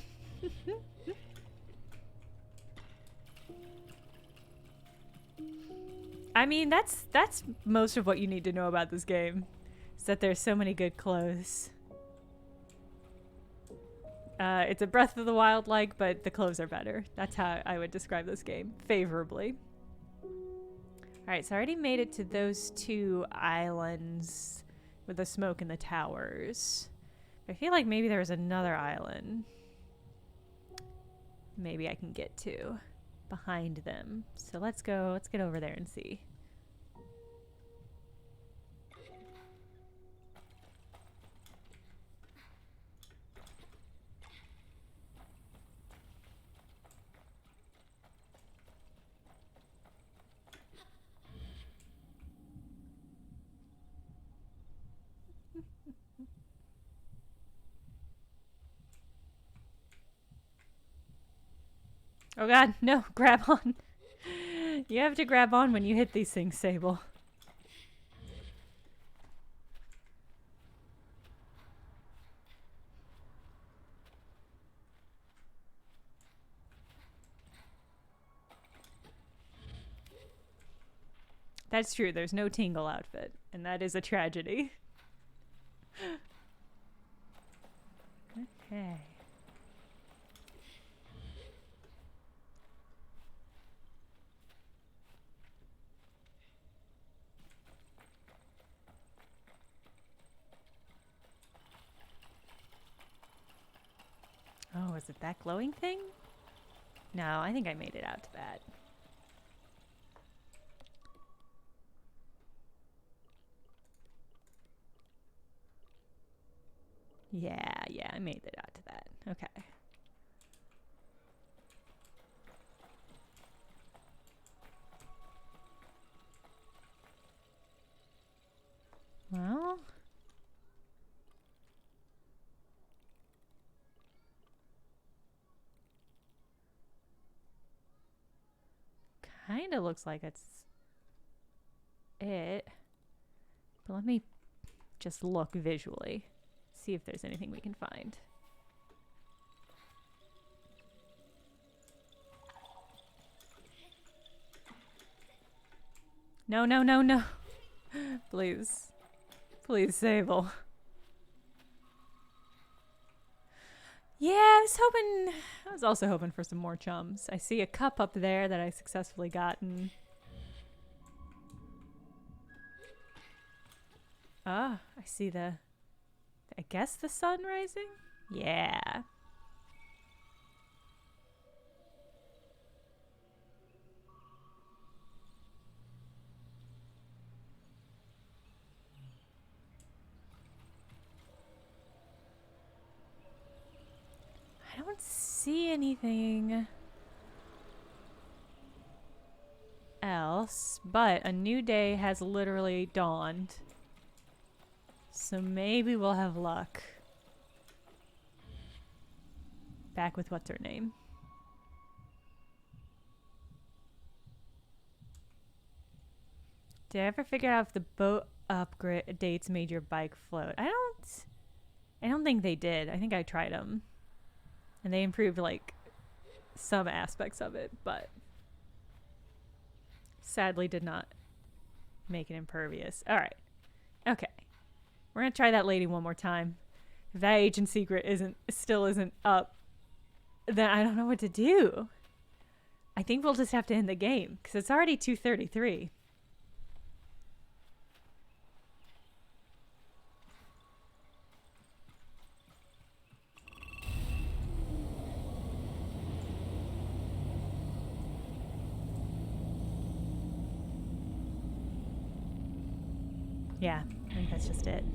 I mean, that's most of what you need to know about this game. Is that there's so many good clothes. It's a Breath of the Wild like, but the clothes are better. That's how I would describe this game, favorably. Alright, so I already made it to those two islands with the smoke and the towers. I feel like maybe there's another island maybe I can get to behind them. So let's get over there and see. Oh god, no, grab on. You have to grab on when you hit these things, Sable. That's true, there's no Tingle outfit, and that is a tragedy. Okay. Oh, is it that glowing thing? No, I think I made it out to that. Yeah, I made it out to that. Okay. Well... kind of looks like it's it. But let me just look visually. See if there's anything we can find. No, no, no, no. Please. Please, Sable. Yeah, I was also hoping for some more chums. I see a cup up there that I successfully gotten. Ah, I see I guess the sun rising? Yeah. don't see anything else, but a new day has literally dawned. So maybe we'll have luck. Back with what's her name? Did I ever figure out if the boat upgrades made your bike float? I don't think they did. I think I tried them. And they improved like some aspects of it, but sadly did not make it impervious. All right. Okay. We're going to try that lady one more time. If that agent secret still isn't up, then I don't know what to do. I think we'll just have to end the game because it's already 2:33. Yeah, I think that's just it.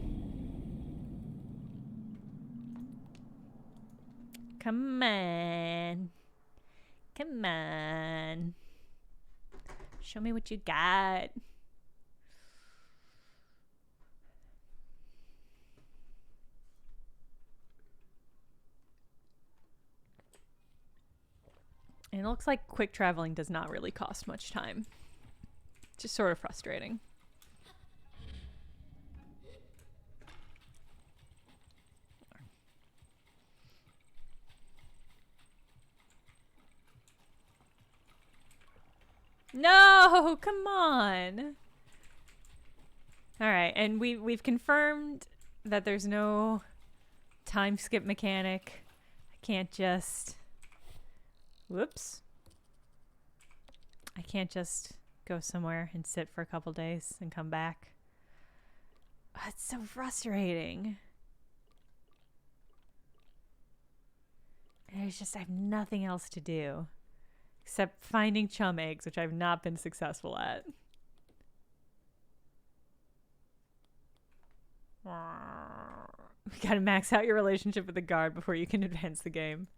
Come on. Come on. Show me what you got. And it looks like quick traveling does not really cost much time. It's just sort of frustrating. No, come on. All right, and we've confirmed that there's no time skip mechanic. I can't just... Whoops. I can't just go somewhere and sit for a couple days and come back. Oh, it's so frustrating. I have nothing else to do. Except finding chum eggs, which I've not been successful at. You gotta max out your relationship with the guard before you can advance the game.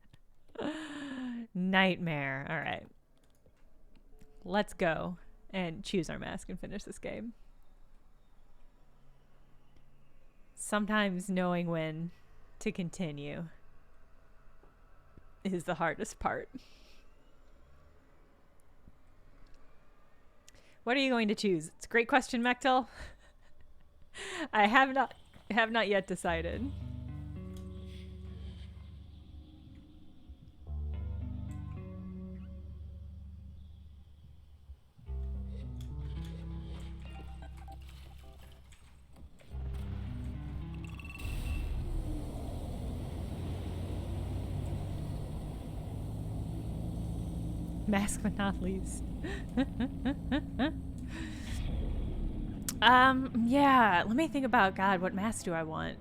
Nightmare. Alright. Let's go and choose our mask and finish this game. Sometimes knowing when to continue is the hardest part. What are you going to choose? It's a great question, Mechtel. I have not yet decided. Mask but not least. Yeah, let me think about, God, what mask do I want?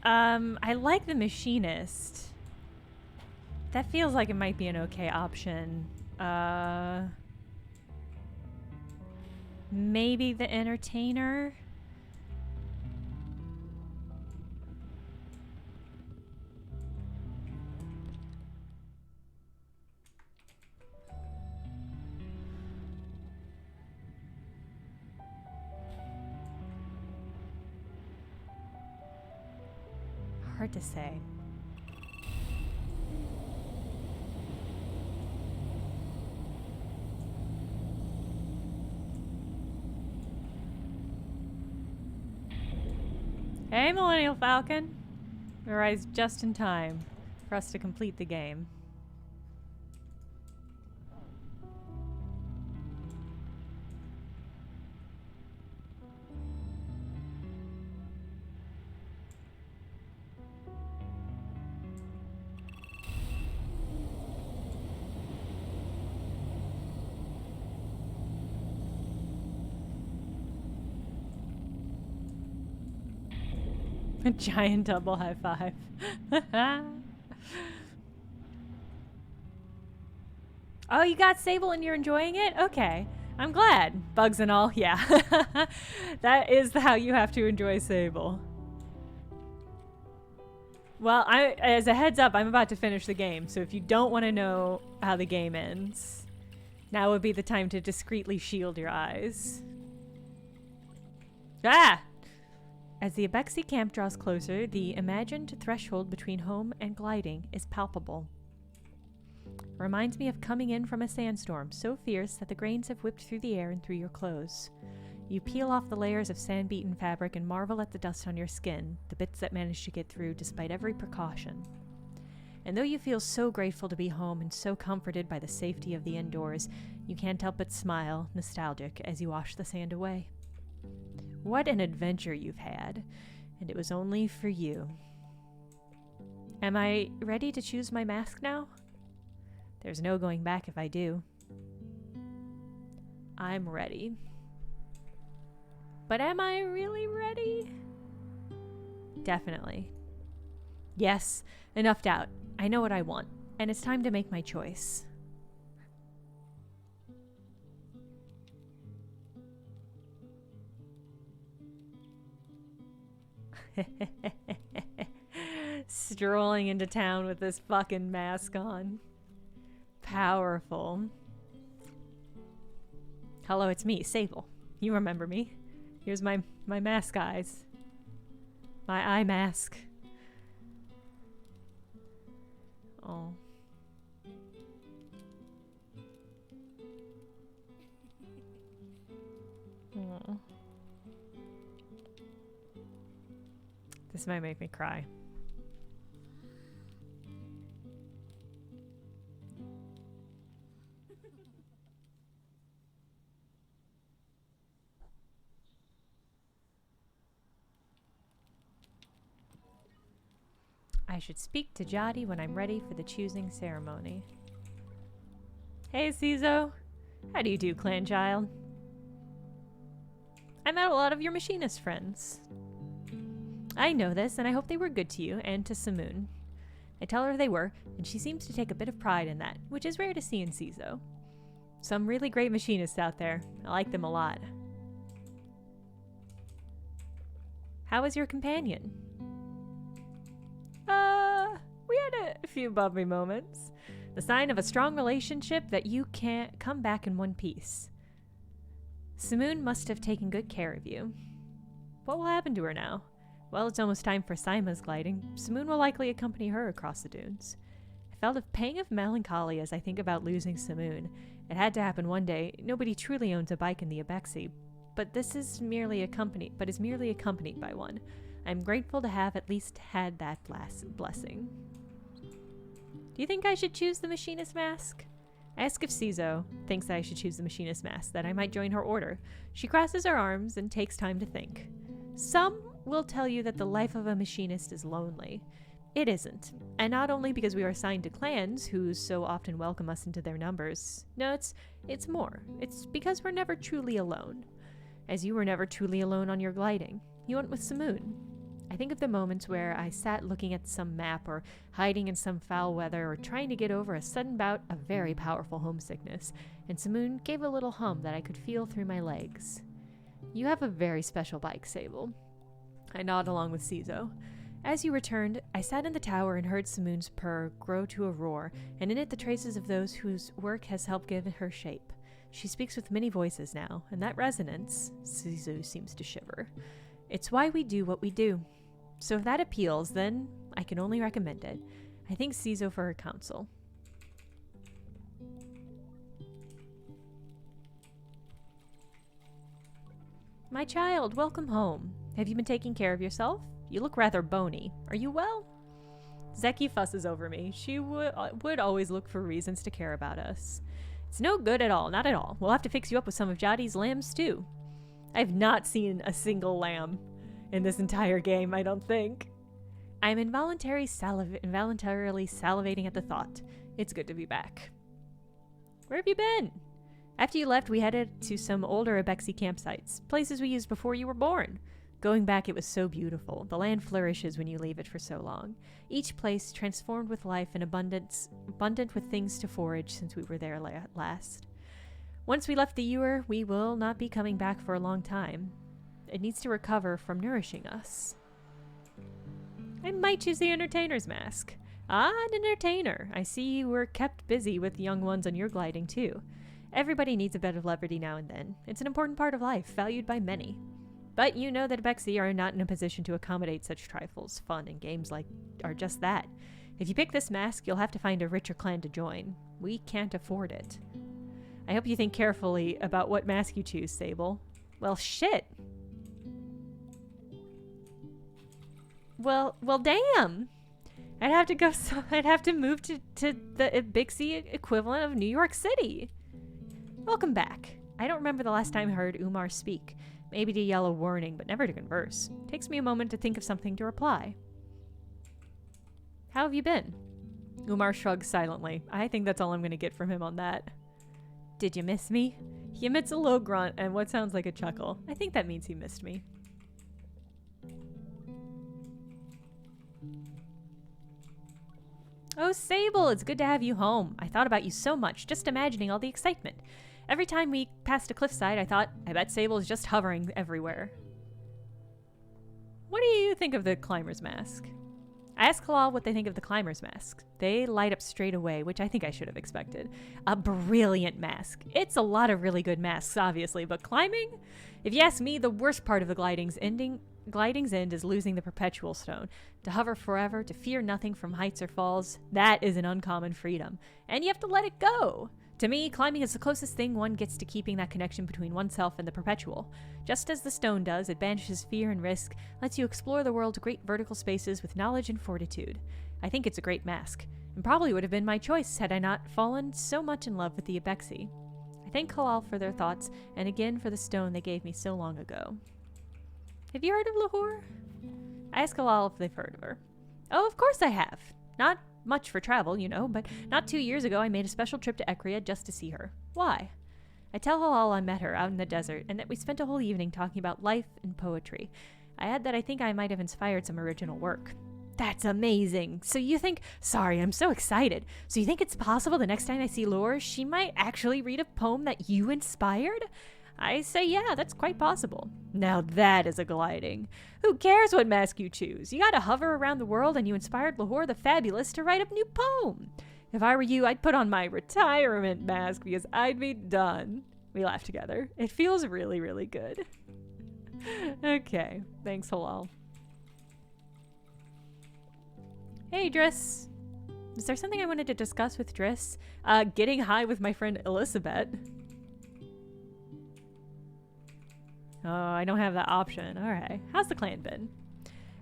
I like the machinist. That feels like it might be an okay option. Maybe the entertainer? Hard to say. Hey, Millennial Falcon. We arrived just in time for us to complete the game. A giant double high five. Oh, you got SABLE and you're enjoying it? Okay. I'm glad. Bugs and all, yeah. That is how you have to enjoy SABLE. Well, as a heads up, I'm about to finish the game, so if you don't want to know how the game ends, now would be the time to discreetly shield your eyes. Ah! As the Abexi camp draws closer, the imagined threshold between home and gliding is palpable. Reminds me of coming in from a sandstorm so fierce that the grains have whipped through the air and through your clothes. You peel off the layers of sand-beaten fabric and marvel at the dust on your skin, the bits that manage to get through despite every precaution. And though you feel so grateful to be home and so comforted by the safety of the indoors, you can't help but smile, nostalgic, as you wash the sand away. What an adventure you've had, and it was only for you. Am I ready to choose my mask now? There's no going back if I do. I'm ready. But am I really ready? Definitely. Yes, enough doubt. I know what I want, and it's time to make my choice. Strolling into town with this fucking mask on. Powerful. Hello, it's me, Sable. You remember me. Here's my mask eyes. My eye mask. Oh. Oh. This might make me cry. I should speak to Jotty when I'm ready for the choosing ceremony. Hey, Cizo. How do you do, clan child? I met a lot of your machinist friends. I know this, and I hope they were good to you and to Simoon. I tell her they were, and she seems to take a bit of pride in that, which is rare to see in Cizo. Some really great machinists out there. I like them a lot. How was your companion? We had a few bumpy moments. The sign of a strong relationship that you can't come back in one piece. Simoon must have taken good care of you. What will happen to her now? Well, it's almost time for Sima's gliding. Simoon will likely accompany her across the dunes. I felt a pang of melancholy as I think about losing Simoon. It had to happen one day. Nobody truly owns a bike in the Abexi, but this is merely accompanied by one. I'm grateful to have at least had that blessing. Do you think I should choose the machinist mask? Ask if Cizo thinks I should choose the machinist mask, that I might join her order. She crosses her arms and takes time to think. Some will tell you that the life of a machinist is lonely. It isn't. And not only because we are assigned to clans who so often welcome us into their numbers. No, it's more. It's because we're never truly alone. As you were never truly alone on your gliding. You went with Simoon. I think of the moments where I sat looking at some map or hiding in some foul weather or trying to get over a sudden bout of very powerful homesickness, and Simoon gave a little hum that I could feel through my legs. You have a very special bike, Sable. I nod along with Cizo. As you returned, I sat in the tower and heard Simoon's purr grow to a roar, and in it the traces of those whose work has helped give her shape. She speaks with many voices now, and that resonance, Cizo seems to shiver. It's why we do what we do. So if that appeals, then I can only recommend it. I thank Cizo for her counsel. My child, welcome home. Have you been taking care of yourself? You look rather bony. Are you well? Zeki fusses over me. She would always look for reasons to care about us. It's no good at all, not at all. We'll have to fix you up with some of Jotty's lambs too. I've not seen a single lamb in this entire game, I don't think. I'm involuntarily salivating at the thought. It's good to be back. Where have you been? After you left, we headed to some older Abexi campsites, places we used before you were born. Going back, it was so beautiful. The land flourishes when you leave it for so long. Each place transformed with life and abundant with things to forage since we were there last. Once we left the ewer, we will not be coming back for a long time. It needs to recover from nourishing us. I might choose the entertainer's mask. Ah, an entertainer. I see you were kept busy with young ones on your gliding, too. Everybody needs a bit of levity now and then. It's an important part of life, valued by many. But you know that Bexy are not in a position to accommodate such trifles. Fun and games like are just that. If you pick this mask, you'll have to find a richer clan to join. We can't afford it. I hope you think carefully about what mask you choose, Sable. Well, shit. Well, damn. I'd have to move to the Bixie equivalent of New York City. Welcome back. I don't remember the last time I heard Umar speak. Maybe to yell a warning, but never to converse. Takes me a moment to think of something to reply. How have you been? Umar shrugs silently. I think that's all I'm going to get from him on that. Did you miss me? He emits a low grunt and what sounds like a chuckle. I think that means he missed me. Oh, Sable, it's good to have you home. I thought about you so much, just imagining all the excitement. Every time we passed a cliffside, I thought, I bet Sable is just hovering everywhere. What do you think of the climber's mask? I asked Halal what they think of the climber's mask. They light up straight away, which I think I should have expected. A brilliant mask. It's a lot of really good masks, obviously, but climbing? If you ask me, the worst part of the gliding's end is losing the perpetual stone. To hover forever, to fear nothing from heights or falls, that is an uncommon freedom. And you have to let it go. To me, climbing is the closest thing one gets to keeping that connection between oneself and the perpetual. Just as the stone does, it banishes fear and risk, lets you explore the world's great vertical spaces with knowledge and fortitude. I think it's a great mask, and probably would have been my choice had I not fallen so much in love with the Abexi. I thank Halal for their thoughts, and again for the stone they gave me so long ago. Have you heard of Lahore? I asked Halal if they've heard of her. Oh, of course I have. Not much for travel, you know, but not 2 years ago I made a special trip to Ekria just to see her. Why? I tell Halal I met her out in the desert and that we spent a whole evening talking about life and poetry. I add that I think I might have inspired some original work. That's amazing. So you think... Sorry, I'm so excited. So you think it's possible the next time I see Laura, she might actually read a poem that you inspired? I say yeah, that's quite possible. Now that is a gliding. Who cares what mask you choose? You gotta hover around the world and you inspired Lahore the Fabulous to write a new poem. If I were you, I'd put on my retirement mask because I'd be done. We laugh together. It feels really, really good. Okay, thanks Halal. Hey Driss. Is there something I wanted to discuss with Driss? Getting high with my friend Elizabeth. Oh, I don't have that option. Alright. How's the clan been?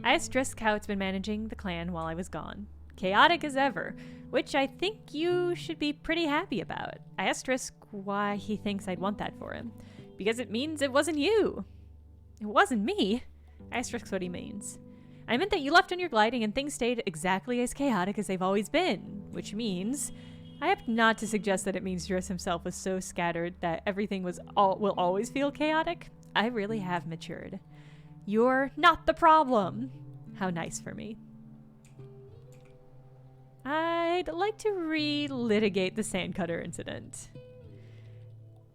I asked Drisk how it's been managing the clan while I was gone. Chaotic as ever, which I think you should be pretty happy about. I asked Drisk why he thinks I'd want that for him. Because it means it wasn't you. It wasn't me? I asked Drisk what he means. I meant that you left on your gliding and things stayed exactly as chaotic as they've always been, which means... I have not to suggest that it means Driss himself was so scattered that everything will always feel chaotic. I really have matured. You're not the problem. How nice for me. I'd like to relitigate the sandcutter incident.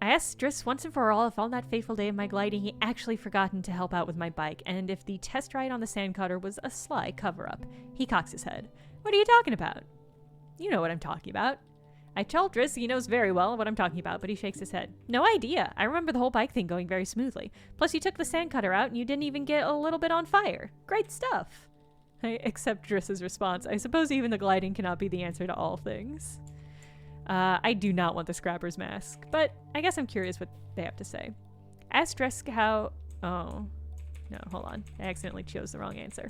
I asked Driss once and for all if on that fateful day of my gliding he actually forgotten to help out with my bike, and if the test ride on the sandcutter was a sly cover-up. He cocks his head. What are you talking about? You know what I'm talking about. I tell Driss he knows very well what I'm talking about, but he shakes his head. No idea. I remember the whole bike thing going very smoothly. Plus you took the sandcutter out and you didn't even get a little bit on fire. Great stuff. I accept Driss's response. I suppose even the gliding cannot be the answer to all things. I do not want the scrapper's mask, but I guess I'm curious what they have to say. Ask Driss how... Oh. No, hold on. I accidentally chose the wrong answer.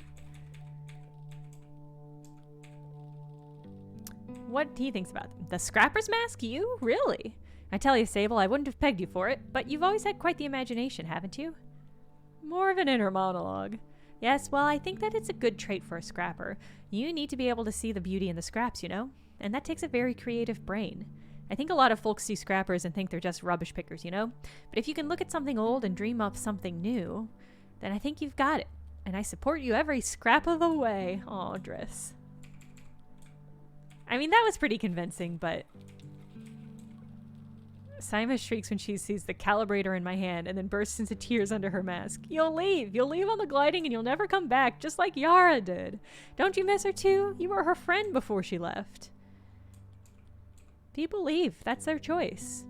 What he thinks about them. The scrapper's mask? You? Really? I tell you, Sable, I wouldn't have pegged you for it, but you've always had quite the imagination, haven't you? More of an inner monologue. Yes, well, I think that it's a good trait for a scrapper. You need to be able to see the beauty in the scraps, you know? And that takes a very creative brain. I think a lot of folks see scrappers and think they're just rubbish pickers, you know? But if you can look at something old and dream up something new, then I think you've got it. And I support you every scrap of the way. Aw, Driss. I mean, that was pretty convincing, but... Saima shrieks when she sees the calibrator in my hand and then bursts into tears under her mask. You'll leave. You'll leave on the gliding and you'll never come back, just like Yara did. Don't you miss her too? You were her friend before she left. People leave. That's their choice.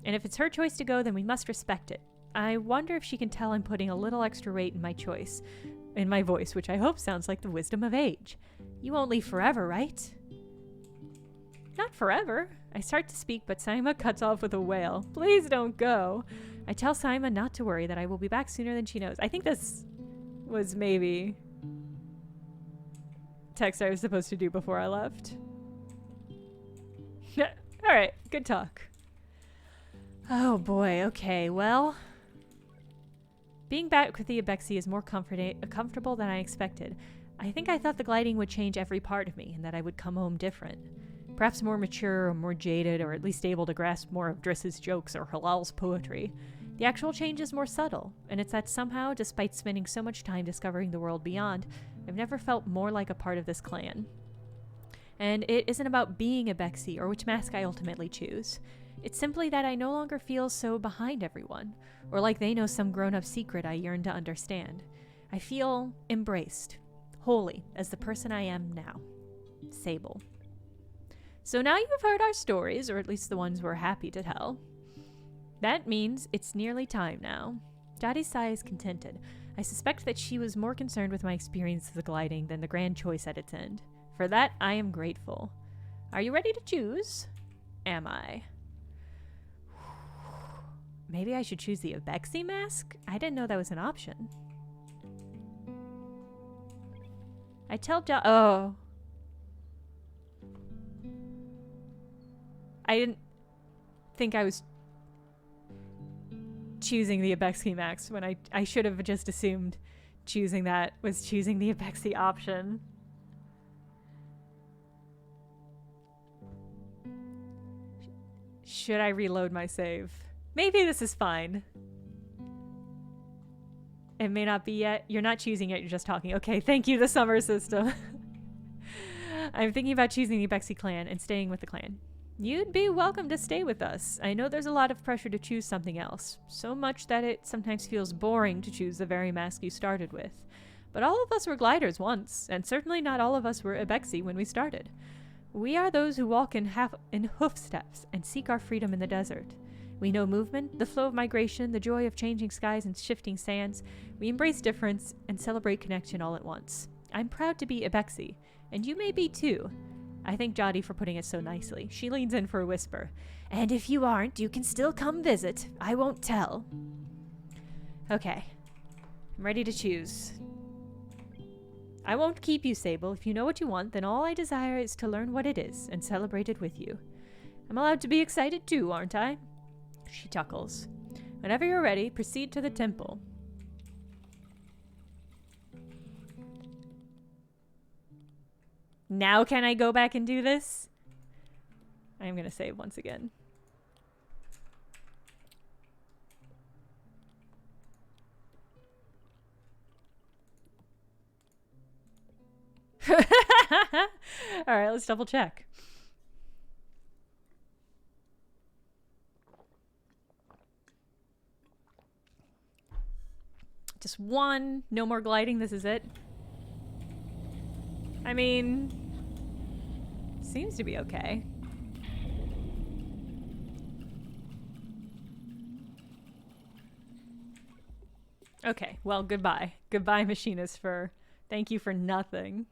And if it's her choice to go, then we must respect it. I wonder if she can tell I'm putting a little extra weight in my choice, in my voice, which I hope sounds like the wisdom of age. You won't leave forever, right? Not forever. I start to speak, but Saima cuts off with a wail. Please don't go. I tell Saima not to worry, that I will be back sooner than she knows. I think this was maybe text I was supposed to do before I left. Alright, good talk. Oh boy, okay, well. Being back with the Abexi is more comfortable than I expected. I think I thought the gliding would change every part of me, and that I would come home different. Perhaps more mature or more jaded, or at least able to grasp more of Driss's jokes or Halal's poetry. The actual change is more subtle, and it's that somehow, despite spending so much time discovering the world beyond, I've never felt more like a part of this clan. And it isn't about being a Bexy or which mask I ultimately choose. It's simply that I no longer feel so behind everyone, or like they know some grown-up secret I yearn to understand. I feel embraced, wholly, as the person I am now. Sable. So now you've heard our stories, or at least the ones we're happy to tell. That means it's nearly time now. Jadi's sigh is contented. I suspect that she was more concerned with my experience of the gliding than the grand choice at its end. For that, I am grateful. Are you ready to choose? Am I? Maybe I should choose the Abexi mask? I didn't know that was an option. I tell oh. I didn't think I was choosing the Abexi mask when I should have just assumed choosing that was choosing the Abexi option. Should I reload my save? Maybe this is fine. It may not be yet. You're not choosing yet, you're just talking. Okay, thank you, the summer system. I'm thinking about choosing the Abexi clan and staying with the clan. You'd be welcome to stay with us. I know there's a lot of pressure to choose something else. So much that it sometimes feels boring to choose the very mask you started with. But all of us were gliders once, and certainly not all of us were Abexi when we started. We are those who walk in hoof steps and seek our freedom in the desert. We know movement, the flow of migration, the joy of changing skies and shifting sands. We embrace difference and celebrate connection all at once. I'm proud to be Abexi, and you may be too. I thank Jadi for putting it so nicely. She leans in for a whisper. And if you aren't, you can still come visit. I won't tell. Okay. I'm ready to choose. I won't keep you, Sable. If you know what you want, then all I desire is to learn what it is and celebrate it with you. I'm allowed to be excited too, aren't I? She chuckles. Whenever you're ready, proceed to the temple. Now can I go back and do this? I'm gonna save once again. Alright, let's double check. Just one. No more gliding. This is it. I mean, seems to be okay. Okay, well, goodbye. Goodbye, machinist fur. Thank you for nothing.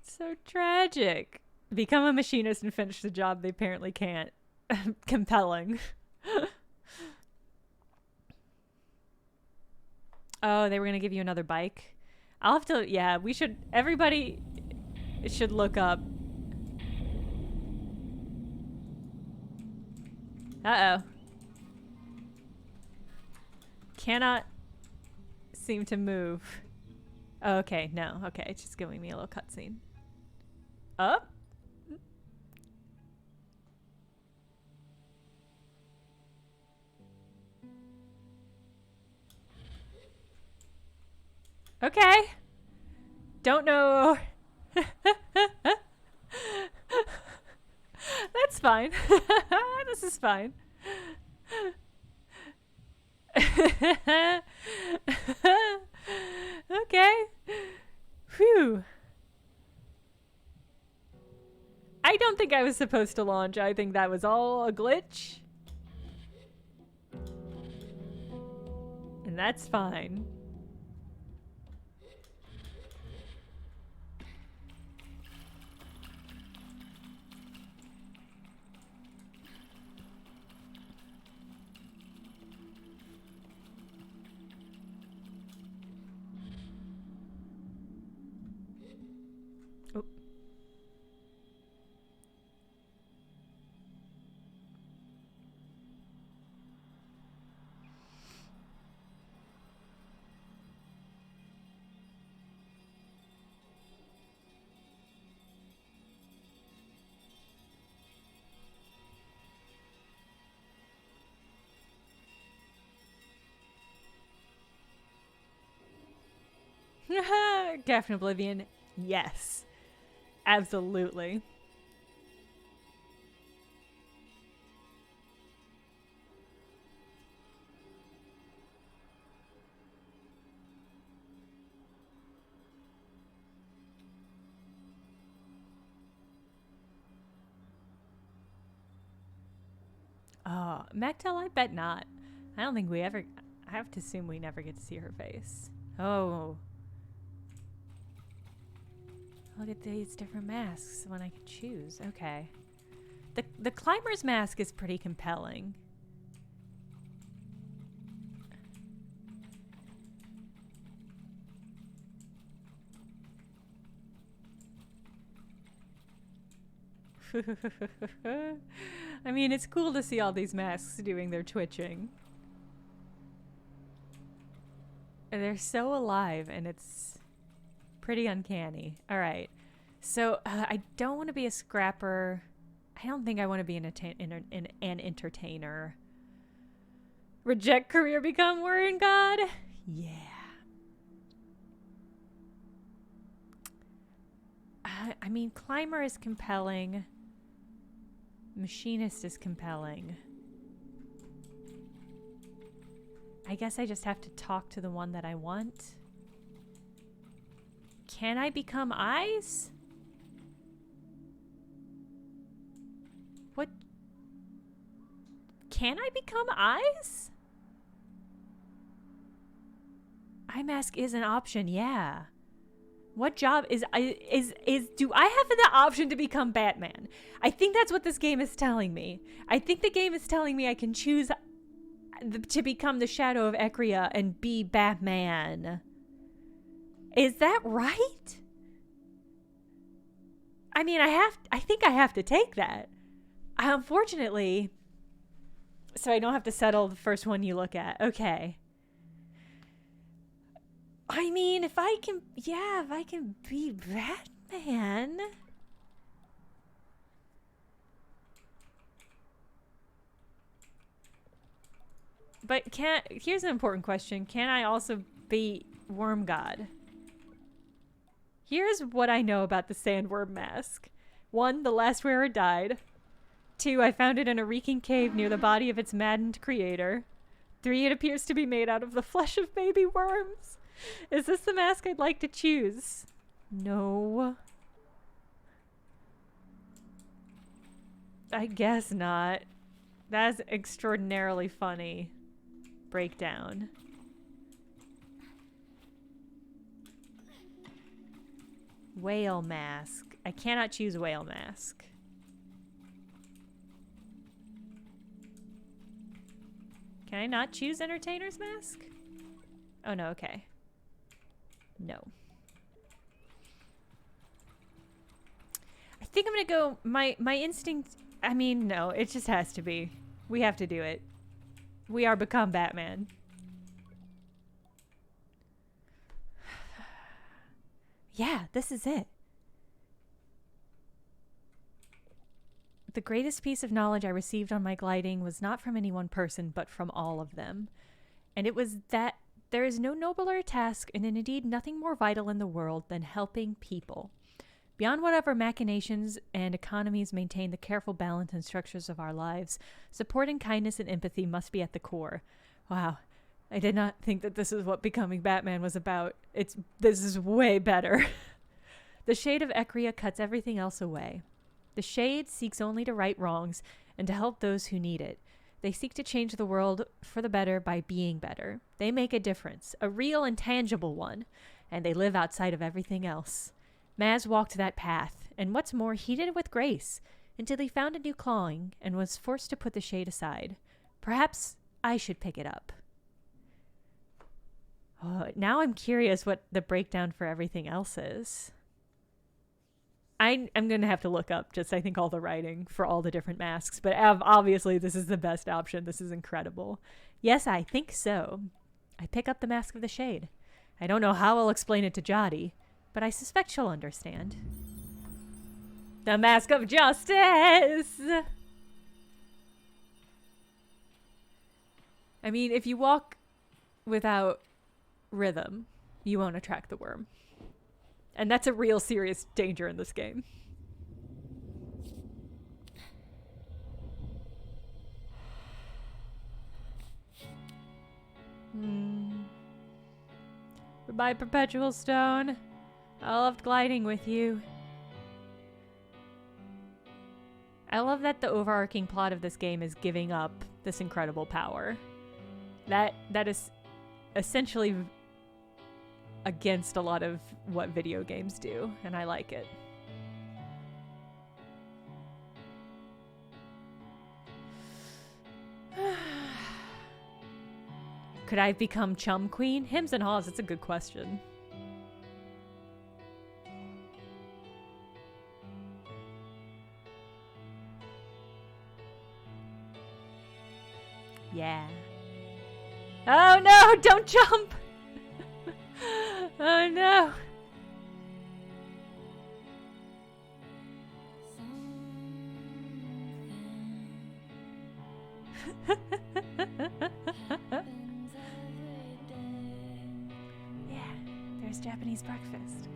So tragic. Become a machinist and finish the job they apparently can't. Compelling. Oh, they were gonna give you another bike. I'll have to, yeah, we should, everybody should look up. Uh-oh. Cannot seem to move. Oh, okay, no, okay, it's just giving me a little cutscene. Up? Okay. Don't know. That's fine. This is fine. Okay. Phew. I don't think I was supposed to launch. I think that was all a glitch. And that's fine. Oh. Captain Oblivion, yes. Absolutely. Oh, Mactel, I bet not. I don't think we ever... I have to assume we never get to see her face. Oh. Look at these different masks when I can choose. Okay. The climber's mask is pretty compelling. I mean, it's cool to see all these masks doing their twitching. And they're so alive, and it's pretty uncanny. All right. So, I don't want to be a scrapper. I don't think I want to be an entertainer. Reject career, become word god? Yeah. I mean, climber is compelling. Machinist is compelling. I guess I just have to talk to the one that I want. Can I become eyes? What? Can I become eyes? Eye mask is an option, yeah. What job is do I have the option to become Batman? I think that's what this game is telling me. I think the game is telling me I can choose to become the Shadow of Ecria and be Batman. Is that right? I mean, I think I have to take that. Unfortunately, so I don't have to settle the first one you look at. Okay. I mean, if I can be Batman. But here's an important question. Can I also be Worm God? Here's what I know about the sandworm mask. 1, the last wearer died. 2, I found it in a reeking cave near the body of its maddened creator. 3, it appears to be made out of the flesh of baby worms. Is this the mask I'd like to choose? No. I guess not. That's extraordinarily funny. Breakdown. Whale mask. I cannot choose whale mask. Can I not choose entertainer's mask? Oh no, okay. No. I think I'm gonna go, my instinct, I mean, no, it just has to be. We have to do it. We are become Batman. Yeah, this is it. The greatest piece of knowledge I received on my gliding was not from any one person, but from all of them. And it was that There is no nobler task, and indeed nothing more vital in the world than helping people. Beyond whatever machinations and economies maintain the careful balance and structures of our lives, support and kindness and empathy must be at the core. Wow. I did not think that this is what becoming Batman was about. This is way better. The shade of Ecria cuts everything else away. The shade seeks only to right wrongs and to help those who need it. They seek to change the world for the better by being better. They make a difference, a real and tangible one, and they live outside of everything else. Maz walked that path, and what's more, he did it with grace, until he found a new calling and was forced to put the shade aside. Perhaps I should pick it up. Oh, now I'm curious what the breakdown for everything else is. I'm going to have to look up just, I think, all the writing for all the different masks, but obviously this is the best option. This is incredible. Yes, I think so. I pick up the Mask of the Shade. I don't know how I'll explain it to Jodie, but I suspect she'll understand. The Mask of Justice! I mean, if you walk without rhythm, you won't attract the worm. And that's a real serious danger in this game. Goodbye, Perpetual Stone. I loved gliding with you. I love that the overarching plot of this game is giving up this incredible power. That is essentially against a lot of what video games do, and I like it. Could I become Chum Queen? Hims and haws, that's a good question. Yeah. Oh no, don't jump! Oh no! Yeah, there's Japanese breakfast.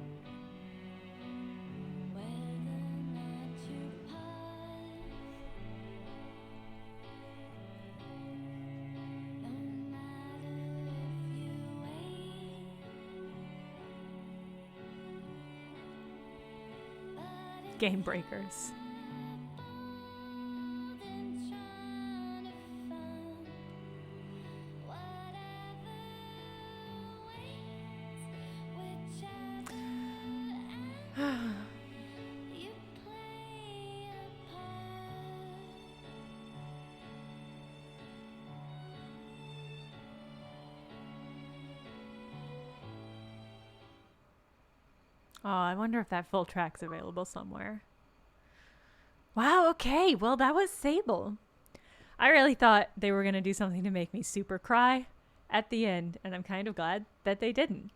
Game breakers. Oh, I wonder if that full track's available somewhere. Wow, okay. Well, that was Sable. I really thought they were going to do something to make me super cry at the end, and I'm kind of glad that they didn't.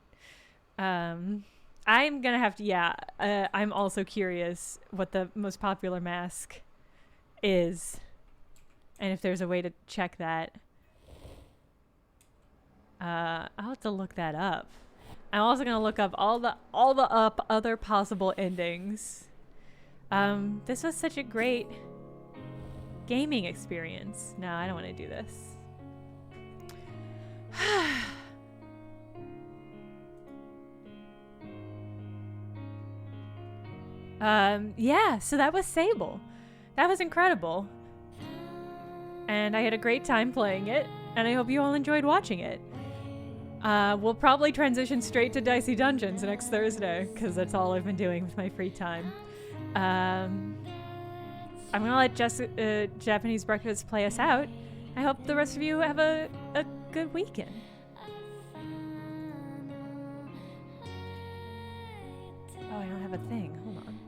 I'm going to have to, I'm also curious what the most popular mask is, and if there's a way to check that. I'll have to look that up. I'm also going to look up all the other possible endings. This was such a great gaming experience. No, I don't want to do this. Yeah, so that was Sable. That was incredible. And I had a great time playing it, and I hope you all enjoyed watching it. We'll probably transition straight to Dicey Dungeons next Thursday, because that's all I've been doing with my free time. I'm gonna let Japanese Breakfast play us out. I hope the rest of you have a good weekend. Oh, I don't have a thing. Hold on.